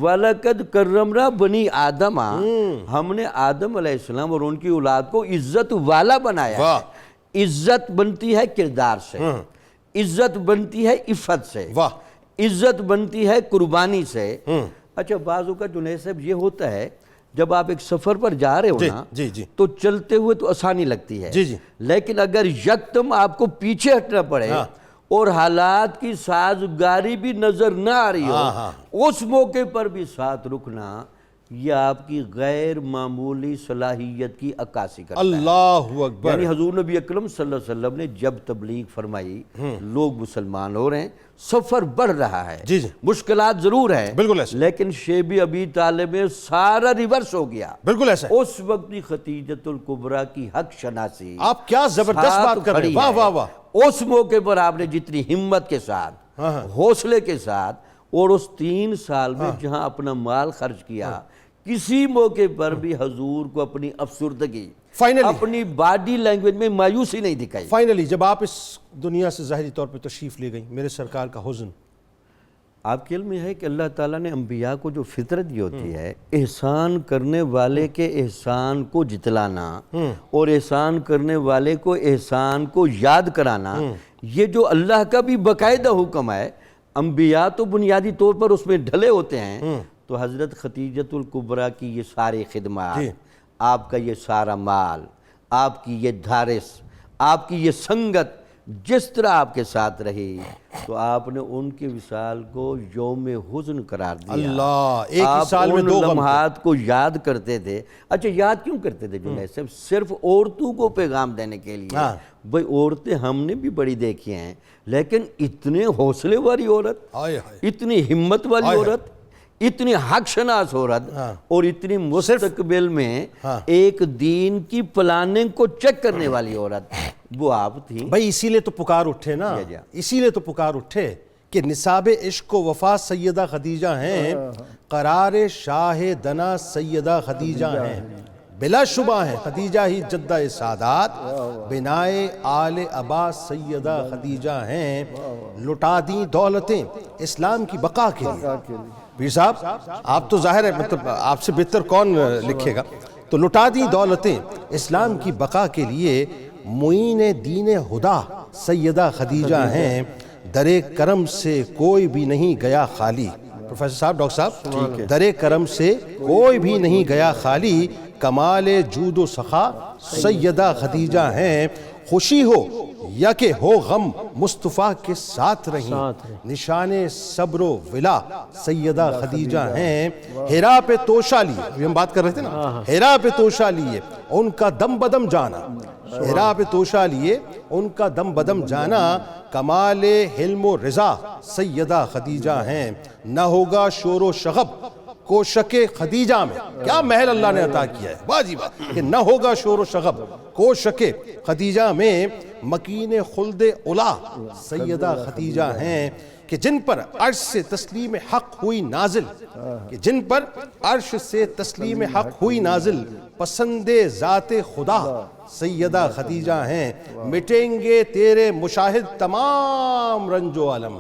وَلَقَدْ كَرَّمْنَا بَنِي آدَمَ، ہم نے آدم علیہ السلام اور ان کی اولاد کو عزت والا بنایا ہے۔ عزت بنتی ہے کردار سے، عزت بنتی ہے عفت سے، عزت بنتی ہے قربانی سے۔ اچھا بعضوں کا جنید صاحب یہ ہوتا ہے جب آپ ایک سفر پر جا رہے ہو نا تو چلتے ہوئے تو آسانی لگتی ہے، لیکن اگر یکدم آپ کو پیچھے ہٹنا پڑے اور حالات کی سازگاری بھی نظر نہ آ رہی ہو، اس موقع پر بھی ساتھ رکنا یہ آپ کی غیر معمولی صلاحیت کی عکاسی کرتا ہے۔ اللہ اکبر۔ یعنی حضور نبی اکرم صلی اللہ علیہ وسلم نے جب تبلیغ فرمائی، لوگ مسلمان ہو رہے ہیں، سفر بڑھ رہا ہے، مشکلات ضرور ہیں، لیکن شیب ابی طالب میں سارا ریورس ہو گیا۔ بالکل ایسا اس وقت بھی خدیجہ الکبریٰ کی حق شناسی، آپ کیا زبردست بات کر رہے ہیں، واہ واہ واہ۔ اس موقع پر آپ نے جتنی ہمت کے ساتھ، حوصلے کے ساتھ، اور اس 3 سال میں جہاں اپنا مال خرچ کیا، کسی موقع پر بھی حضور کو اپنی افسردگی، اپنی باڈی لینگویج میں مایوسی نہیں دکھائی۔ فائنلی جب آپ اس دنیا سے ظاہری طور پہ تشریف لے گئیں، میرے سرکار کا حزن، آپ کے علم میں ہے کہ اللہ تعالیٰ نے انبیاء کو جو فطرت دی ہوتی ہے، احسان کرنے والے کے احسان کو جتلانا اور احسان کرنے والے کو احسان کو یاد کرانا، یہ جو اللہ کا بھی باقاعدہ حکم ہے، انبیاء تو بنیادی طور پر اس میں ڈھلے ہوتے ہیں۔ تو حضرت خدیجہ الکبریٰ کی یہ ساری خدمات، آپ کا یہ سارا مال، آپ کی یہ دھارس، آپ کی یہ سنگت جس طرح آپ کے ساتھ رہی تو آپ نے ان کے وصال کو یوم حزن قرار دیا۔ اللہ، ایک ہی سال میں آپ دو ان غم لمحات کو یاد کرتے تھے۔ اچھا یاد کیوں کرتے تھے جنید صاحب؟ صرف عورتوں کو پیغام دینے کے لیے؟ بھئی عورتیں ہم نے بھی بڑی دیکھی ہیں، لیکن اتنے حوصلے والی عورت، اتنی ہمت والی عورت، اتنی حق شناس عورت، اور اتنی مستقبل میں ایک دین کی پلاننگ کو چیک کرنے والی عورت، وہ آپ تھی۔ بھائی اسی لیے تو پکار اٹھے نا، اسی لیے تو پکار اٹھے کہ نصاب عشق و وفا سیدہ خدیجہ ہیں، قرار شاہ دنا سیدہ خدیجہ ہیں، بلا شبہ ہیں خدیجہ ہی جدہ سادات، بنائے آل عباس سیدہ خدیجہ ہیں، لٹا دیں دولتیں اسلام کی بقا کے لیے۔ پیر صاحب آپ تو ظاہر ہے مطلب آپ سے بہتر کون لکھے گا، تو لٹا دی دولتیں اسلام کی بقا کے لیے، معین دین خدا سیدہ خدیجہ ہیں، در کرم سے کوئی بھی نہیں گیا خالی۔ پروفیسر صاحب، ڈاکٹر صاحب، در کرم سے کوئی بھی نہیں گیا خالی، کمال جود و سخا سیدہ خدیجہ ہیں، خوشی ہو یا کہ ہو غم مصطفیٰ کے ساتھ رہیں، نشان صبر و ولا سیدہ خدیجہ ہیں، ہیرا پہ توشہ لیے، ابھی ہم بات کر رہے تھے نا، ہیرا پہ توشہ لیے ان کا دم بدم جانا، ہیرا پہ توشہ لیے ان کا دم بدم جانا، کمال حلم و رضا سیدہ خدیجہ ہیں، نہ ہوگا شور و شغب کوشک خدیجہ میں۔ کیا محل اللہ نے عطا کیا ہے، واہ جی واہ، کہ نہ ہوگا شور و شغب کوشک خدیجہ میں، مکین خلد علا سیدہ خدیجہ ہیں، کہ جن پر عرش سے تسلیم حق ہوئی نازل، کہ جن پر عرش سے تسلیم حق ہوئی نازل، پسند ذات خدا سیدہ خدیجہ ہیں، مٹیں گے تیرے مشاہد تمام رنج و علم،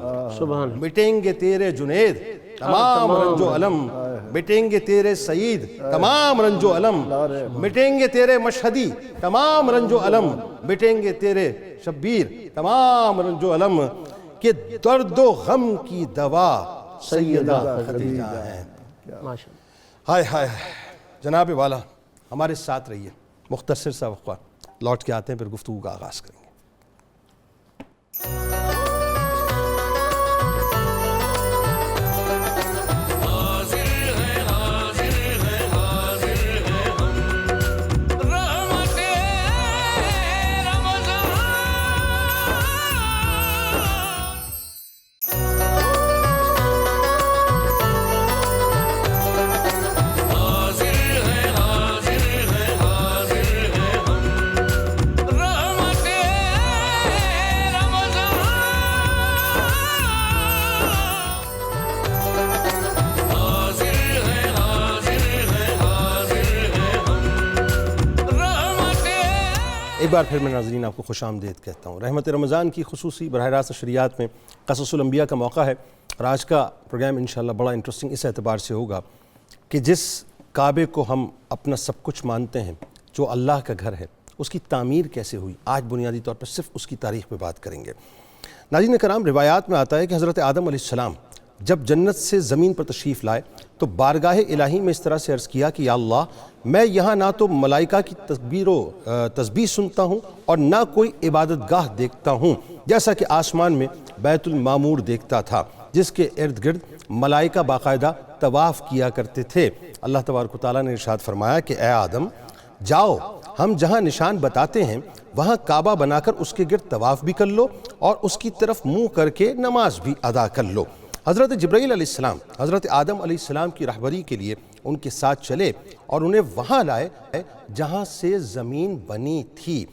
مٹیں گے تیرے جنید تمام رنج و علم، مٹیں گے تیرے سعید تمام رنج و علم، مٹیں گے تیرے مشہدی تمام رنج و علم، مٹیں گے تیرے شبیر تمام رنج و علم، کہ درد و غم کی دوا سیدہ خدیجہ ہیں۔ ہائے ہائے جناب والا، ہمارے ساتھ رہیے، مختصر سا وقفہ، لوٹ کے آتے ہیں پھر گفتگو کا آغاز کریں گے۔ ایک بار پھر میں ناظرین آپ کو خوش آمدید کہتا ہوں۔ رحمت رمضان کی خصوصی براہ راست نشریات میں قصص الانبیاء کا موقع ہے، اور آج کا پروگرام انشاءاللہ بڑا انٹرسٹنگ اس اعتبار سے ہوگا کہ جس کعبے کو ہم اپنا سب کچھ مانتے ہیں، جو اللہ کا گھر ہے، اس کی تعمیر کیسے ہوئی، آج بنیادی طور پر صرف اس کی تاریخ پہ بات کریں گے۔ ناظرین کرام، روایات میں آتا ہے کہ حضرت آدم علیہ السلام جب جنت سے زمین پر تشریف لائے تو بارگاہ الہی میں اس طرح سے عرض کیا کہ یا اللہ، میں یہاں نہ تو ملائکہ کی تکبیر و تسبیح سنتا ہوں اور نہ کوئی عبادت گاہ دیکھتا ہوں، جیسا کہ آسمان میں بیت المعمور دیکھتا تھا جس کے ارد گرد ملائکہ باقاعدہ طواف کیا کرتے تھے۔ اللہ تبارک و تعالیٰ نے ارشاد فرمایا کہ اے آدم، جاؤ، ہم جہاں نشان بتاتے ہیں وہاں کعبہ بنا کر اس کے گرد طواف بھی کر لو اور اس کی طرف منہ کر کے نماز بھی ادا کر لو۔ حضرت جبرائیل علیہ السلام حضرت آدم علیہ السلام کی رہبری کے لیے ان کے ساتھ چلے اور انہیں وہاں لائے جہاں سے زمین بنی تھی۔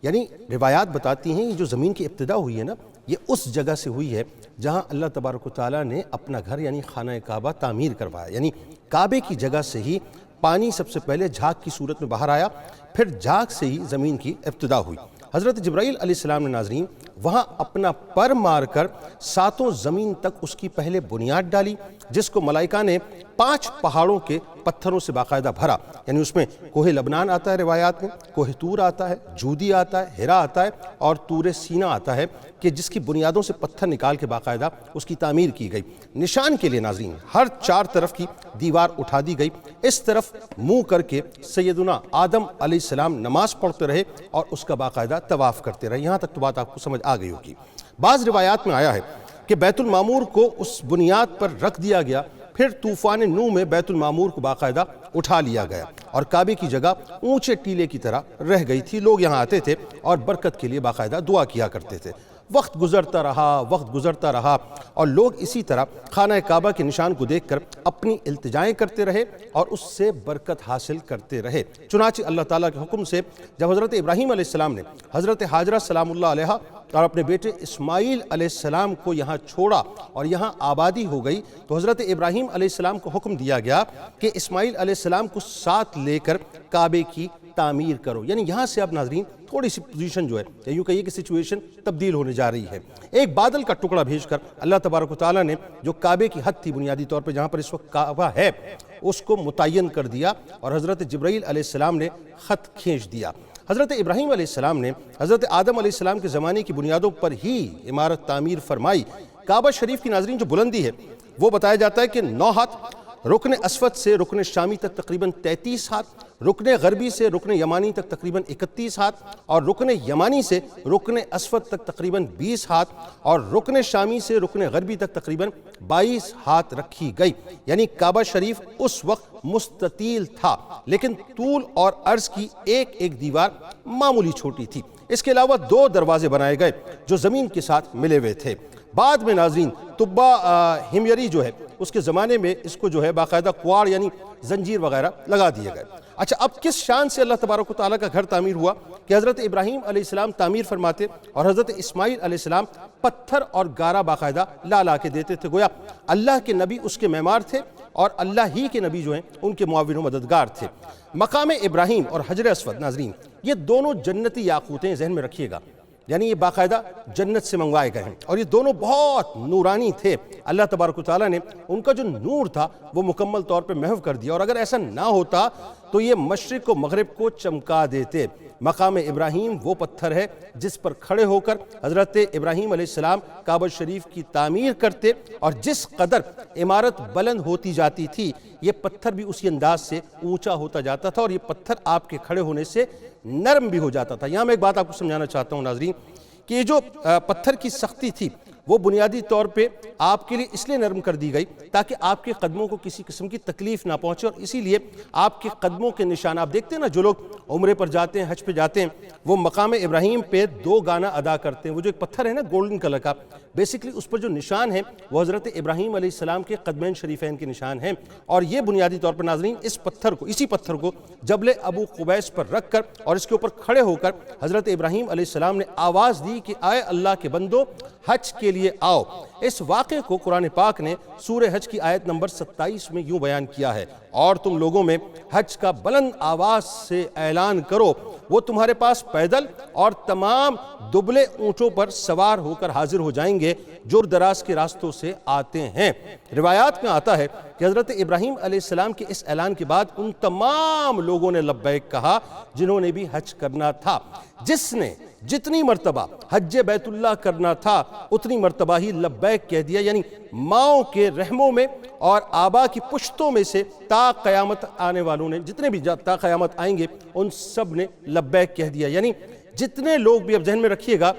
یعنی روایات بتاتی ہیں یہ جو زمین کی ابتدا ہوئی ہے نا، یہ اس جگہ سے ہوئی ہے جہاں اللہ تبارک و تعالیٰ نے اپنا گھر یعنی خانہ کعبہ تعمیر کروایا۔ یعنی کعبے کی جگہ سے ہی پانی سب سے پہلے جھاگ کی صورت میں باہر آیا، پھر جھاگ سے ہی زمین کی ابتدا ہوئی۔ حضرت جبرائیل علیہ السلام نے ناظرین وہاں اپنا پر مار کر ساتوں زمین تک اس کی پہلے بنیاد ڈالی، جس کو ملائکہ نے 5 پہاڑوں کے پتھروں سے باقاعدہ بھرا، یعنی اس میں کوہ لبنان آتا ہے روایات میں، کوہ طور آتا ہے، جودی آتا ہے، ہرا آتا ہے اور طور سینا آتا ہے، کہ جس کی بنیادوں سے پتھر نکال کے باقاعدہ اس کی تعمیر کی گئی۔ نشان کے لیے ناظرین ہر 4 طرف کی دیوار اٹھا دی گئی، اس طرف منہ کر کے سیدنا آدم علیہ السلام نماز پڑھتے رہے اور اس کا باقاعدہ طواف کرتے رہے۔ یہاں تک تو بات آپ کو سمجھ آ گئی ہوگی۔ بعض روایات میں آیا ہے کہ بیت المعمور کو اس بنیاد پر رکھ دیا گیا، پھر طوفان نوح میں بیت المعمور کو باقاعدہ اٹھا لیا گیا اور کعبے کی جگہ اونچے ٹیلے کی طرح رہ گئی تھی۔ لوگ یہاں آتے تھے اور برکت کے لیے باقاعدہ دعا کیا کرتے تھے۔ وقت گزرتا رہا اور لوگ اسی طرح خانہ کعبہ کے نشان کو دیکھ کر اپنی التجائیں کرتے رہے اور اس سے برکت حاصل کرتے رہے۔ چنانچہ اللہ تعالیٰ کے حکم سے جب حضرت ابراہیم علیہ السلام نے حضرت حاجرہ سلام اللہ علیہا اور اپنے بیٹے اسماعیل علیہ السلام کو یہاں چھوڑا اور یہاں آبادی ہو گئی، تو حضرت ابراہیم علیہ السلام کو حکم دیا گیا کہ اسماعیل علیہ السلام کو ساتھ لے کر کعبے کی تعمیر کرو۔ یعنی یہاں سے اب ناظرین تھوڑی سی پوزیشن جو ہے یا یوں کہیے کہ سچویشن تبدیل ہونے جا رہی ہے۔ ایک بادل کا ٹکڑا بھیج کر اللہ تبارک و تعالیٰ نے جو کعبے کی حد تھی بنیادی طور پر جہاں پر اس وقت کعبہ ہے اس کو متعین کر دیا اور حضرت جبرائیل علیہ السلام نے خط کھینچ دیا۔ حضرت ابراہیم علیہ السلام نے حضرت آدم علیہ السلام کے زمانے کی بنیادوں پر ہی عمارت تعمیر فرمائی۔ کعبہ شریف کی ناظرین جو بلندی ہے وہ بتایا جاتا ہے کہ 9 ہاتھ، رکن اسود سے رکن شامی تک تقریباً 33 ہاتھ، رکن غربی سے رکن یمانی تک تقریباً 31 ہاتھ اور رکن یمانی سے رکن اسود تک تقریباً 20 ہاتھ اور رکن شامی سے رکن غربی تک تقریباً 22 ہاتھ رکھی گئی۔ یعنی کعبہ شریف اس وقت مستطیل تھا لیکن طول اور عرض کی ایک دیوار معمولی چھوٹی تھی۔ اس کے علاوہ 2 دروازے بنائے گئے جو زمین کے ساتھ ملے ہوئے تھے۔ بعد میں ناظرین طبہ ہمیری جو ہے اس کے زمانے میں اس کو جو ہے باقاعدہ کوار یعنی زنجیر وغیرہ لگا دیے گئے۔ اچھا، اب کس شان سے اللہ تبارک و تعالیٰ کا گھر تعمیر ہوا کہ حضرت ابراہیم علیہ السلام تعمیر فرماتے اور حضرت اسماعیل علیہ السلام پتھر اور گارا باقاعدہ لا کے دیتے تھے۔ گویا اللہ کے نبی اس کے معمار تھے اور اللہ ہی کے نبی جو ہیں ان کے معاون و مددگار تھے۔ مقام ابراہیم اور حجر اسود ناظرین یہ دونوں جنتی یاقوتیں ذہن میں رکھیے گا، یعنی یہ باقاعدہ جنت سے منگوائے گئے ہیں اور یہ دونوں بہت نورانی تھے۔ اللہ تبارک و تعالیٰ نے ان کا جو نور تھا وہ مکمل طور پہ محو کر دیا، اور اگر ایسا نہ ہوتا تو یہ مشرق و مغرب کو چمکا دیتے۔ مقام ابراہیم وہ پتھر ہے جس پر کھڑے ہو کر حضرت ابراہیم علیہ السلام کعبہ شریف کی تعمیر کرتے، اور جس قدر عمارت بلند ہوتی جاتی تھی یہ پتھر بھی اسی انداز سے اونچا ہوتا جاتا تھا اور یہ پتھر آپ کے کھڑے ہونے سے نرم بھی ہو جاتا تھا۔ یہاں میں ایک بات آپ کو سمجھانا چاہتا ہوں ناظرین کہ یہ جو پتھر کی سختی تھی وہ بنیادی طور پہ آپ کے لیے اس لیے نرم کر دی گئی تاکہ آپ کے قدموں کو کسی قسم کی تکلیف نہ پہنچے، اور اسی لیے آپ کے قدموں کے نشان آپ دیکھتے ہیں نا، جو لوگ عمرے پر جاتے ہیں، حج پہ جاتے ہیں، وہ مقام ابراہیم پہ 2 گانا ادا کرتے ہیں۔ وہ جو ایک پتھر ہے نا گولڈن کلر کا، بیسیکلی اس پر جو نشان ہے وہ حضرت ابراہیم علیہ السلام کے قدمین شریفین کے نشان ہیں، اور یہ بنیادی طور پر ناظرین اسی پتھر کو جبل ابو قبیس پر رکھ کر اور اس کے اوپر کھڑے ہو کر حضرت ابراہیم علیہ السلام نے آواز دی کہ آئے اللہ کے بندو حج کے لیے آؤ۔ اس واقعے کو قرآن پاک نے سورہ حج کی آیت نمبر 27 میں یوں بیان کیا ہے، اور تم لوگوں میں حج کا بلند آواز سے اعلان کرو، وہ تمہارے پاس پیدل اور تمام دبلے اونٹوں پر سوار ہو کر حاضر ہو جائیں گے جو دراز کے راستوں سے آتے ہیں۔ روایات میں آتا ہے کہ حضرت ابراہیم علیہ السلام کے اس اعلان کے بعد ان تمام لوگوں نے لبیک کہا جنہوں نے بھی حج کرنا تھا۔ جس نے جتنی مرتبہ حج بیت اللہ کرنا تھا اتنی مرتبہ ہی لبیک کہہ دیا، یعنی ماؤں کے رحموں میں اور آبا کی پشتوں میں سے تا قیامت آنے والوں نے جتنے بھی تا قیامت آئیں گے ان سب نے لبیک کہہ دیا۔ یعنی جتنے لوگ بھی اب ذہن میں رکھیے گا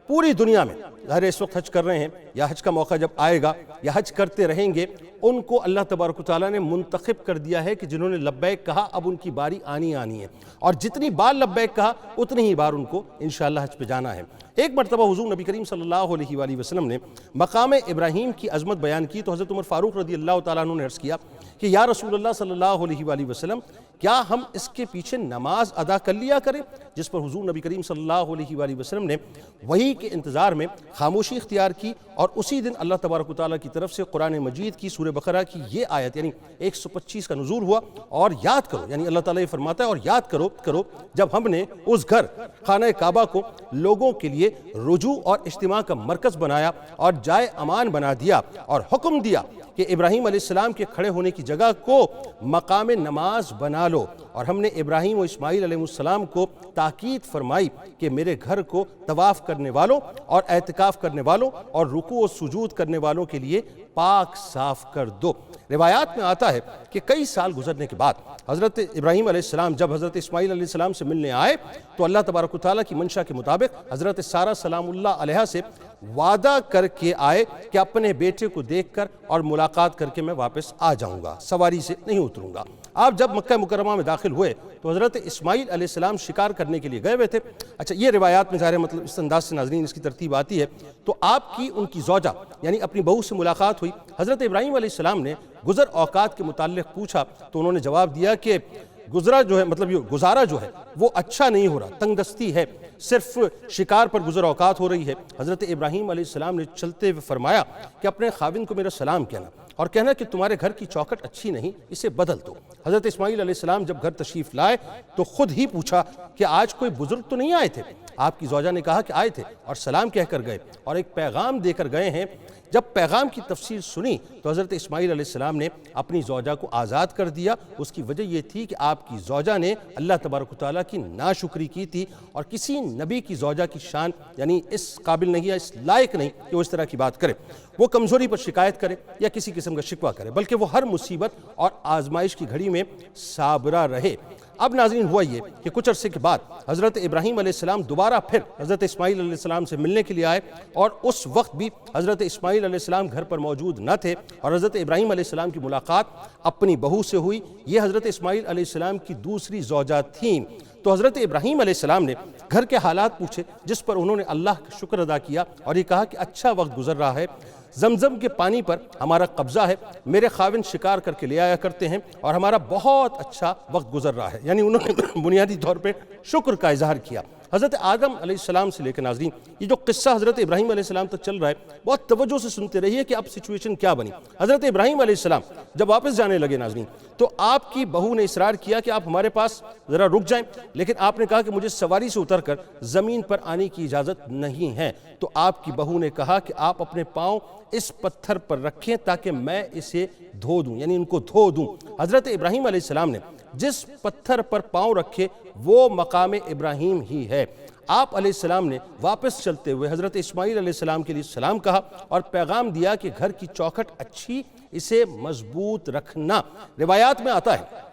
پوری دنیا میں ظاہر اس وقت حج کر رہے ہیں یا حج کا موقع جب آئے گا یا حج کرتے رہیں گے، ان کو اللہ تبارک و تعالیٰ نے منتخب کر دیا ہے کہ جنہوں نے لبیک کہا اب ان کی باری آنی ہے، اور جتنی بار لبیک کہا اتنی ہی بار ان کو انشاءاللہ حج پہ جانا ہے۔ ایک مرتبہ حضور نبی کریم صلی اللہ علیہ وآلہ وسلم نے مقام ابراہیم کی عظمت بیان کی تو حضرت عمر فاروق رضی اللہ تعالیٰ عنہ نے عرض کیا کہ یا رسول اللہ صلی اللہ علیہ وآلہ وسلم کیا ہم اس کے پیچھے نماز ادا کر لیا کریں؟ جس پر حضور نبی کریم صلی اللہ علیہ وآلہ وسلم نے وحی کے انتظار میں خاموشی اختیار کی اور اسی دن اللہ تبارک و تعالیٰ کی طرف سے قرآن مجید کی سورہ بقرہ کی یہ آیت یعنی 125 کا نزول ہوا. اور یاد کرو، یعنی اللہ تعالیٰ یہ فرماتا ہے اور یاد کرو جب ہم نے اس گھر خانہ کعبہ کو لوگوں کے لیے رجوع اور اجتماع کا مرکز بنایا اور جائے امان بنا دیا اور حکم دیا کہ ابراہیم علیہ السلام کے کھڑے ہونے کی جگہ کو مقام نماز بنا لو. اور ہم نے ابراہیم و اسماعیل علیہ السلام کو تاکید فرمائی کہ میرے گھر کو طواف کرنے والوں اور اعتکاف کرنے والوں اور رکوع و سجود کرنے والوں کے لیے پاک صاف کر دو. روایات میں آتا ہے کہ کئی سال گزرنے کے بعد حضرت ابراہیم علیہ السلام جب حضرت اسماعیل علیہ السلام سے ملنے آئے تو اللہ تبارک و تعالیٰ کی منشا کے مطابق حضرت سارہ سلام اللہ علیہا سے وعدہ کر کے آئے کہ اپنے بیٹے کو دیکھ کر اور ملاقات کر کے میں واپس آ جاؤں گا، سواری سے نہیں اتروں گا. آپ جب مکہ مکرمہ میں داخل ہوئے تو حضرت اسماعیل علیہ السلام شکار کرنے کے لیے گئے ہوئے تھے. اچھا، یہ روایات میں ظاہر مطلب اس انداز سے ناظرین اس کی ترتیب آتی ہے. تو آپ کی ان کی زوجہ یعنی اپنی بہو سے ملاقات ہوئی. حضرت ابراہیم علیہ السلام نے گزر اوقات کے متعلق پوچھا تو انہوں نے جواب دیا کہ گزارا جو ہے وہ اچھا نہیں ہو رہا، تنگ دستی ہے، صرف شکار پر گزر اوقات ہو رہی ہے. حضرت ابراہیم علیہ السلام نے چلتے ہوئے فرمایا کہ اپنے خاوند کو میرا سلام کہنا اور کہنا کہ تمہارے گھر کی چوکٹ اچھی نہیں، اسے بدل دو. حضرت اسماعیل علیہ السلام جب گھر تشریف لائے تو خود ہی پوچھا کہ آج کوئی بزرگ تو نہیں آئے تھے؟ آپ کی زوجہ نے کہا کہ آئے تھے اور سلام کہہ کر گئے اور ایک پیغام دے کر گئے ہیں. جب پیغام کی تفصیل سنی تو حضرت اسماعیل علیہ السلام نے اپنی زوجہ کو آزاد کر دیا. اس کی وجہ یہ تھی کہ آپ کی زوجہ نے اللہ تبارک و تعالیٰ کی ناشکری کی تھی اور کسی نبی کی زوجہ کی شان یعنی اس قابل نہیں ہے، اس لائق نہیں کہ وہ اس طرح کی بات کرے، وہ کمزوری پر شکایت کرے یا کسی قسم کا شکوہ کرے، بلکہ وہ ہر مصیبت اور آزمائش کی گھڑی میں صابرہ رہے. اب ناظرین ہوا یہ کہ کچھ عرصے کے بعد حضرت ابراہیم علیہ السلام دوبارہ پھر حضرت اسماعیل علیہ السلام سے ملنے کے لیے آئے اور اس وقت بھی حضرت اسماعیل علیہ السلام گھر پر موجود نہ تھے اور حضرت ابراہیم علیہ السلام کی ملاقات اپنی بہو سے ہوئی. یہ حضرت اسماعیل علیہ السلام کی دوسری زوجہ تھیں. تو حضرت ابراہیم علیہ السلام نے گھر کے حالات پوچھے جس پر انہوں نے اللہ کا شکر ادا کیا اور یہ کہا کہ اچھا وقت گزر رہا ہے، زمزم کے پانی پر ہمارا قبضہ ہے، میرے خاوند شکار کر کے لے آیا کرتے ہیں اور ہمارا بہت اچھا وقت گزر رہا ہے. یعنی انہوں نے بنیادی طور پہ شکر کا اظہار کیا. حضرت آدم علیہ السلام سے لے کے ناظرین یہ جو قصہ حضرت ابراہیم علیہ السلام تک چل رہا ہے بہت توجہ سے سنتے رہیے کہ اب سچویشن کیا بنی. حضرت ابراہیم علیہ السلام جب واپس جانے لگے ناظرین تو آپ کی بہو نے اصرار کیا کہ آپ ہمارے پاس ذرا رک جائیں، لیکن آپ نے کہا کہ مجھے سواری سے اتر کر زمین پر آنے کی اجازت نہیں ہے. تو آپ کی بہو نے کہا کہ آپ اپنے پاؤں اس پتھر پر رکھیں تاکہ میں اسے دھو دوں، یعنی ان کو دھو دوں. حضرت ابراہیم علیہ السلام نے جس پتھر پر پاؤں رکھے وہ مقام ابراہیم ہی ہے. آپ علیہ السلام نے واپس چلتے ہوئے حضرت اسماعیل علیہ السلام کے لیے سلام کہا اور پیغام دیا کہ گھر کی چوکھٹ اچھی، اسے مضبوط رکھنا. روایات میں آتا ہے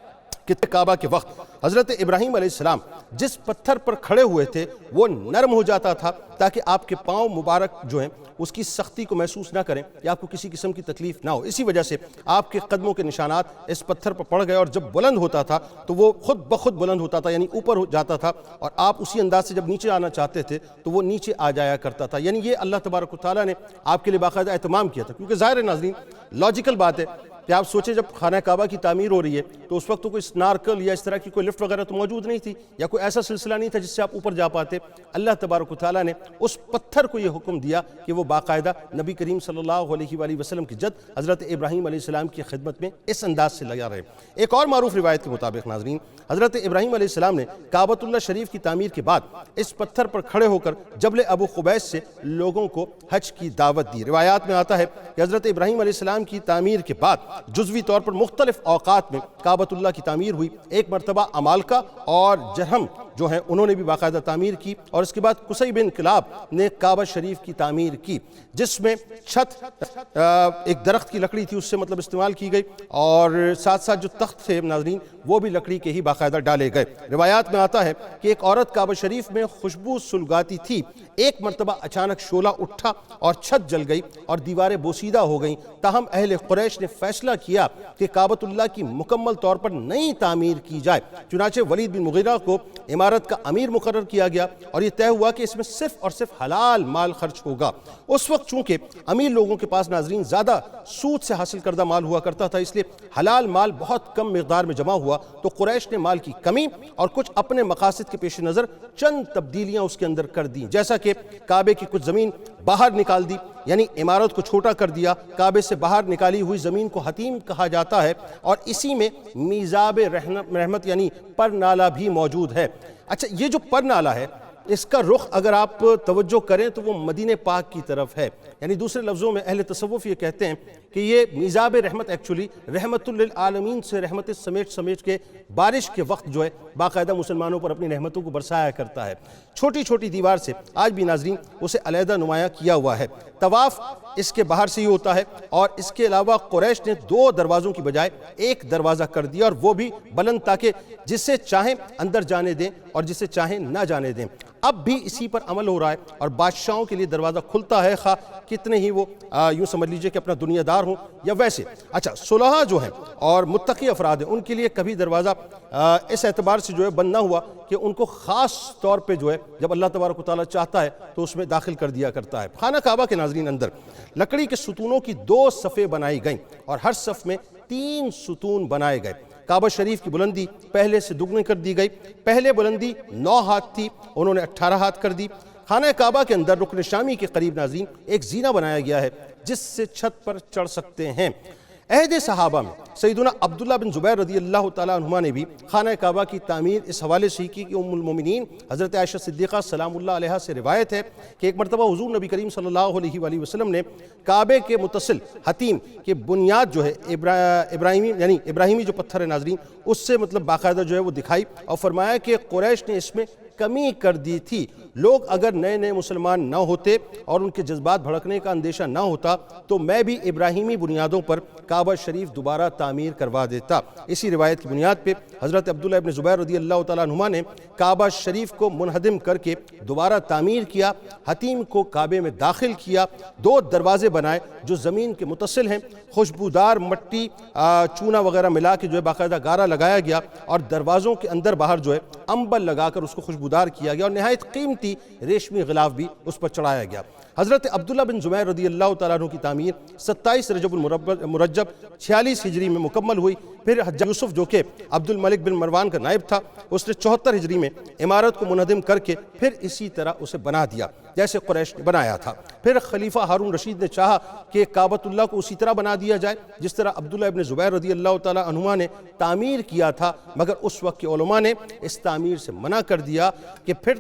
کہ کعبہ کے وقت حضرت ابراہیم علیہ السلام جس پتھر پر کھڑے ہوئے تھے وہ نرم ہو جاتا تھا تاکہ آپ کے پاؤں مبارک جو ہیں اس کی سختی کو محسوس نہ کریں یا آپ کو کسی قسم کی تکلیف نہ ہو. اسی وجہ سے آپ کے قدموں کے نشانات اس پتھر پر پڑ گئے اور جب بلند ہوتا تھا تو وہ خود بخود بلند ہوتا تھا، یعنی اوپر ہو جاتا تھا اور آپ اسی انداز سے جب نیچے آنا چاہتے تھے تو وہ نیچے آ جایا کرتا تھا. یعنی یہ اللہ تبارک و تعالیٰ نے آپ کے لیے باقاعدہ اہتمام کیا تھا. کیونکہ ظاہر ناظرین لاجیکل بات ہے کہ آپ سوچیں جب خانہ کعبہ کی تعمیر ہو رہی ہے تو اس وقت تو کوئی سنارکل یا اس طرح کی کوئی لفٹ وغیرہ تو موجود نہیں تھی یا کوئی ایسا سلسلہ نہیں تھا جس سے آپ اوپر جا پاتے. اللہ تبارک و تعالیٰ نے اس پتھر کو یہ حکم دیا کہ وہ باقاعدہ نبی کریم صلی اللہ علیہ وآلہ وسلم کی جد حضرت ابراہیم علیہ السلام کی خدمت میں اس انداز سے لگا رہے. ایک اور معروف روایت کے مطابق ناظرین حضرت ابراہیم علیہ السلام نے کعبۃ اللہ شریف کی تعمیر کے بعد اس پتھر پر کھڑے ہو کر جبل ابو قبیس سے لوگوں کو حج کی دعوت دی. روایات میں آتا ہے کہ حضرت ابراہیم علیہ السلام کی تعمیر کے بعد جزوی طور پر مختلف اوقات میں کعبۃ اللہ کی تعمیر ہوئی. ایک مرتبہ عمالقہ اور جرہم جو ہیں انہوں نے بھی باقاعدہ تعمیر کی اور اس کے بعد قصی بن کلاب نے کعبہ شریف کی تعمیر کی جس میں چھت ایک درخت کی لکڑی تھی اس سے مطلب استعمال کی گئی اور ساتھ ساتھ جو تخت تھے ناظرین وہ بھی لکڑی کے ہی باقاعدہ ڈالے گئے. روایات میں آتا ہے کہ ایک عورت کعبہ شریف میں خوشبو سلگاتی تھی. ایک مرتبہ اچانک شعلہ اٹھا اور چھت جل گئی اور دیواریں بوسیدہ ہو گئیں. تاہم اہل قریش نے فیصلہ کیا کہ کعبۃ اللہ کی مکمل طور پر نئی تعمیر کی جائے. چنانچہ ولید بن مغیرہ کو عمارت کا امیر مقرر کیا گیا اور یہ طے ہوا کہ اس میں صرف اور صرف حلال مال خرچ ہوگا۔ اس وقت چونکہ امیر لوگوں کے پاس ناظرین زیادہ سود سے حاصل کردہ مال ہوا کرتا تھا، اس لیے حلال مال بہت کم مقدار میں جمع ہوا، تو قریش نے مال کی کمی اور کچھ اپنے مقاصد کے پیش نظر چند تبدیلیاں اس کے اندر کر دیں، جیسا کہ کعبے کی کچھ زمین باہر نکال دی، یعنی عمارت کو چھوٹا کر دیا۔ کعبے سے باہر نکالی ہوئی زمین کو حتیم کہا جاتا ہے اور اسی میں میزاب رحمت یعنی پر نالہ بھی موجود ہے۔ اچھا، یہ جو پر نالہ ہے اس کا رخ اگر آپ توجہ کریں تو وہ مدینہ پاک کی طرف ہے، یعنی دوسرے لفظوں میں اہل تصوف یہ کہتے ہیں کہ یہ میزاب رحمت ایکچولی رحمت للعالمین سے رحمت سمیٹ کے بارش کے وقت جو ہے باقاعدہ مسلمانوں پر اپنی رحمتوں کو برسایا کرتا ہے۔ چھوٹی چھوٹی دیوار سے آج بھی ناظرین اسے علیحدہ نمایاں کیا ہوا ہے۔ طواف اس کے باہر سے ہی ہوتا ہے اور اس کے علاوہ قریش نے 2 دروازوں کی بجائے 1 دروازہ کر دیا، اور وہ بھی بلند تاکہ جسے چاہیں اندر جانے دیں اور جسے چاہیں نہ جانے دیں۔ اب بھی اسی پر عمل ہو رہا ہے اور بادشاہوں کے لیے دروازہ کھلتا ہے، خواہ کتنے ہی وہ یوں سمجھ لیجئے کہ اپنا دنیا دار ہوں یا ویسے۔ اچھا، صلحاء جو ہیں اور متقی افراد ہیں ان کے لیے کبھی دروازہ اس اعتبار سے جو ہے بند نہ ہوا کہ ان کو خاص طور پہ جو ہے جب اللہ تبارک و تعالیٰ چاہتا ہے تو اس میں داخل کر دیا کرتا ہے۔ خانہ کعبہ کے ناظرین اندر لکڑی کے ستونوں کی 2 صفیں بنائی گئیں اور ہر صف میں 3 ستون بنائے گئے۔ کعبہ شریف کی بلندی پہلے سے دگنی کر دی گئی، پہلے بلندی 9 ہاتھ تھی، انہوں نے 18 ہاتھ کر دی۔ خانہ کعبہ کے اندر رکن شامی کے قریب ناظرین ایک زینہ بنایا گیا ہے جس سے چھت پر چڑھ سکتے ہیں۔ عہد صحابہ میں سیدنا عبداللہ بن زبیر رضی اللہ تعالیٰ عنہما نے بھی خانہ کعبہ کی تعمیر اس حوالے سے کی کہ ام المومنین حضرت عائشہ صدیقہ سلام اللہ علیہ سے روایت ہے کہ ایک مرتبہ حضور نبی کریم صلی اللہ علیہ وآلہ وسلم نے کعبے کے متصل حتیم کے بنیاد جو ہے ابراہیمی جو پتھر ہے ناظرین اس سے مطلب باقاعدہ جو ہے وہ دکھائی اور فرمایا کہ قریش نے اس میں کمی کر دی تھی۔ لوگ اگر نئے نئے مسلمان نہ ہوتے اور ان کے جذبات بھڑکنے کا اندیشہ نہ ہوتا تو میں بھی ابراہیمی بنیادوں پر کعبہ شریف دوبارہ تعمیر کروا دیتا۔ اسی روایت کی بنیاد پہ حضرت عبداللہ ابن زبیر رضی اللہ تعالیٰ عنہما نے کعبہ شریف کو منہدم کر کے دوبارہ تعمیر کیا، حتیم کو کعبے میں داخل کیا، 2 دروازے بنائے جو زمین کے متصل ہیں، خوشبودار مٹی چونا وغیرہ ملا کے جو ہے باقاعدہ گارا لگایا گیا اور دروازوں کے اندر باہر جو ہے امبل لگا کر اس کو خوشبودار کیا گیا اور نہایت قیمتی ریشمی غلاف بھی اس پر چڑھایا گیا۔ حضرت عبداللہ بن زبیر رضی اللہ تعالیٰ عنہ کی تعمیر 27 رجب المرجب 46 ہجری میں مکمل ہوئی۔ پھر حجاج یوسف جو کہ عبد الملک بن مروان کا نائب تھا اس نے 74 ہجری میں عمارت کو منہدم کر کے پھر اسی طرح اسے بنا دیا جیسے قریش نے بنایا تھا۔ پھر خلیفہ ہارون رشید نے چاہا کہ کعبۃ اللہ کو اسی طرح بنا دیا جائے جس طرح عبداللہ ابن زبیر رضی اللہ تعالیٰ عنہما نے تعمیر کیا تھا، مگر اس وقت کے علماء نے اس تعمیر سے منع کر دیا کہ پھر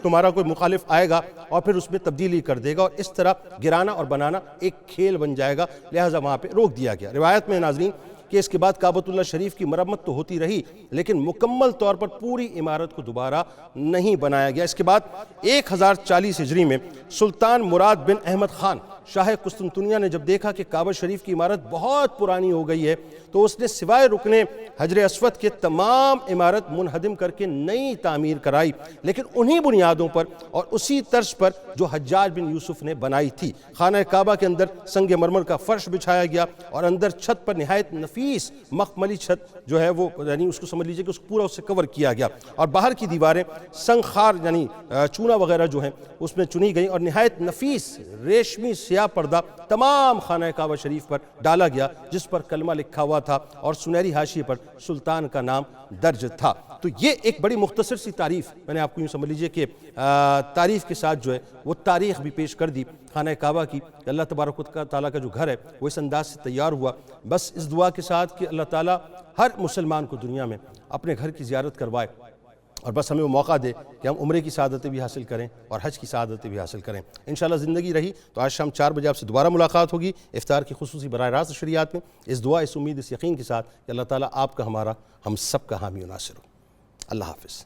تمہارا کوئی مخالف آئے گا اور پھر اس میں تبدیلی کر دے گا اور اس طرح گرانا اور بنانا ایک کھیل بن جائے گا، لہٰذا وہاں پہ روک دیا گیا۔ روایت میں ناظرین کہ اس کے بعد کعبۃ اللہ شریف کی مرمت تو ہوتی رہی لیکن مکمل طور پر پوری عمارت کو دوبارہ نہیں بنایا گیا۔ اس کے بعد 1040 ہجری میں سلطان مراد بن احمد خان شاہ قسطنطنیہ نے جب دیکھا کہ کعبہ شریف کی عمارت بہت پرانی ہو گئی ہے تو اس نے سوائے رکن حجر اسود کے تمام عمارت منہدم کر کے نئی تعمیر کرائی، لیکن انہی بنیادوں پر اور اسی طرز پر جو حجاج بن یوسف نے بنائی تھی۔ خانہ کعبہ کے اندر سنگ مرمر کا فرش بچھایا گیا اور اندر چھت پر نہایت نفیس مخملی چھت جو ہے وہ یعنی اس کو سمجھ لیجئے کہ اس کو پورا اس سے کور کیا گیا اور باہر کی دیواریں سنگ خار یعنی چونا وغیرہ جو ہیں اس میں چنی گئیں اور نہایت نفیس ریشمی سیاہ پردہ تمام خانہ کعبہ شریف پر ڈالا گیا جس پر کلمہ لکھا ہوا تھا اور سنہری حاشیے پر سلطان کا نام درج تھا۔ تو یہ ایک بڑی مختصر سی تعریف میں نے آپ کو یوں سمجھ لیجئے کہ تعریف کے ساتھ جو ہے وہ تاریخ بھی پیش کر دی خانہ کعبہ کی۔ اللہ تبارک و تعالیٰ کا جو گھر ہے وہ اس انداز سے تیار ہوا، بس اس دعا کے ساتھ کہ اللہ تعالیٰ ہر مسلمان کو دنیا میں اپنے گھر کی زیارت کروائے اور بس ہمیں وہ موقع دے کہ ہم عمرے کی سعادتیں بھی حاصل کریں اور حج کی سعادتیں بھی حاصل کریں۔ انشاءاللہ زندگی رہی تو آج شام 4 بجے آپ سے دوبارہ ملاقات ہوگی افطار کی خصوصی براہ راست شریعت میں، اس دعا اس امید اس یقین کے ساتھ کہ اللہ تعالیٰ آپ کا ہمارا ہم سب کا حامی و ناصر ہو۔ اللہ حافظ۔